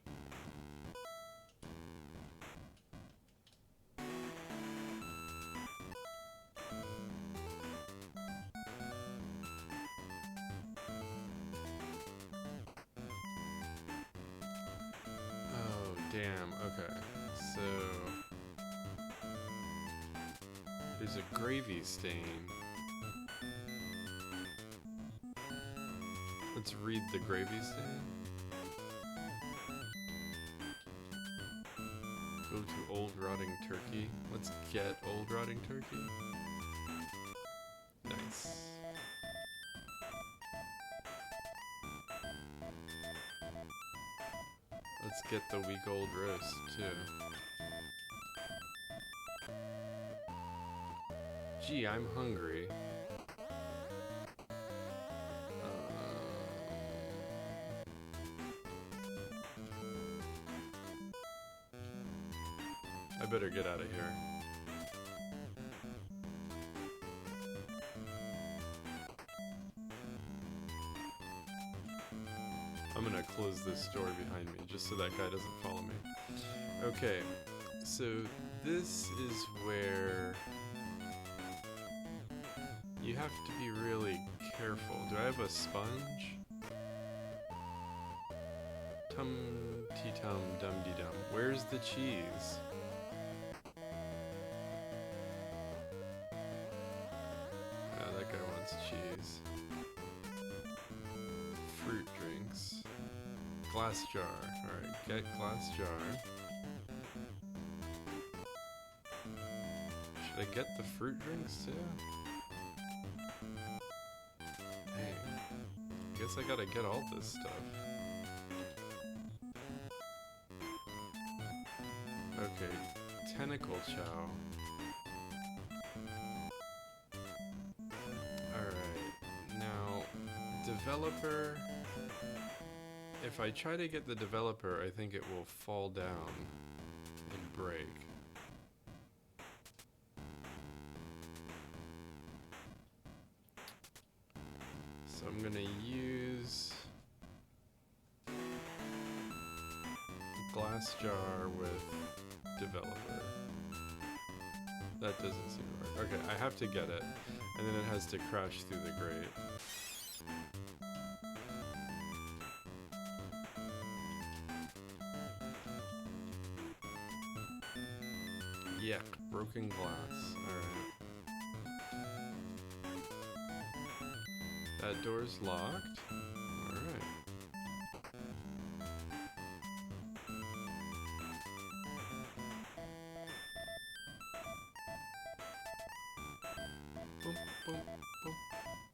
Oh, damn. Okay. So there's a gravy stain. Let's read the gravy stain. Go to old rotting turkey. Let's get old rotting turkey. Nice. Let's get the week old roast too. Gee, I'm hungry. I better get out of here. I'm gonna close this door behind me just so that guy doesn't follow me. Okay, so this is where you have to be really careful. Do I have a sponge? Tum-ti-tum, dum-de-dum. Where's the cheese? That guy wants cheese. Fruit drinks. Glass jar. Alright, get glass jar. Should I get the fruit drinks too? Dang. Guess I gotta get all this stuff. Okay, tentacle chow. Alright, now, developer. If I try to get the developer, I think it will fall down and break. So I'm gonna use glass jar with developer. That doesn't seem to work. Okay, I have to get it. And then it has to crash through the grate. Yeah, broken glass. Alright. That door's locked. Alright. Boom, boom, boom,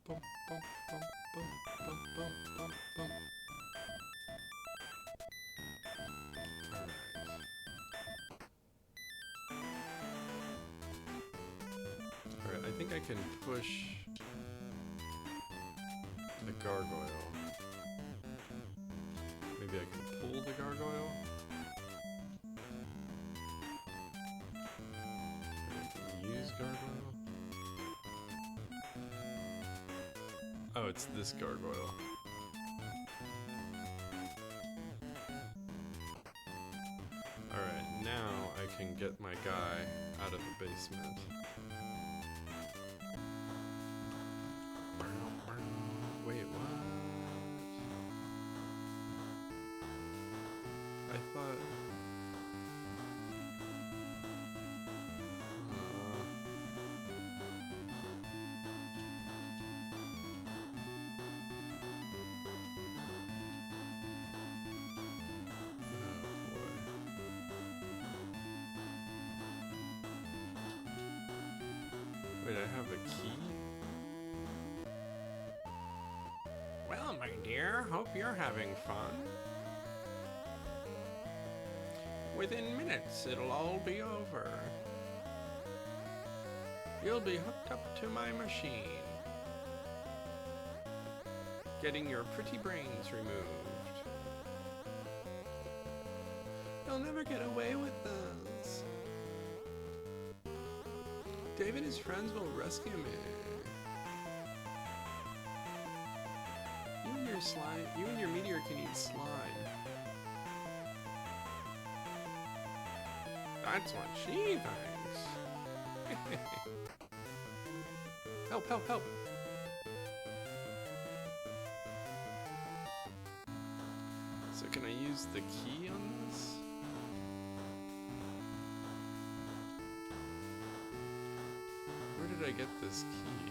boom, boom, boom, boom, boom, boom, boom, boom. Alright, I think I can push the gargoyle. Maybe I can pull the gargoyle? Or I can use gargoyle? Oh, it's this gargoyle. Alright, now I can get my guy out of the basement. Wait, what? I thought... Wait, I have a key? Well, my dear, hope you're having fun. Within minutes, it'll all be over. You'll be hooked up to my machine, getting your pretty brains removed. You'll never get away with this. David and his friends will rescue me. You and your meteor can eat slime. That's what she thinks. Help, help, help. So can I use the key on this? Where did I get this key?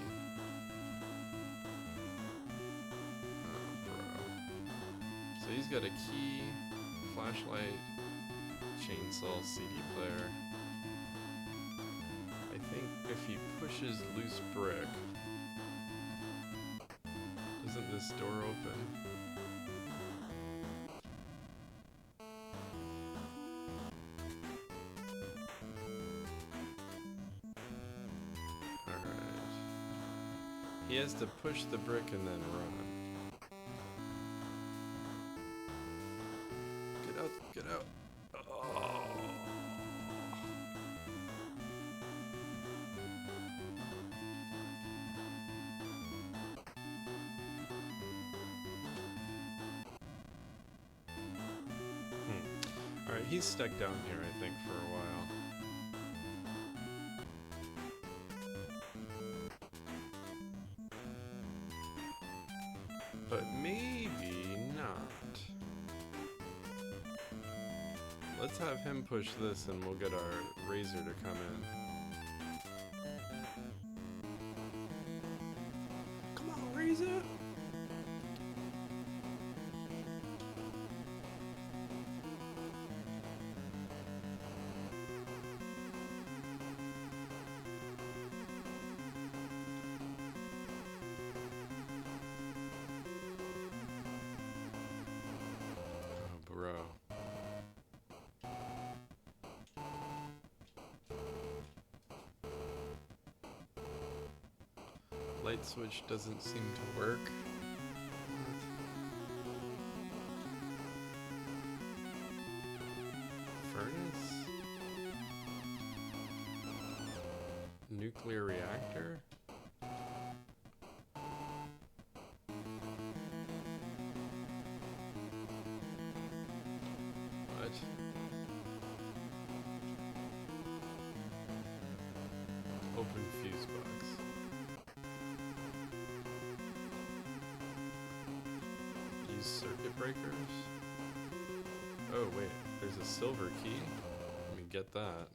So he's got a key, flashlight, chainsaw, CD player. I think if he pushes loose brick, doesn't this door open? Alright. He has to push the brick and then run. Get out. Oh. Alright, he's stuck down here, I think, for a while. But maybe not. Let's have him push this and we'll get our razor to come in. Come on, razor! Oh, bro. Light switch doesn't seem to work. Furnace? Nuclear reactor? What? open fuse box. Use circuit breakers. Oh wait, there's a silver key. Let me get that.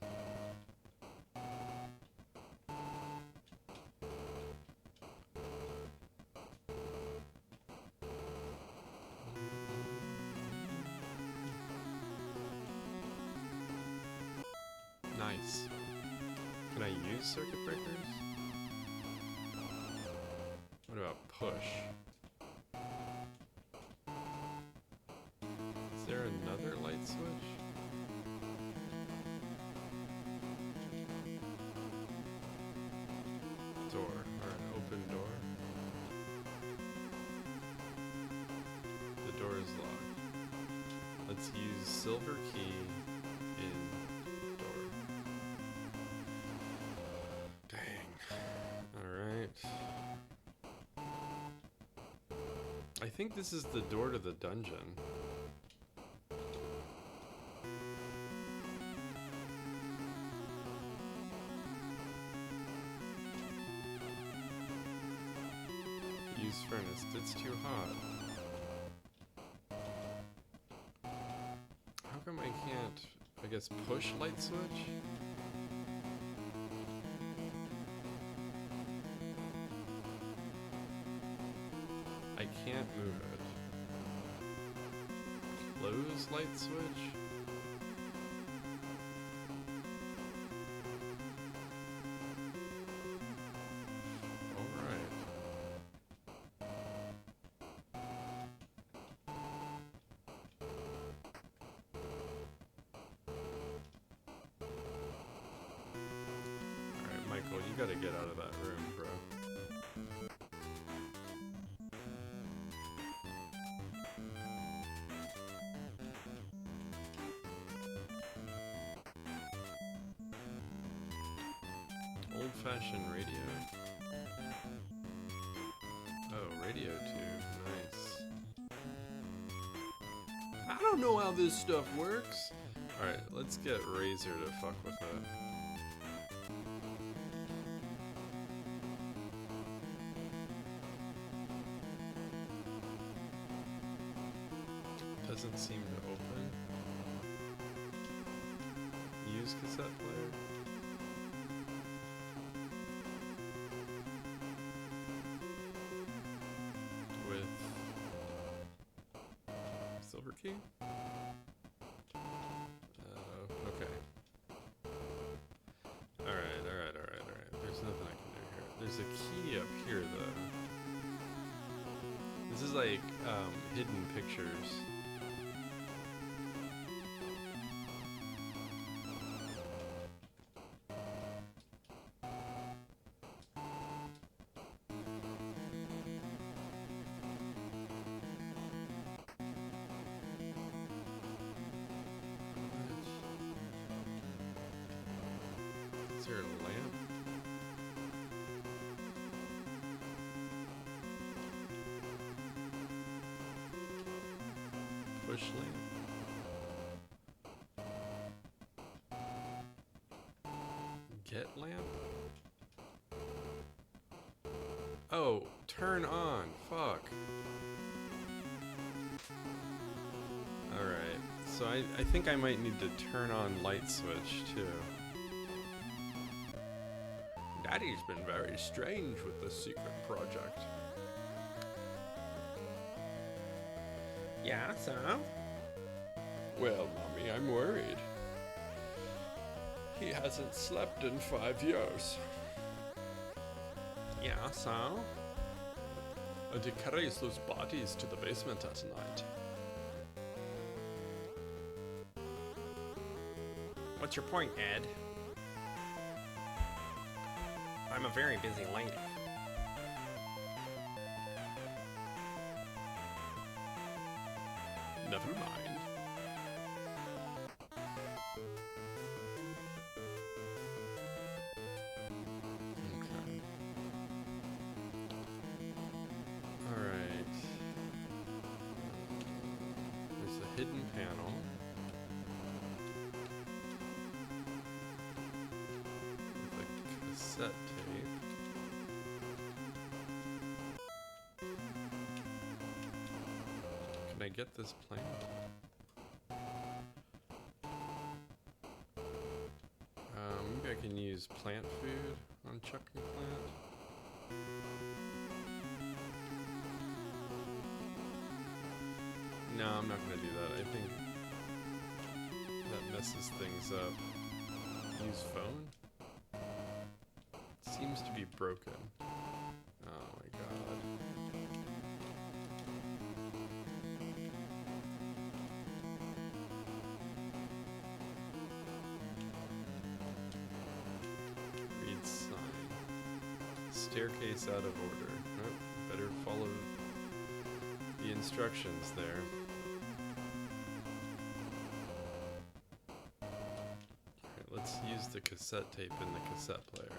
Nice. Can I use circuit breakers? What about push? Is there another light switch? Door, or an open door? The door is locked. Let's use silver key in door. Dang. Alright. I think this is the door to the dungeon. Use furnace. It's too hot. How come I can't, I guess, push light switch? I can't move it. Close light switch? Alright. Alright, Michael, you gotta get out of that room, bro. Old-fashioned radio. Oh, radio tube. Nice. I don't know how this stuff works. Alright, let's get Razor to fuck with it. Doesn't seem to open. Use cassette player. With silver key? Okay. Alright. There's nothing I can do here. There's a key up here, though. This is like, hidden pictures. Is there a lamp? Push lamp. Get lamp? Oh, turn on. Fuck. Alright, so I think I might need to turn on light switch too. Daddy's been very strange with the secret project. Yeah, so? Well, Mommy, I'm worried. He hasn't slept in 5 years. Yeah, so? And he carries those bodies to the basement at night. What's your point, Ed? I'm a very busy lady. Never mind. Okay. Alright. There's a hidden panel. With a cassette tape. Can I get this plant? Maybe I can use plant food on Chuck McPlant. No, I'm not gonna do that. I think that messes things up. Use phone? Seems to be broken. Oh my god. Read sign. Staircase out of order. Oh, better follow the instructions there. Alright, let's use the cassette tape in the cassette player.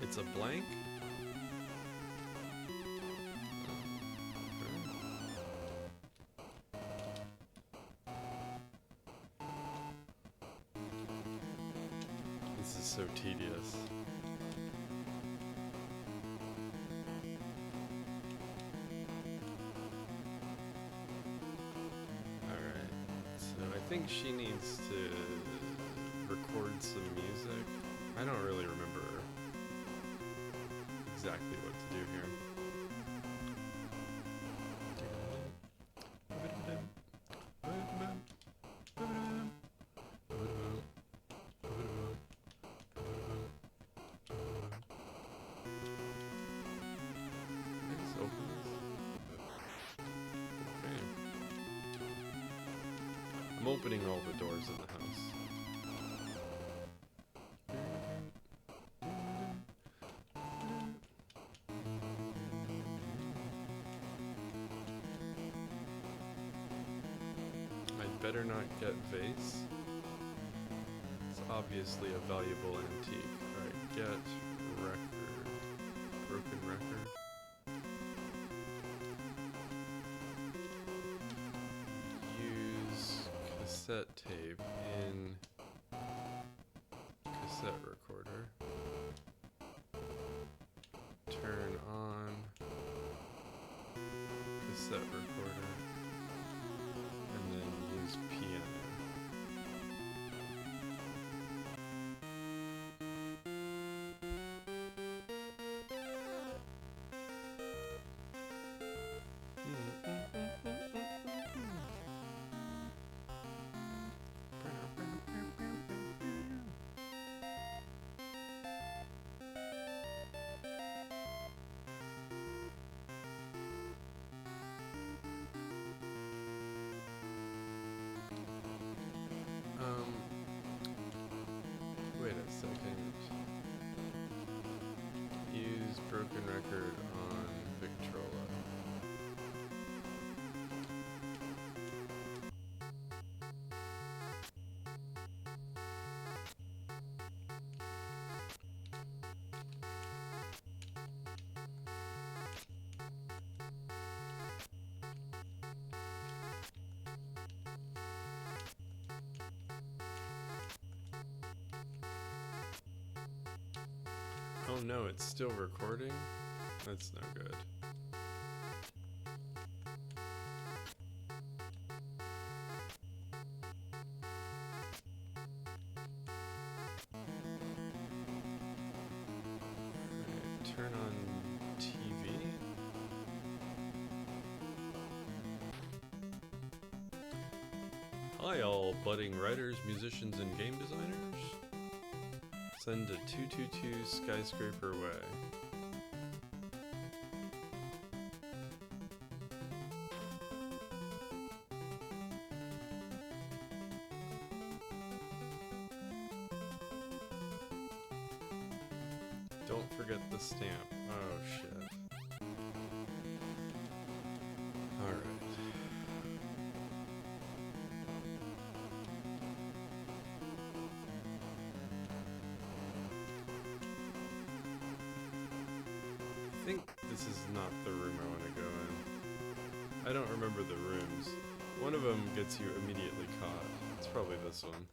It's a blank? This is so tedious. Alright, so I think she needs to record some music. I don't really remember exactly what to do here. I'm opening all the doors in the house. I'd better not get vase. It's obviously a valuable antique. Alright, get record. Broken record. Cassette tape in cassette recorder. Turn on cassette recorder and then use piano. Wait a second. Use broken record on Victrola. Oh no, it's still recording? That's no good. Right, turn on TV. Hi all budding writers, musicians, and game designers. Send a 222 skyscraper way. Don't forget the stamp. Oh shit. Alright. I think this is not the room I want to go in. I don't remember the rooms. One of them gets you immediately caught. It's probably this one.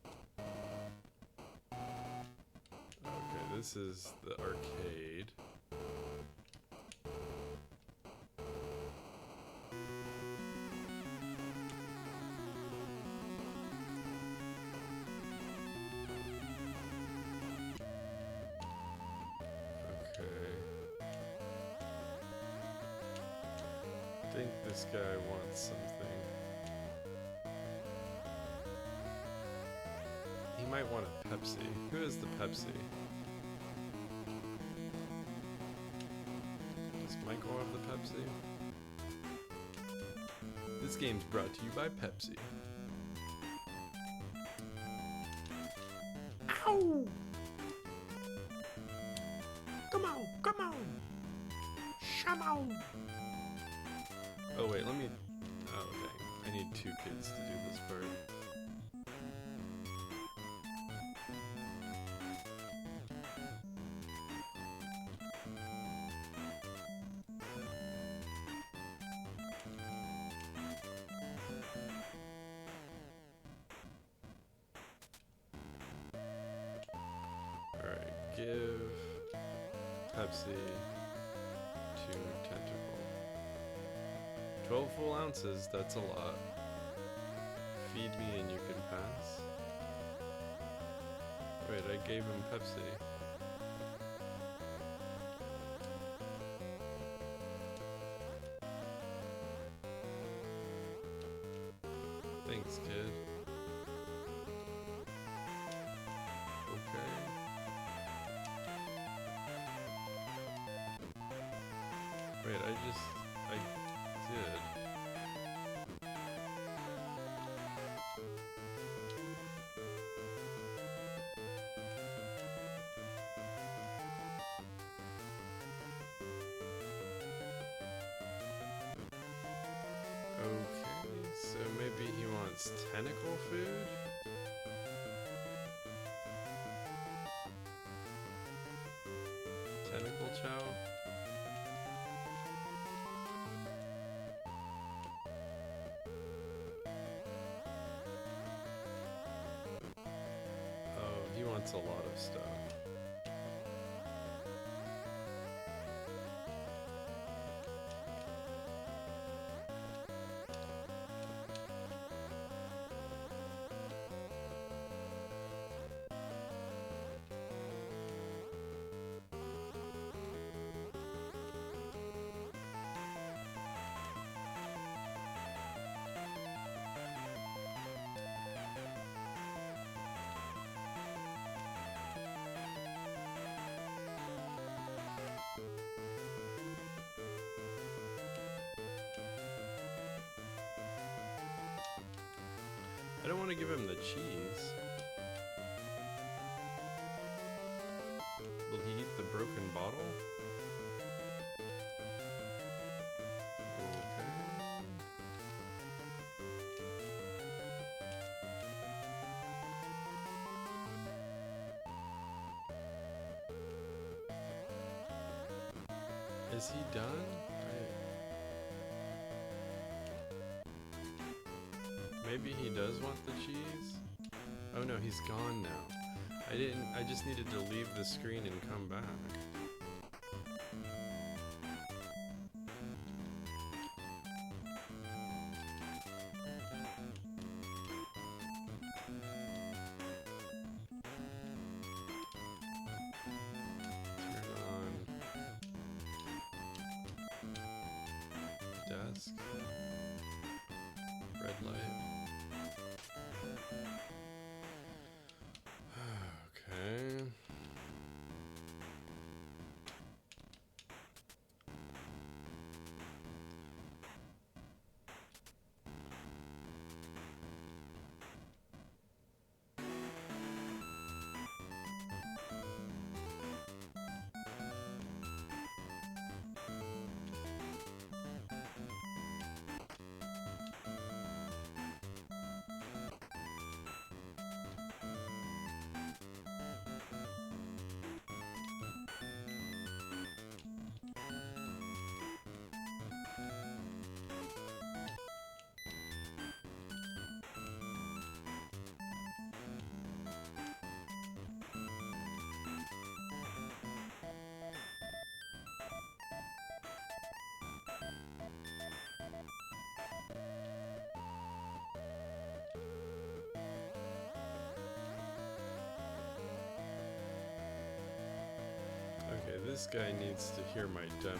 Okay, this is the arcade. I think this guy wants something. He might want a Pepsi. Who is the Pepsi? Does Michael have the Pepsi? This game's brought to you by Pepsi. Ow! Come on, come on! Come on! Oh wait, let me... Oh, okay. I need 2 kids to do this part. Alright, give Pepsi to Tentacle. 12 full ounces, that's a lot. Feed me and you can pass. Wait, I gave him Pepsi. Thanks, kid. Okay. Wait, I did. Okay, so maybe he wants tentacle food? Tentacle chow? Oh, he wants a lot of stuff. I don't want to give him the cheese. Will he eat the broken bottle? Okay. Is he done? Maybe he does want the cheese? Oh no, he's gone now. I just needed to leave the screen and come back. Turn on desk. Red light. Okay. this guy needs to hear my demo.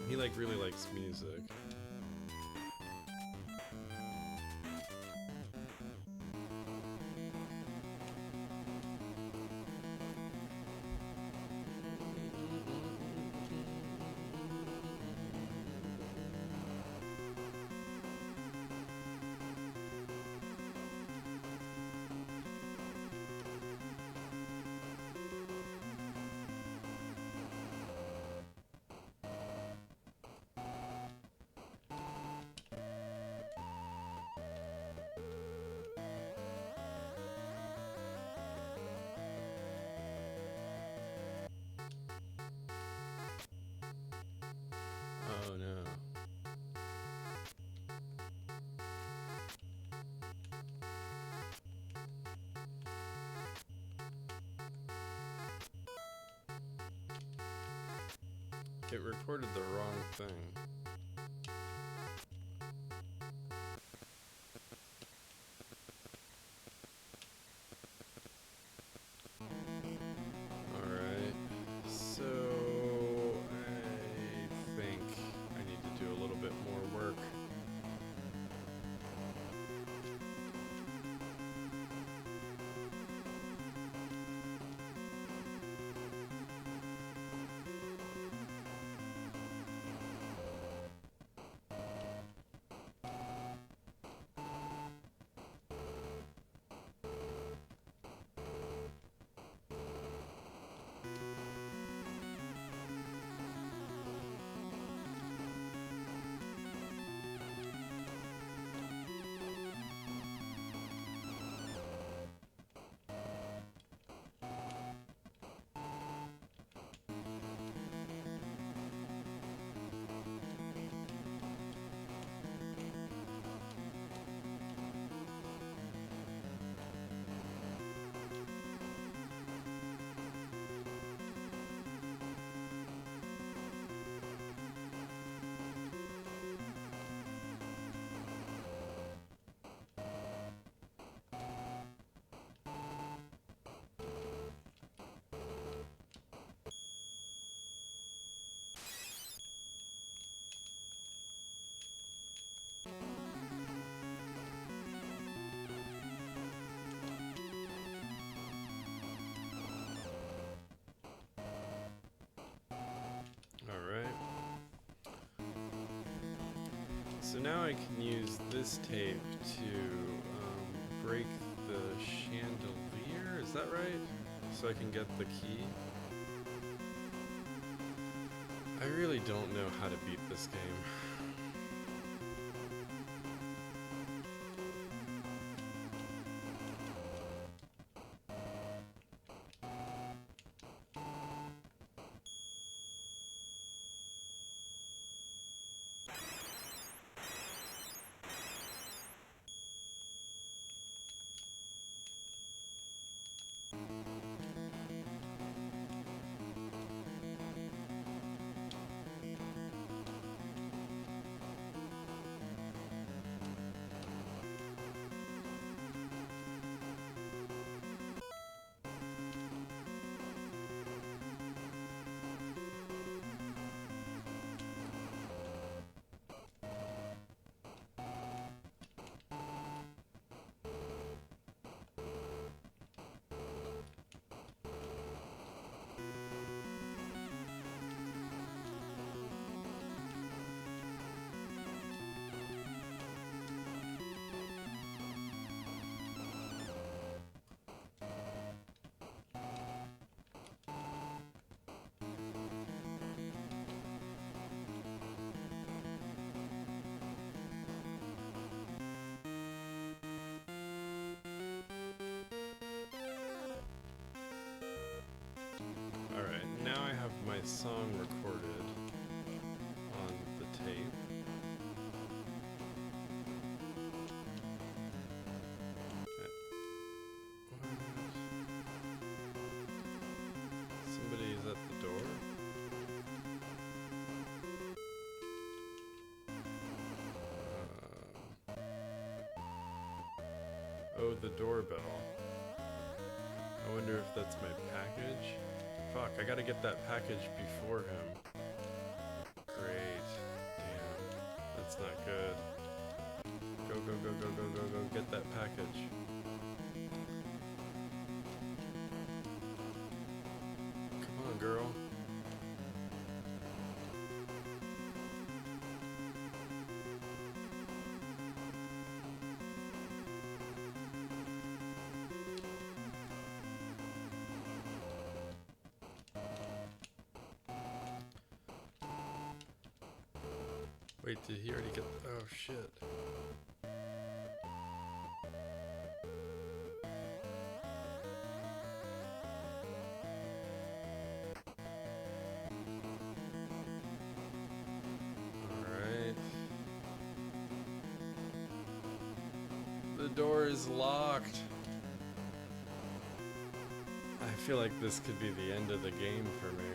He like really likes music. Oh no. It recorded the wrong thing. Alright, so I think I need to do a little bit more work. Alright. So now I can use this tape to break the chandelier, is that right? So I can get the key. I really don't know how to beat this game. Alright, now I have my song recorded on the tape. Somebody's at the door. Oh, the doorbell. I wonder if that's my package. Fuck, I gotta get that package before him. Great. Damn. That's not good. Go, go, go, go, go, go, go. Get that package. Come on, girl. Wait, did he already get... Oh, shit. Alright. The door is locked. I feel like this could be the end of the game for me.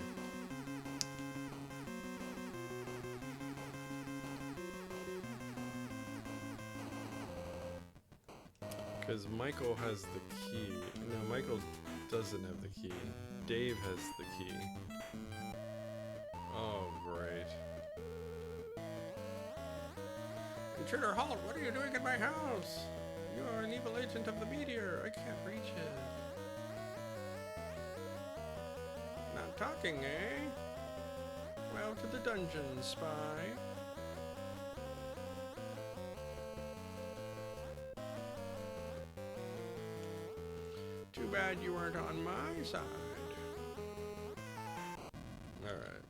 Because Michael has the key. No, Michael doesn't have the key. Dave has the key. Oh, great. Intruder, halt! What are you doing in my house? You are an evil agent of the meteor. I can't reach it. Not talking, eh? Well, to the dungeon, spy. Too bad you weren't on my side. Alright.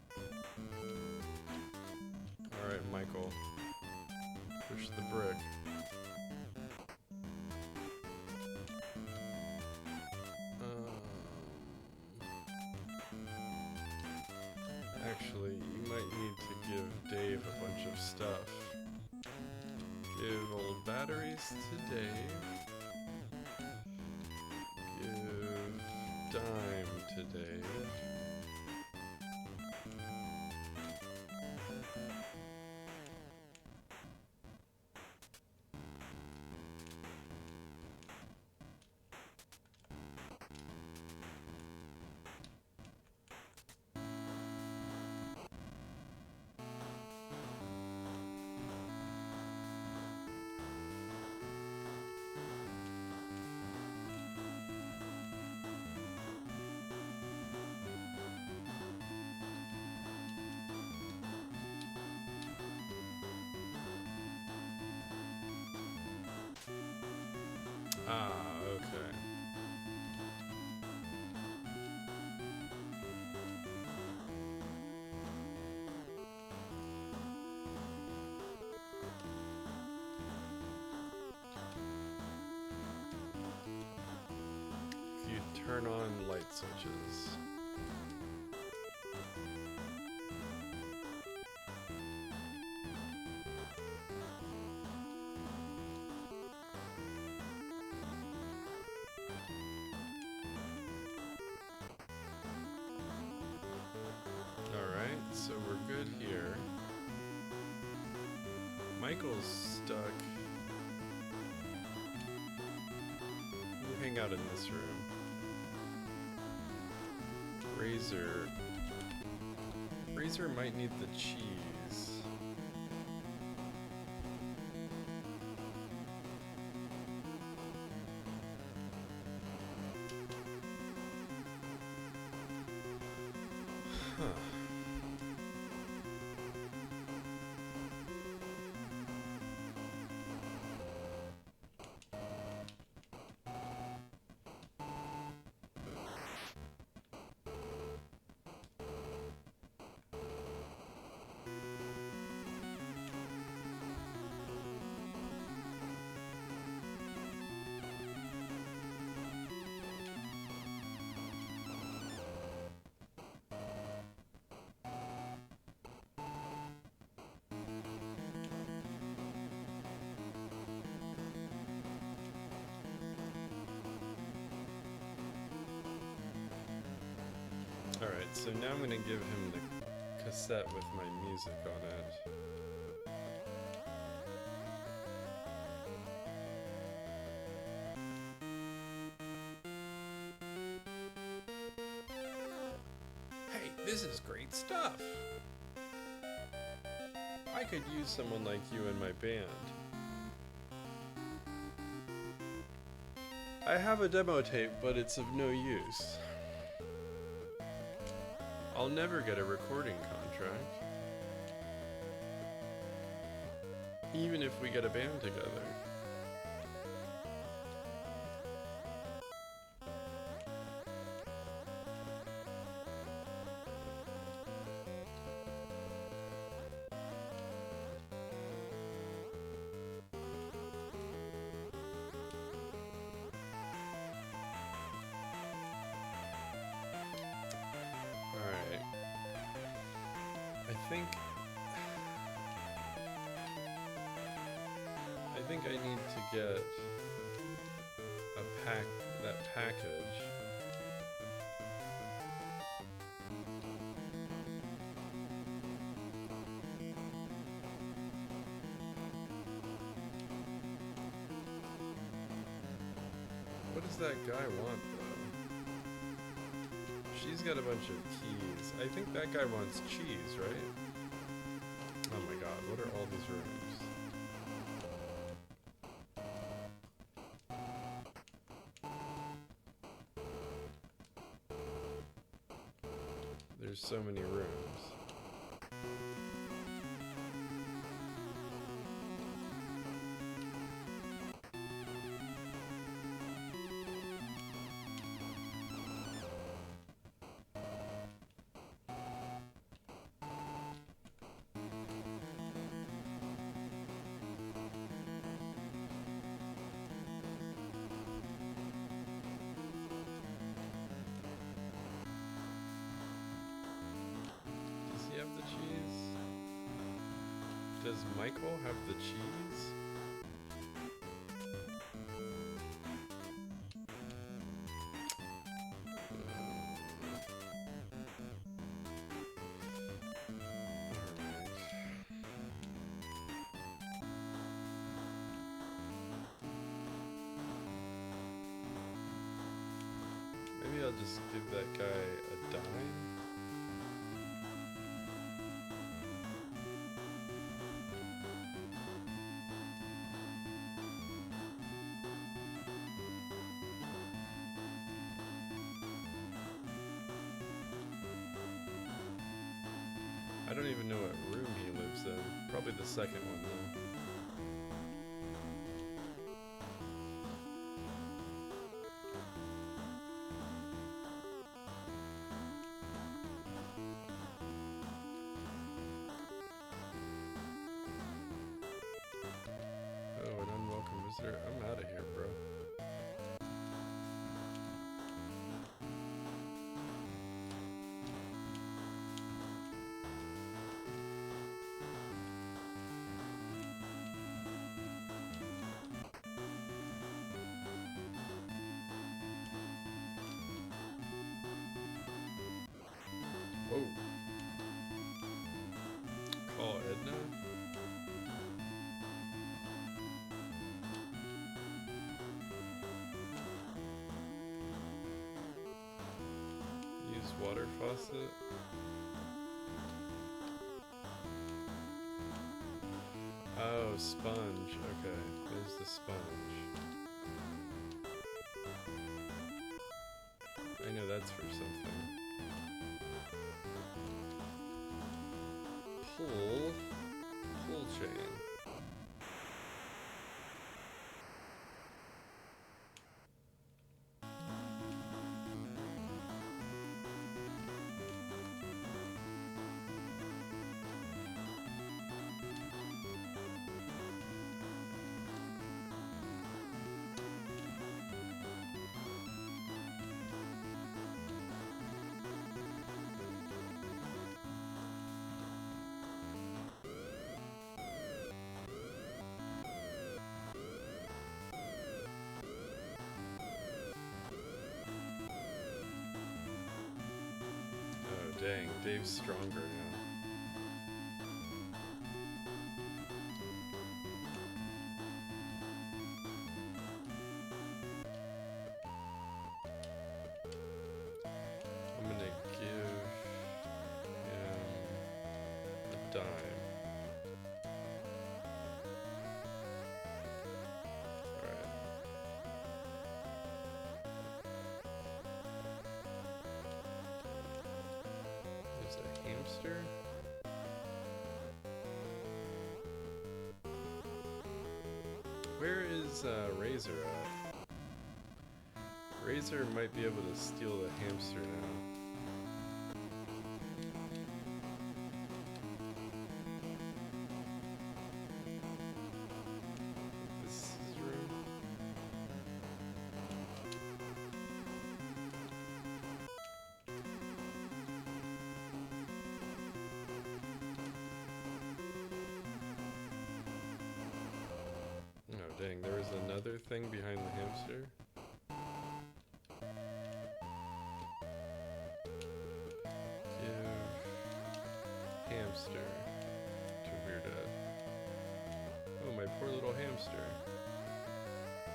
Alright, Michael. Push the brick. Actually, you might need to give Dave a bunch of stuff. Give old batteries to Dave. Give dime to Dave. Ah, okay. If you turn on light switches. Alright, so we're good here. Michael's stuck. We'll hang out in this room. Razor. Razor might need the cheese. Huh. Alright, so now I'm gonna give him the cassette with my music on it. This is great stuff. I could use someone like you in my band. I have a demo tape, but it's of no use. I'll never get a recording contract. Even if we get a band together. Alright. I think I need to get that package. What does that guy want though? She's got a bunch of keys. I think that guy wants cheese, right? Oh my god, what are all these rooms? There's so many rooms. Does he have the cheese? Does Michael have the cheese? Maybe I'll just give that guy a dime. I don't even know what room he lives in. Probably the second one though. Oh, an unwelcome visitor. I'm out of here, bro. Whoa. Call Edna? Use water faucet? Oh, sponge. Okay, there's the sponge. I know that's for something. Pull chain. Oh dang, Dave's stronger now. I'm gonna give hamster? Where is Razor at? Razor might be able to steal the hamster now. This is his room. Oh dang, there was another thing behind the hamster. Give hamster to Weirdad. Oh, my poor little hamster.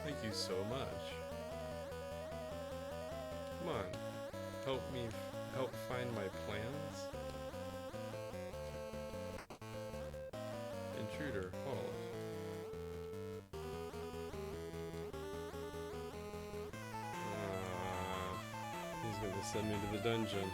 Thank you so much. Come on, help find my plans. Intruder, halt. He's gonna send me to the dungeon.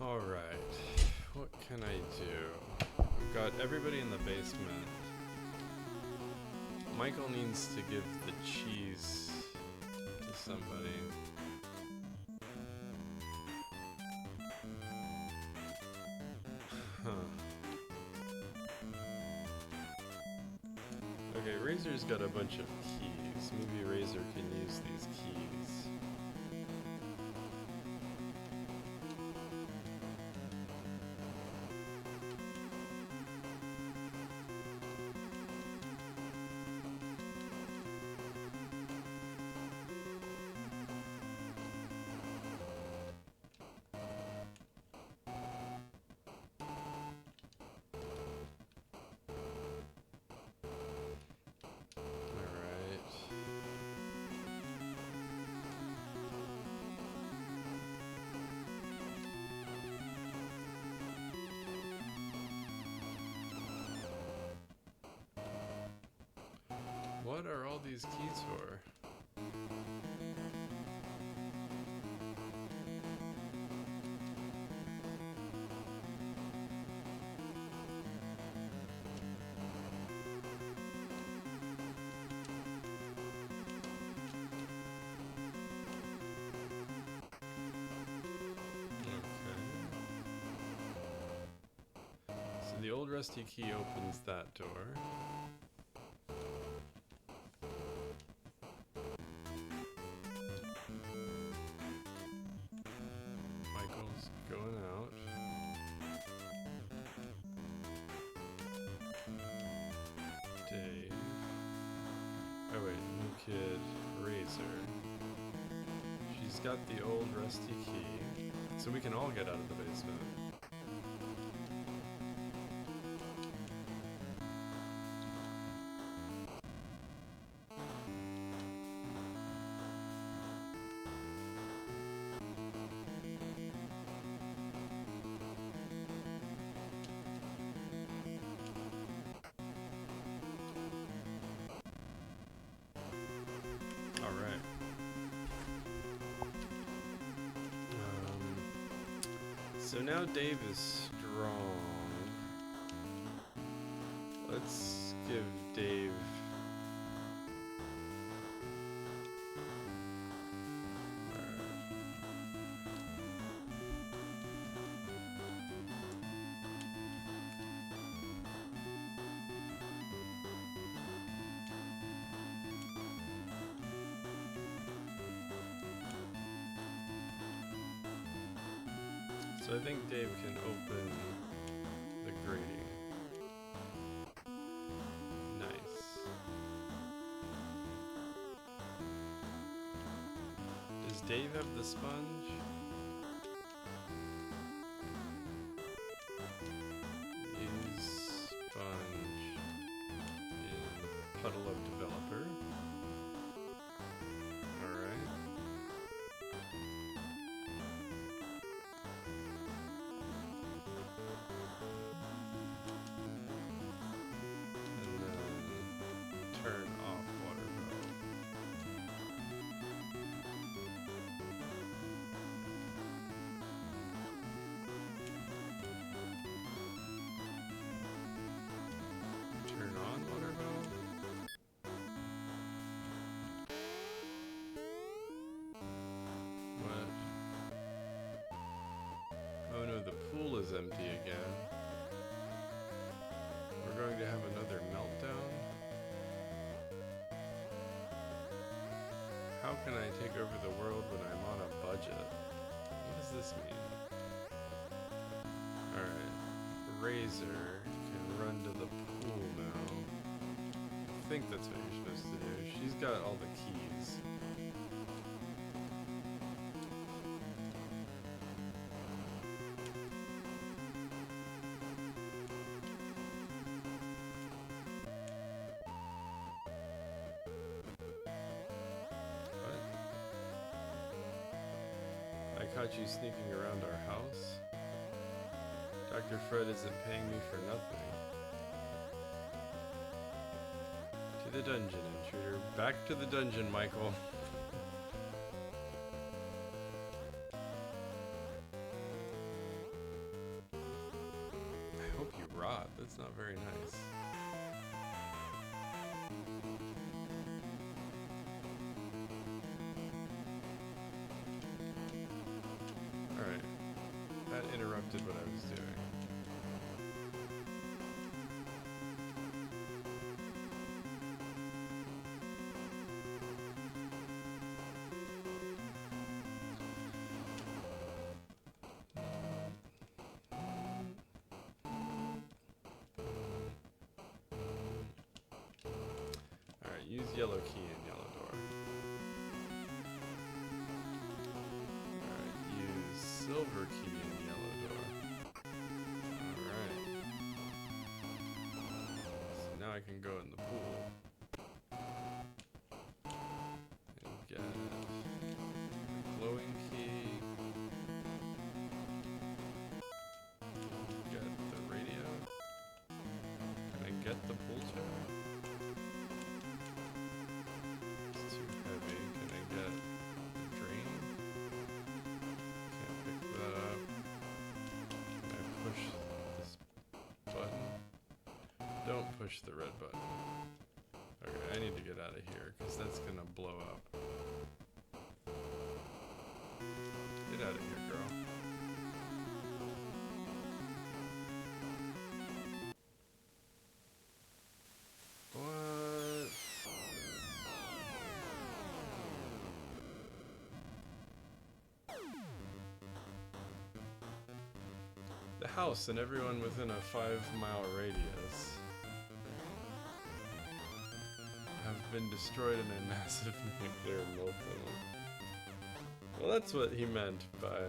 Alright, what can I do? We've got everybody in the basement. Michael needs to give the cheese to somebody. Huh. Okay, Razor's got a bunch of keys. Maybe Razor can use these keys. What are all these keys for? So the old rusty key opens that door. Michael's going out. Dave. Oh wait, new kid, Razor. She's got the old rusty key, so we can all get out of the basement. So now Dave is strong. Let's give Dave... So I think Dave can open the grating. Nice. Does Dave have the sponge? Use sponge in puddle of developer. Alright. And then turn off water valve. Turn on water valve. What? Oh no, the pool is empty again. We're going to have another meltdown. How can I take over the world when I'm on a budget? What does this mean? Alright. Razor can run to the pool now. I think that's what you're supposed to do. She's got all the keys. What? I caught you sneaking around our house? Dr. Fred isn't paying me for nothing. To the dungeon, intruder. Back to the dungeon, Michael. I hope you rot. That's not very nice. Alright. That interrupted what I was doing. Alright, use yellow key in yellow door. Alright, use silver key in yellow door. Alright. So now I can go in the pool. And get the glowing key. Get the radio. Can I get the pool chair? It's too heavy. Can I get the drain? Can't pick that up. Can I push this button? Don't push the red button. Okay, I need to get out of here because that's gonna blow up. Get out of here, girl. What? The house and everyone within a 5-mile radius have been destroyed in a massive nuclear meltdown. Well, that's what he meant by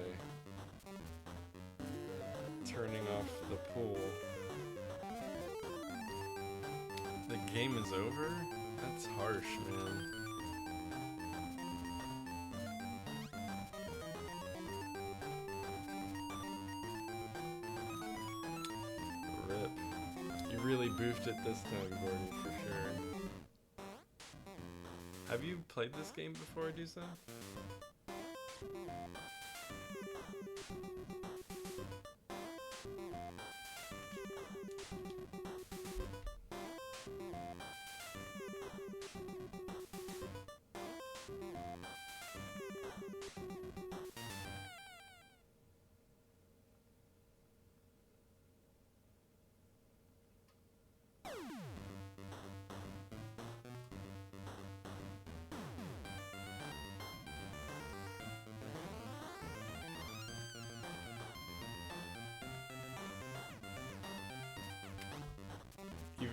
turning off the pool. The game is over? That's harsh, man. Rip. You really boofed it this time, Gordon, for sure. Have you played this game before, Dusa?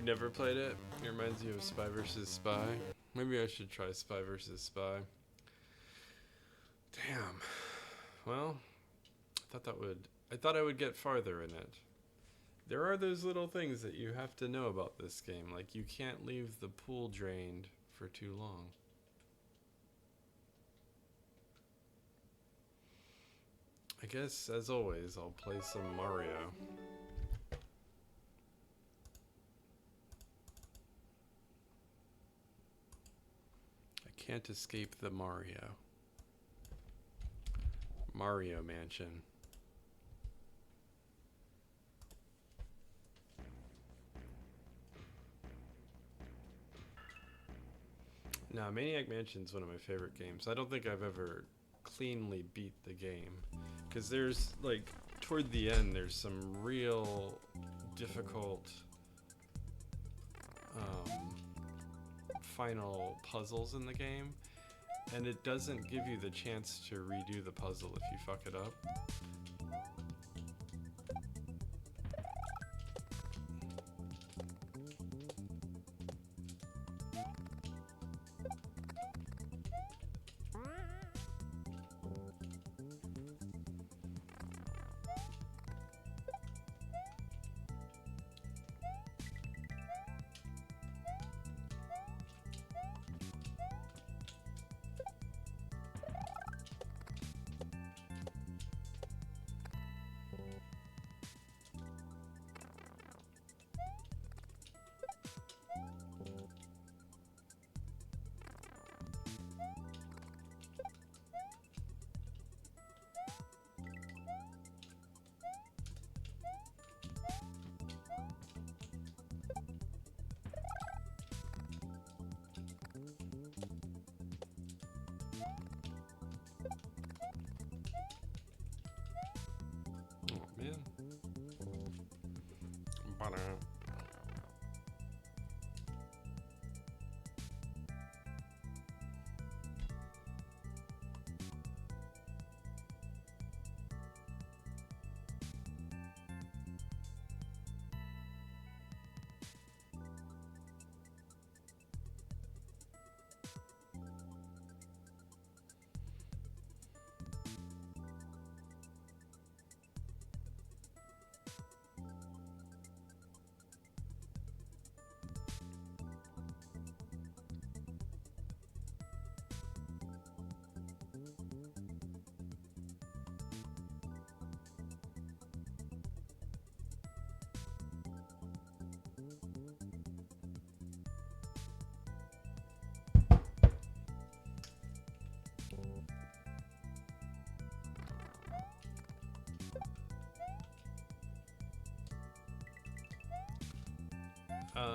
never played it? It reminds you of Spy vs. Spy. Maybe I should try Spy vs. Spy. Damn. Well, I thought I would get farther in it. There are those little things that you have to know about this game, like you can't leave the pool drained for too long. I guess, as always, I'll play some Mario. I can't escape the Mario. Mario Mansion. Now, Maniac Mansion's one of my favorite games. I don't think I've ever cleanly beat the game, because there's, like, toward the end, there's some real difficult final puzzles in the game, and it doesn't give you the chance to redo the puzzle if you fuck it up.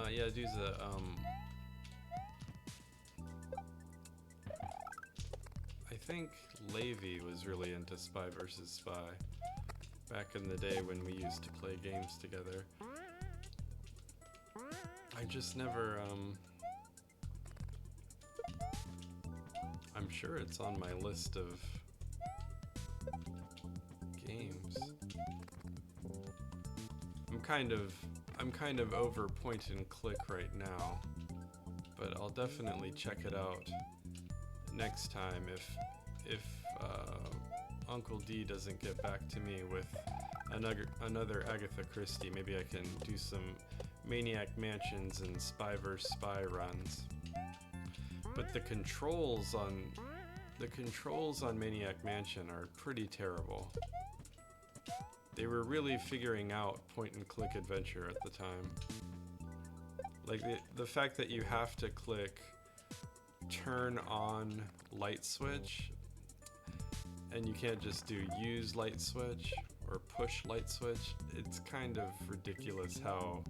Yeah, dude's I think Levy was really into Spy vs. Spy back in the day when we used to play games together. I just never, I'm sure it's on my list of games. I'm kind of over point and click right now, but I'll definitely check it out next time if Uncle D doesn't get back to me with another Agatha Christie. Maybe I can do some Maniac Mansions and Spy vs. Spy runs. But the controls on Maniac Mansion are pretty terrible. They were really figuring out point-and-click adventure at the time. Like, the fact that you have to click turn on light switch, and you can't just do use light switch or push light switch, it's kind of ridiculous how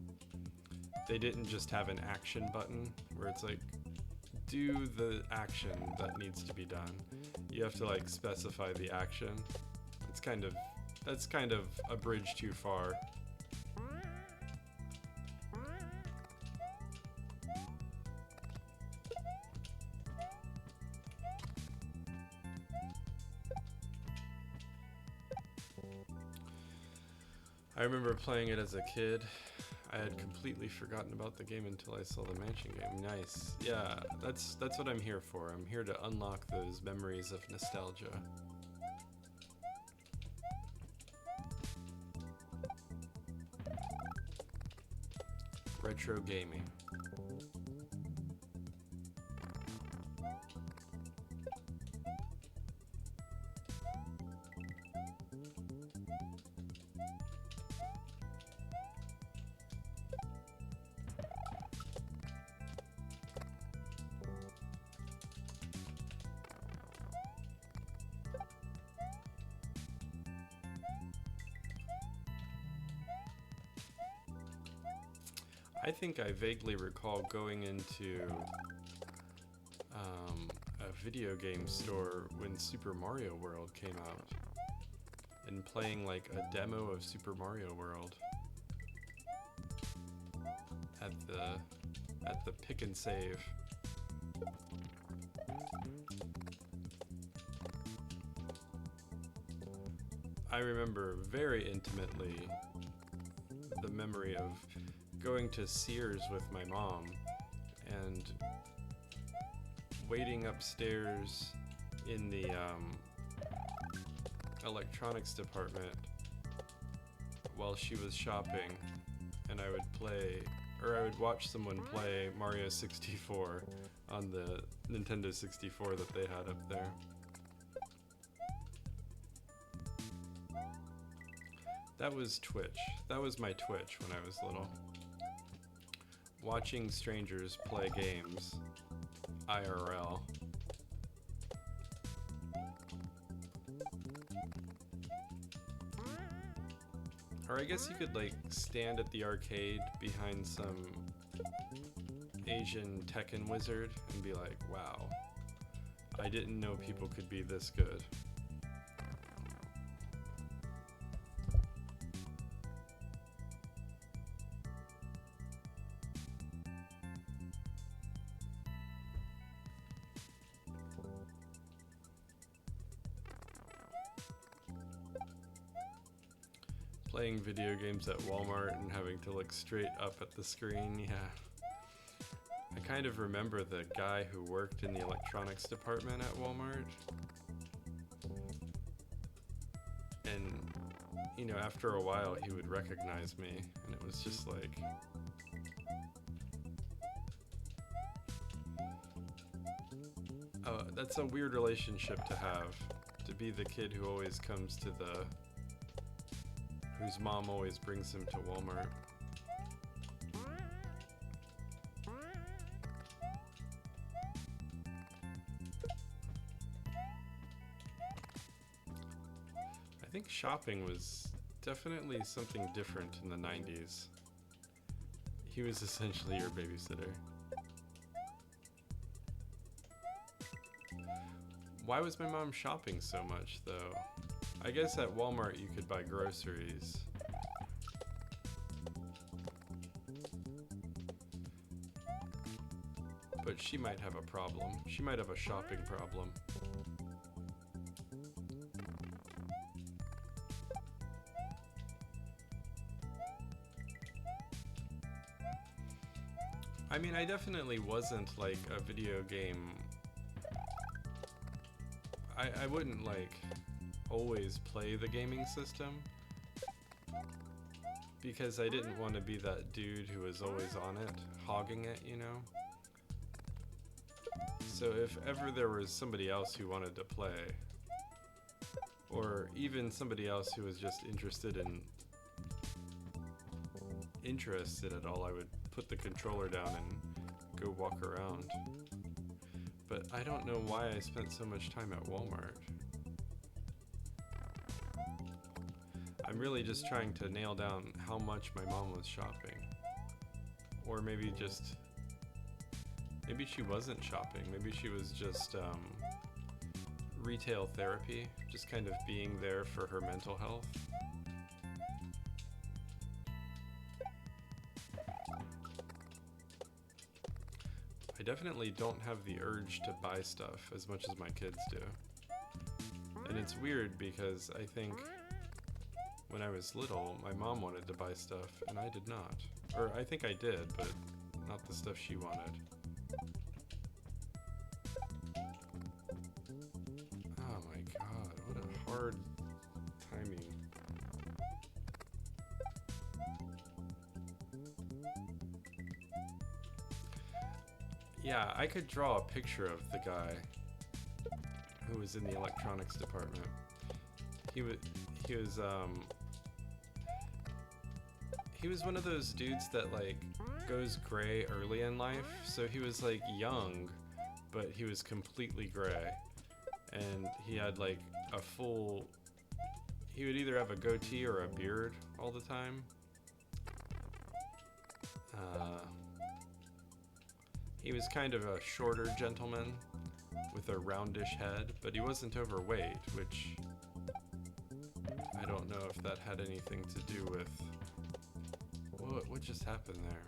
they didn't just have an action button, where it's like, do the action that needs to be done. You have to, like, specify the action. That's kind of a bridge too far. I remember playing it as a kid. I had completely forgotten about the game until I saw the mansion game. Nice. Yeah, that's what I'm here for. I'm here to unlock those memories of nostalgia. Retro gaming. I think I vaguely recall going into a video game store when Super Mario World came out and playing like a demo of Super Mario World at the pick and save. I remember very intimately the memory of going to Sears with my mom and waiting upstairs in the electronics department while she was shopping, and I would watch someone play Mario 64 on the Nintendo 64 that they had up there. That was Twitch. That was my Twitch when I was little. Watching strangers play games, IRL. Or I guess you could like stand at the arcade behind some Asian Tekken wizard and be like, wow, I didn't know people could be this good. Playing video games at Walmart and having to look straight up at the screen, yeah. I kind of remember the guy who worked in the electronics department at Walmart. And, you know, after a while he would recognize me, and it was just like... that's a weird relationship to have, to be the kid who always comes to whose mom always brings him to Walmart. I think shopping was definitely something different in the 90s. He was essentially your babysitter. Why was my mom shopping so much, though? I guess at Walmart you could buy groceries. But she might have a problem. She might have a shopping problem. I mean, I definitely wasn't like a video game... I wouldn't like always play the gaming system because I didn't want to be that dude who was always on it, hogging it, you know? So if ever there was somebody else who wanted to play, or even somebody else who was just interested at all, I would put the controller down and go walk around. But I don't know why I spent so much time at Walmart. I'm really just trying to nail down how much my mom was shopping. Or maybe she wasn't shopping. Maybe she was just retail therapy, just kind of being there for her mental health. I definitely don't have the urge to buy stuff as much as my kids do. And it's weird because I think when I was little, my mom wanted to buy stuff and I did not. Or I think I did, but not the stuff she wanted. Oh my god, what a hard timing. Yeah, I could draw a picture of the guy who was in the electronics department. He was he was one of those dudes that like goes gray early in life. So he was like young, but he was completely gray. And he had like a full, he would either have a goatee or a beard all the time. He was kind of a shorter gentleman with a roundish head, but he wasn't overweight, which I don't know if that had anything to do with... What just happened there?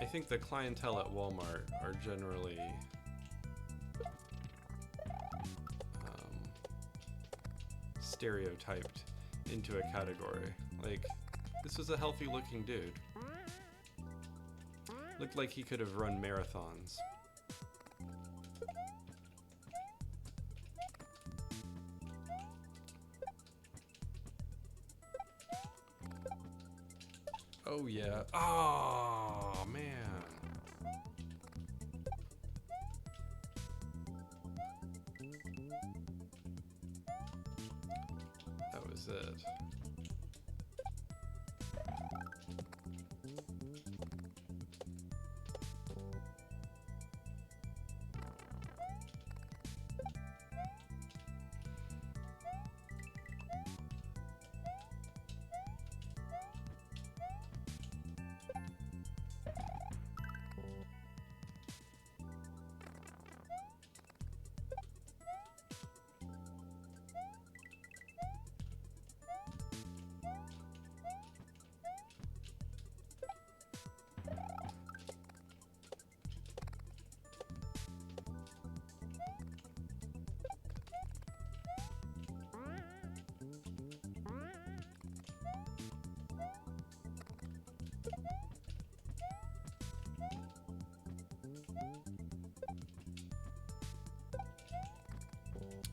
I think the clientele at Walmart are generally stereotyped into a category. Like, this was a healthy looking dude. Looked like he could have run marathons. Oh yeah. Oh man. That was it.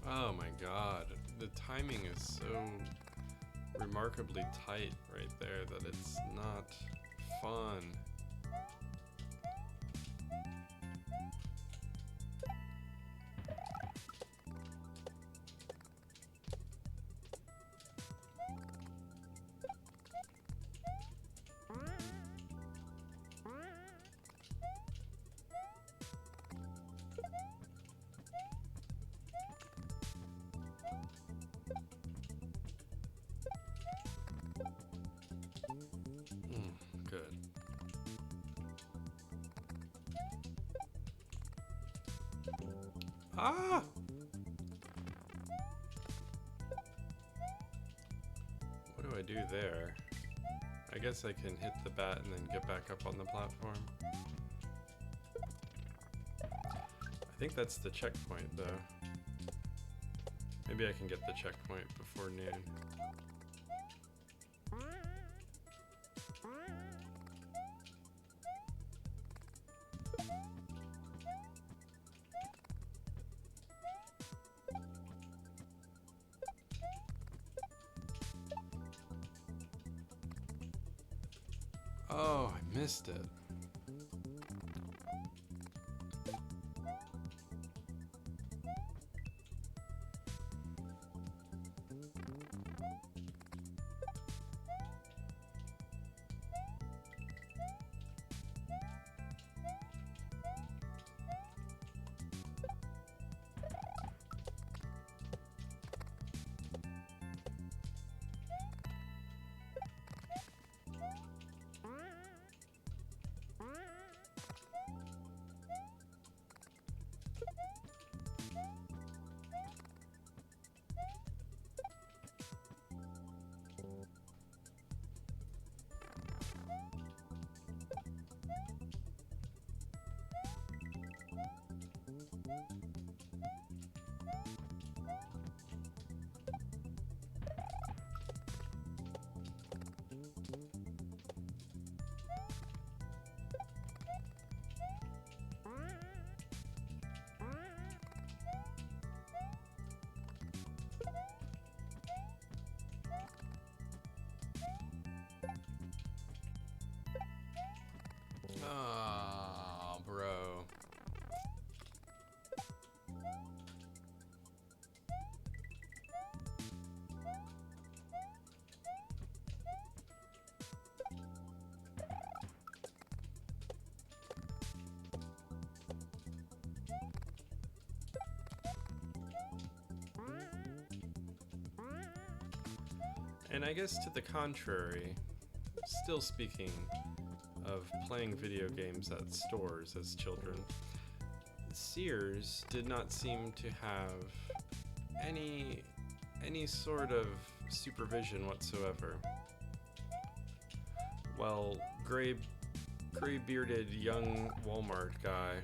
Oh my god, the timing is so remarkably tight right there that it's not fun. Good. Ah! What do I do there? I guess I can hit the bat and then get back up on the platform. I think that's the checkpoint, though. Maybe I can get the checkpoint before noon. Oh, I missed it. Oh, bro. And I guess to the contrary, still speaking of playing video games at stores as children, Sears did not seem to have any sort of supervision whatsoever. Well, gray-bearded young Walmart guy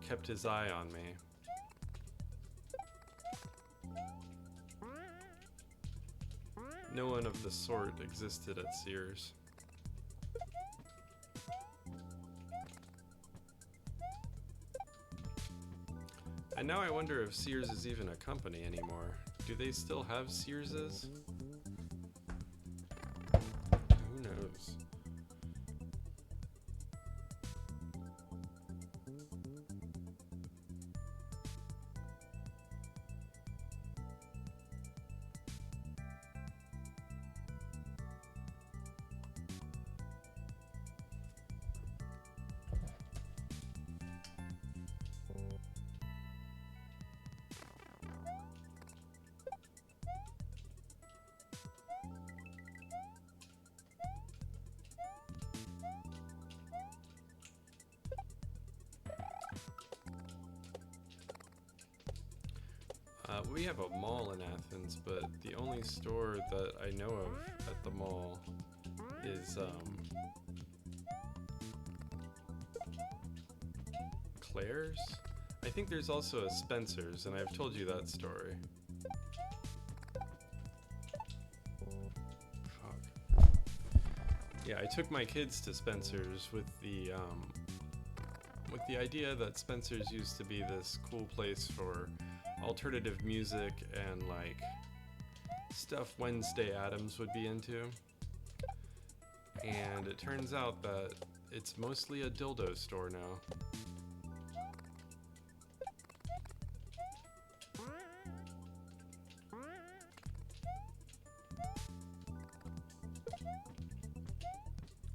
kept his eye on me. No one of the sort existed at Sears. And now I wonder if Sears is even a company anymore. Do they still have Searses? Who knows? We have a mall in Athens, but the only store that I know of at the mall is Claire's? I think there's also a Spencer's, and I've told you that story. Fuck. Yeah, I took my kids to Spencer's with the idea that Spencer's used to be this cool place for alternative music and like stuff Wednesday Addams would be into. And it turns out that it's mostly a dildo store now.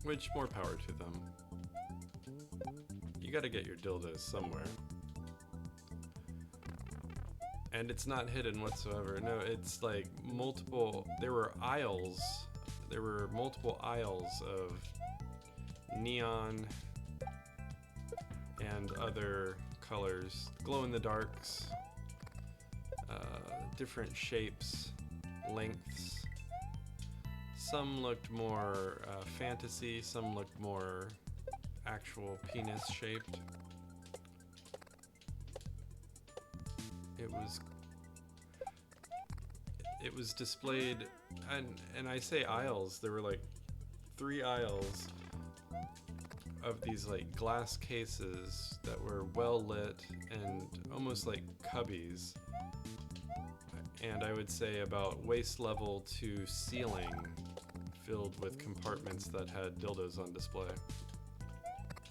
Which, more power to them. You gotta get your dildos somewhere. And it's not hidden whatsoever. No, it's like multiple, there were multiple aisles of neon and other colors, glow-in-the-darks, different shapes, lengths. Some looked more fantasy, some looked more actual penis shaped. It was displayed, and I say aisles, there were like 3 aisles of these like glass cases that were well lit and almost like cubbies. And I would say about waist level to ceiling, filled with compartments that had dildos on display.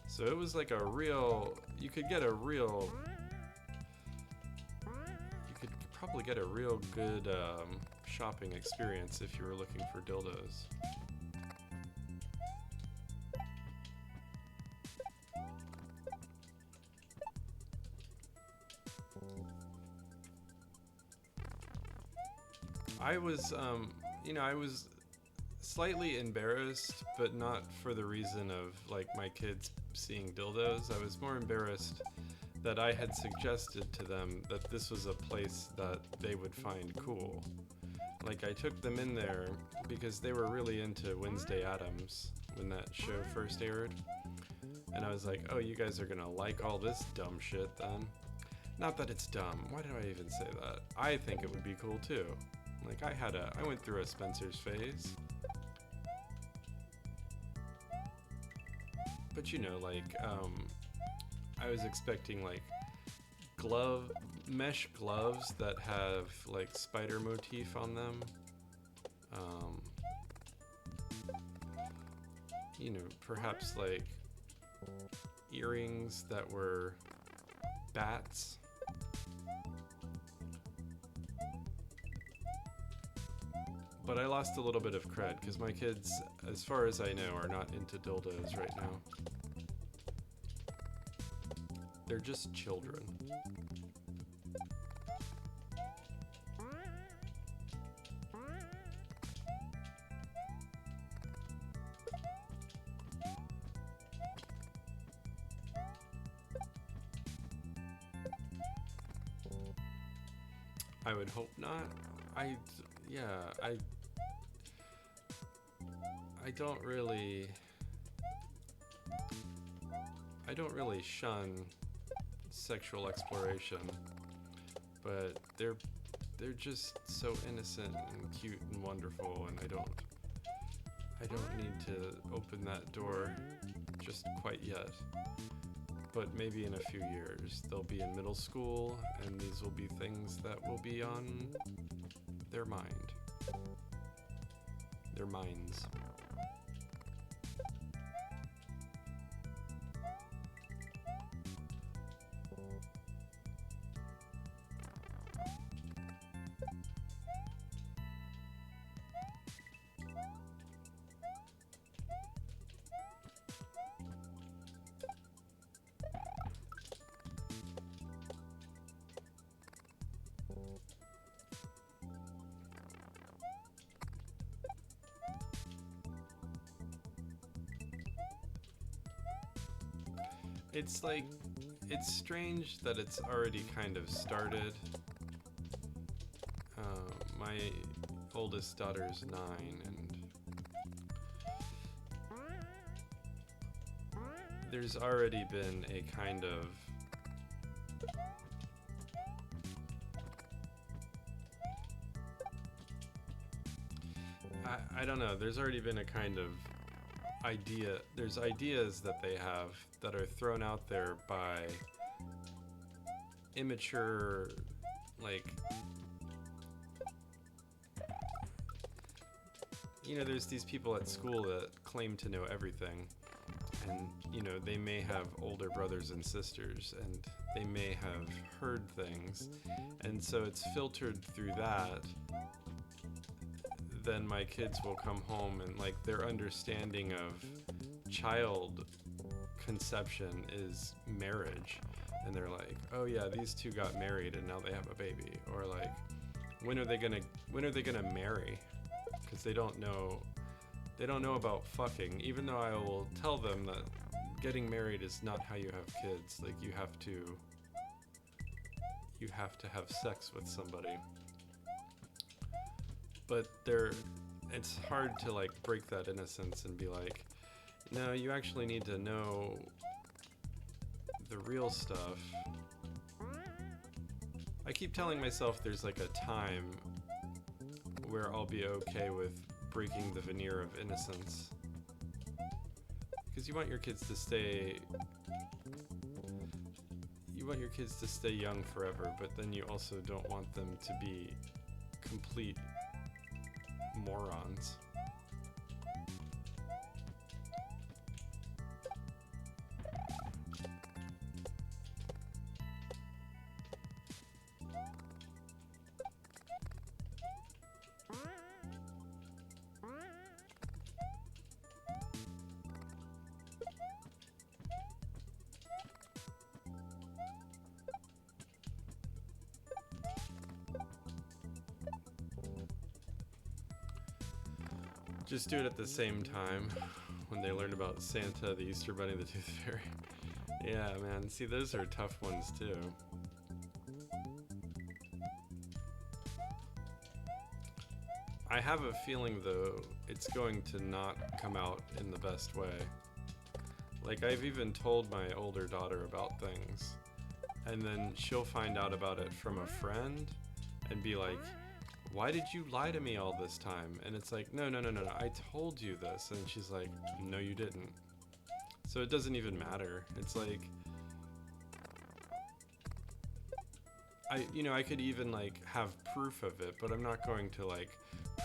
So it was like a real, you could probably get a real good shopping experience if you were looking for dildos. I was, I was slightly embarrassed, but not for the reason of like my kids seeing dildos. I was more embarrassed that I had suggested to them that this was a place that they would find cool. Like, I took them in there because they were really into Wednesday Addams when that show first aired. And I was like, oh, you guys are gonna like all this dumb shit then. Not that it's dumb, why did I even say that? I think it would be cool too. Like, I went through a Spencer's phase. But you know, like, I was expecting like mesh gloves that have like spider motif on them. you know, perhaps like earrings that were bats. But I lost a little bit of cred because my kids, as far as I know, are not into dildos right now. They're just children. I would hope not. Yeah, I don't really shun sexual exploration, but they're just so innocent and cute and wonderful, and I don't need to open that door just quite yet. But maybe in a few years they'll be in middle school, and these will be things that will be on their minds. It's like, it's strange that it's already kind of started. My oldest daughter's 9, and there's already been a kind of I don't know, there's already been a kind of there's ideas that they have that are thrown out there by immature, like, you know, there's these people at school that claim to know everything, and, you know, they may have older brothers and sisters, and they may have heard things, and so it's filtered through that. Then my kids will come home and, like, their understanding of child conception is marriage, and they're like, oh yeah, these two got married and now they have a baby, or like, when are they gonna marry? Because they don't know about fucking, even though I will tell them that getting married is not how you have kids. Like, you have to have sex with somebody. But it's hard to, like, break that innocence and be like, no, you actually need to know the real stuff. I keep telling myself there's, like, a time where I'll be okay with breaking the veneer of innocence. Because you want your kids to stay young forever, but then you also don't want them to be complete morons. Just do it at the same time when they learn about Santa, the Easter Bunny, the Tooth Fairy. Yeah, man. See, those are tough ones too. I have a feeling, though, it's going to not come out in the best way. Like, I've even told my older daughter about things, and then she'll find out about it from a friend and be like, why did you lie to me all this time? And it's like, no, I told you this. And she's like, no, you didn't. So it doesn't even matter. It's like, I could even, like, have proof of it, but I'm not going to, like,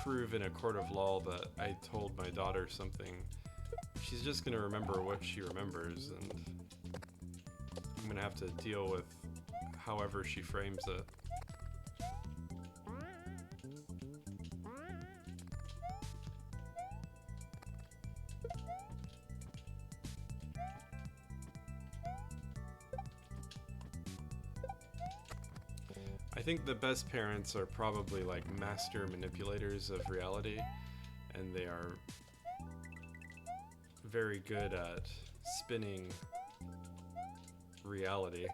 prove in a court of law that I told my daughter something she's just gonna remember what she remembers, and I'm gonna have to deal with however she frames it. I think the best parents are probably like master manipulators of reality, and they are very good at spinning reality.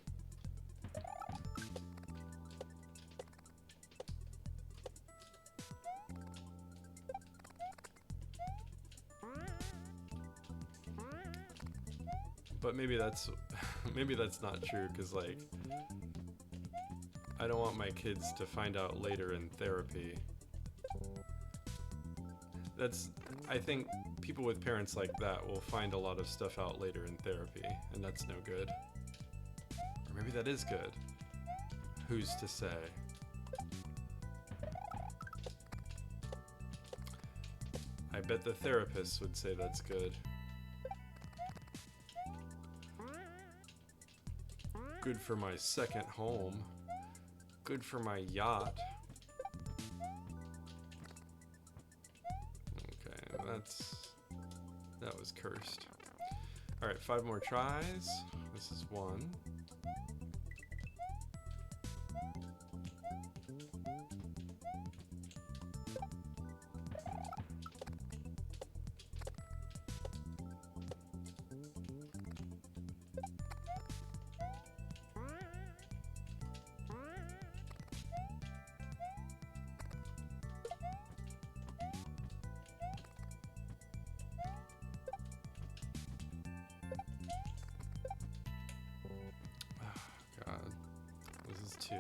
But maybe that's maybe that's not true, because like I don't want my kids to find out later in therapy. I think people with parents like that will find a lot of stuff out later in therapy, and that's no good. Or maybe that is good. Who's to say? I bet the therapists would say that's good. Good for my second home. Good for my yacht. Okay, that was cursed. Alright, 5 more tries. This is 1. God, this is 2.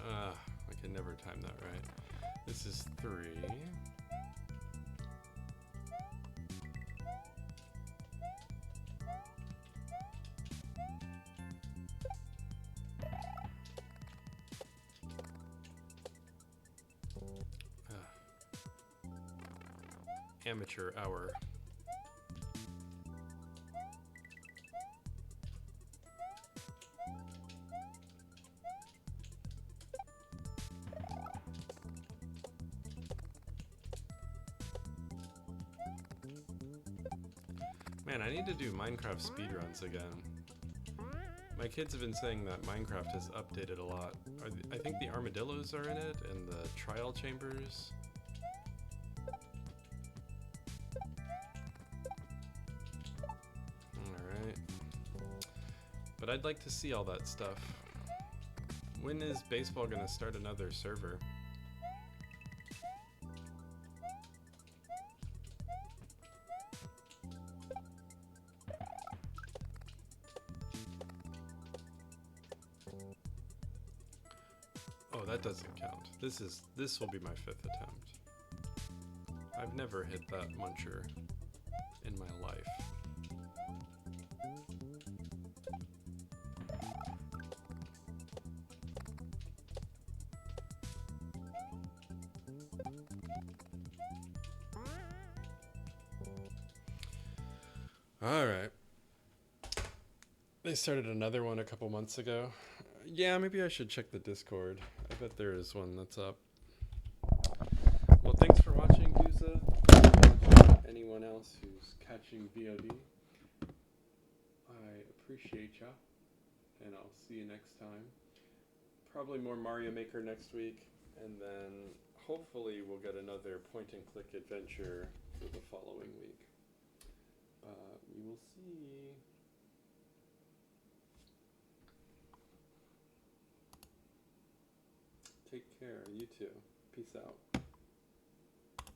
I can never time that right. This is 3. Amateur hour. Man, I need to do Minecraft speedruns again. My kids have been saying that Minecraft has updated a lot. I think the armadillos are in it, and the trial chambers. Alright. But I'd like to see all that stuff. When is baseball gonna start another server? Oh, that doesn't count. This will be my 5th attempt. I've never hit that muncher in my life. Alright. They started another one a couple months ago. Yeah, maybe I should check the Discord. I bet there is one that's up. Well, thanks for watching, Duza. Anyone else who's catching VOD, I appreciate ya, and I'll see you next time. Probably more Mario Maker next week, and then hopefully we'll get another point-and-click adventure for the following week. We will see. Take care, you too. Peace out.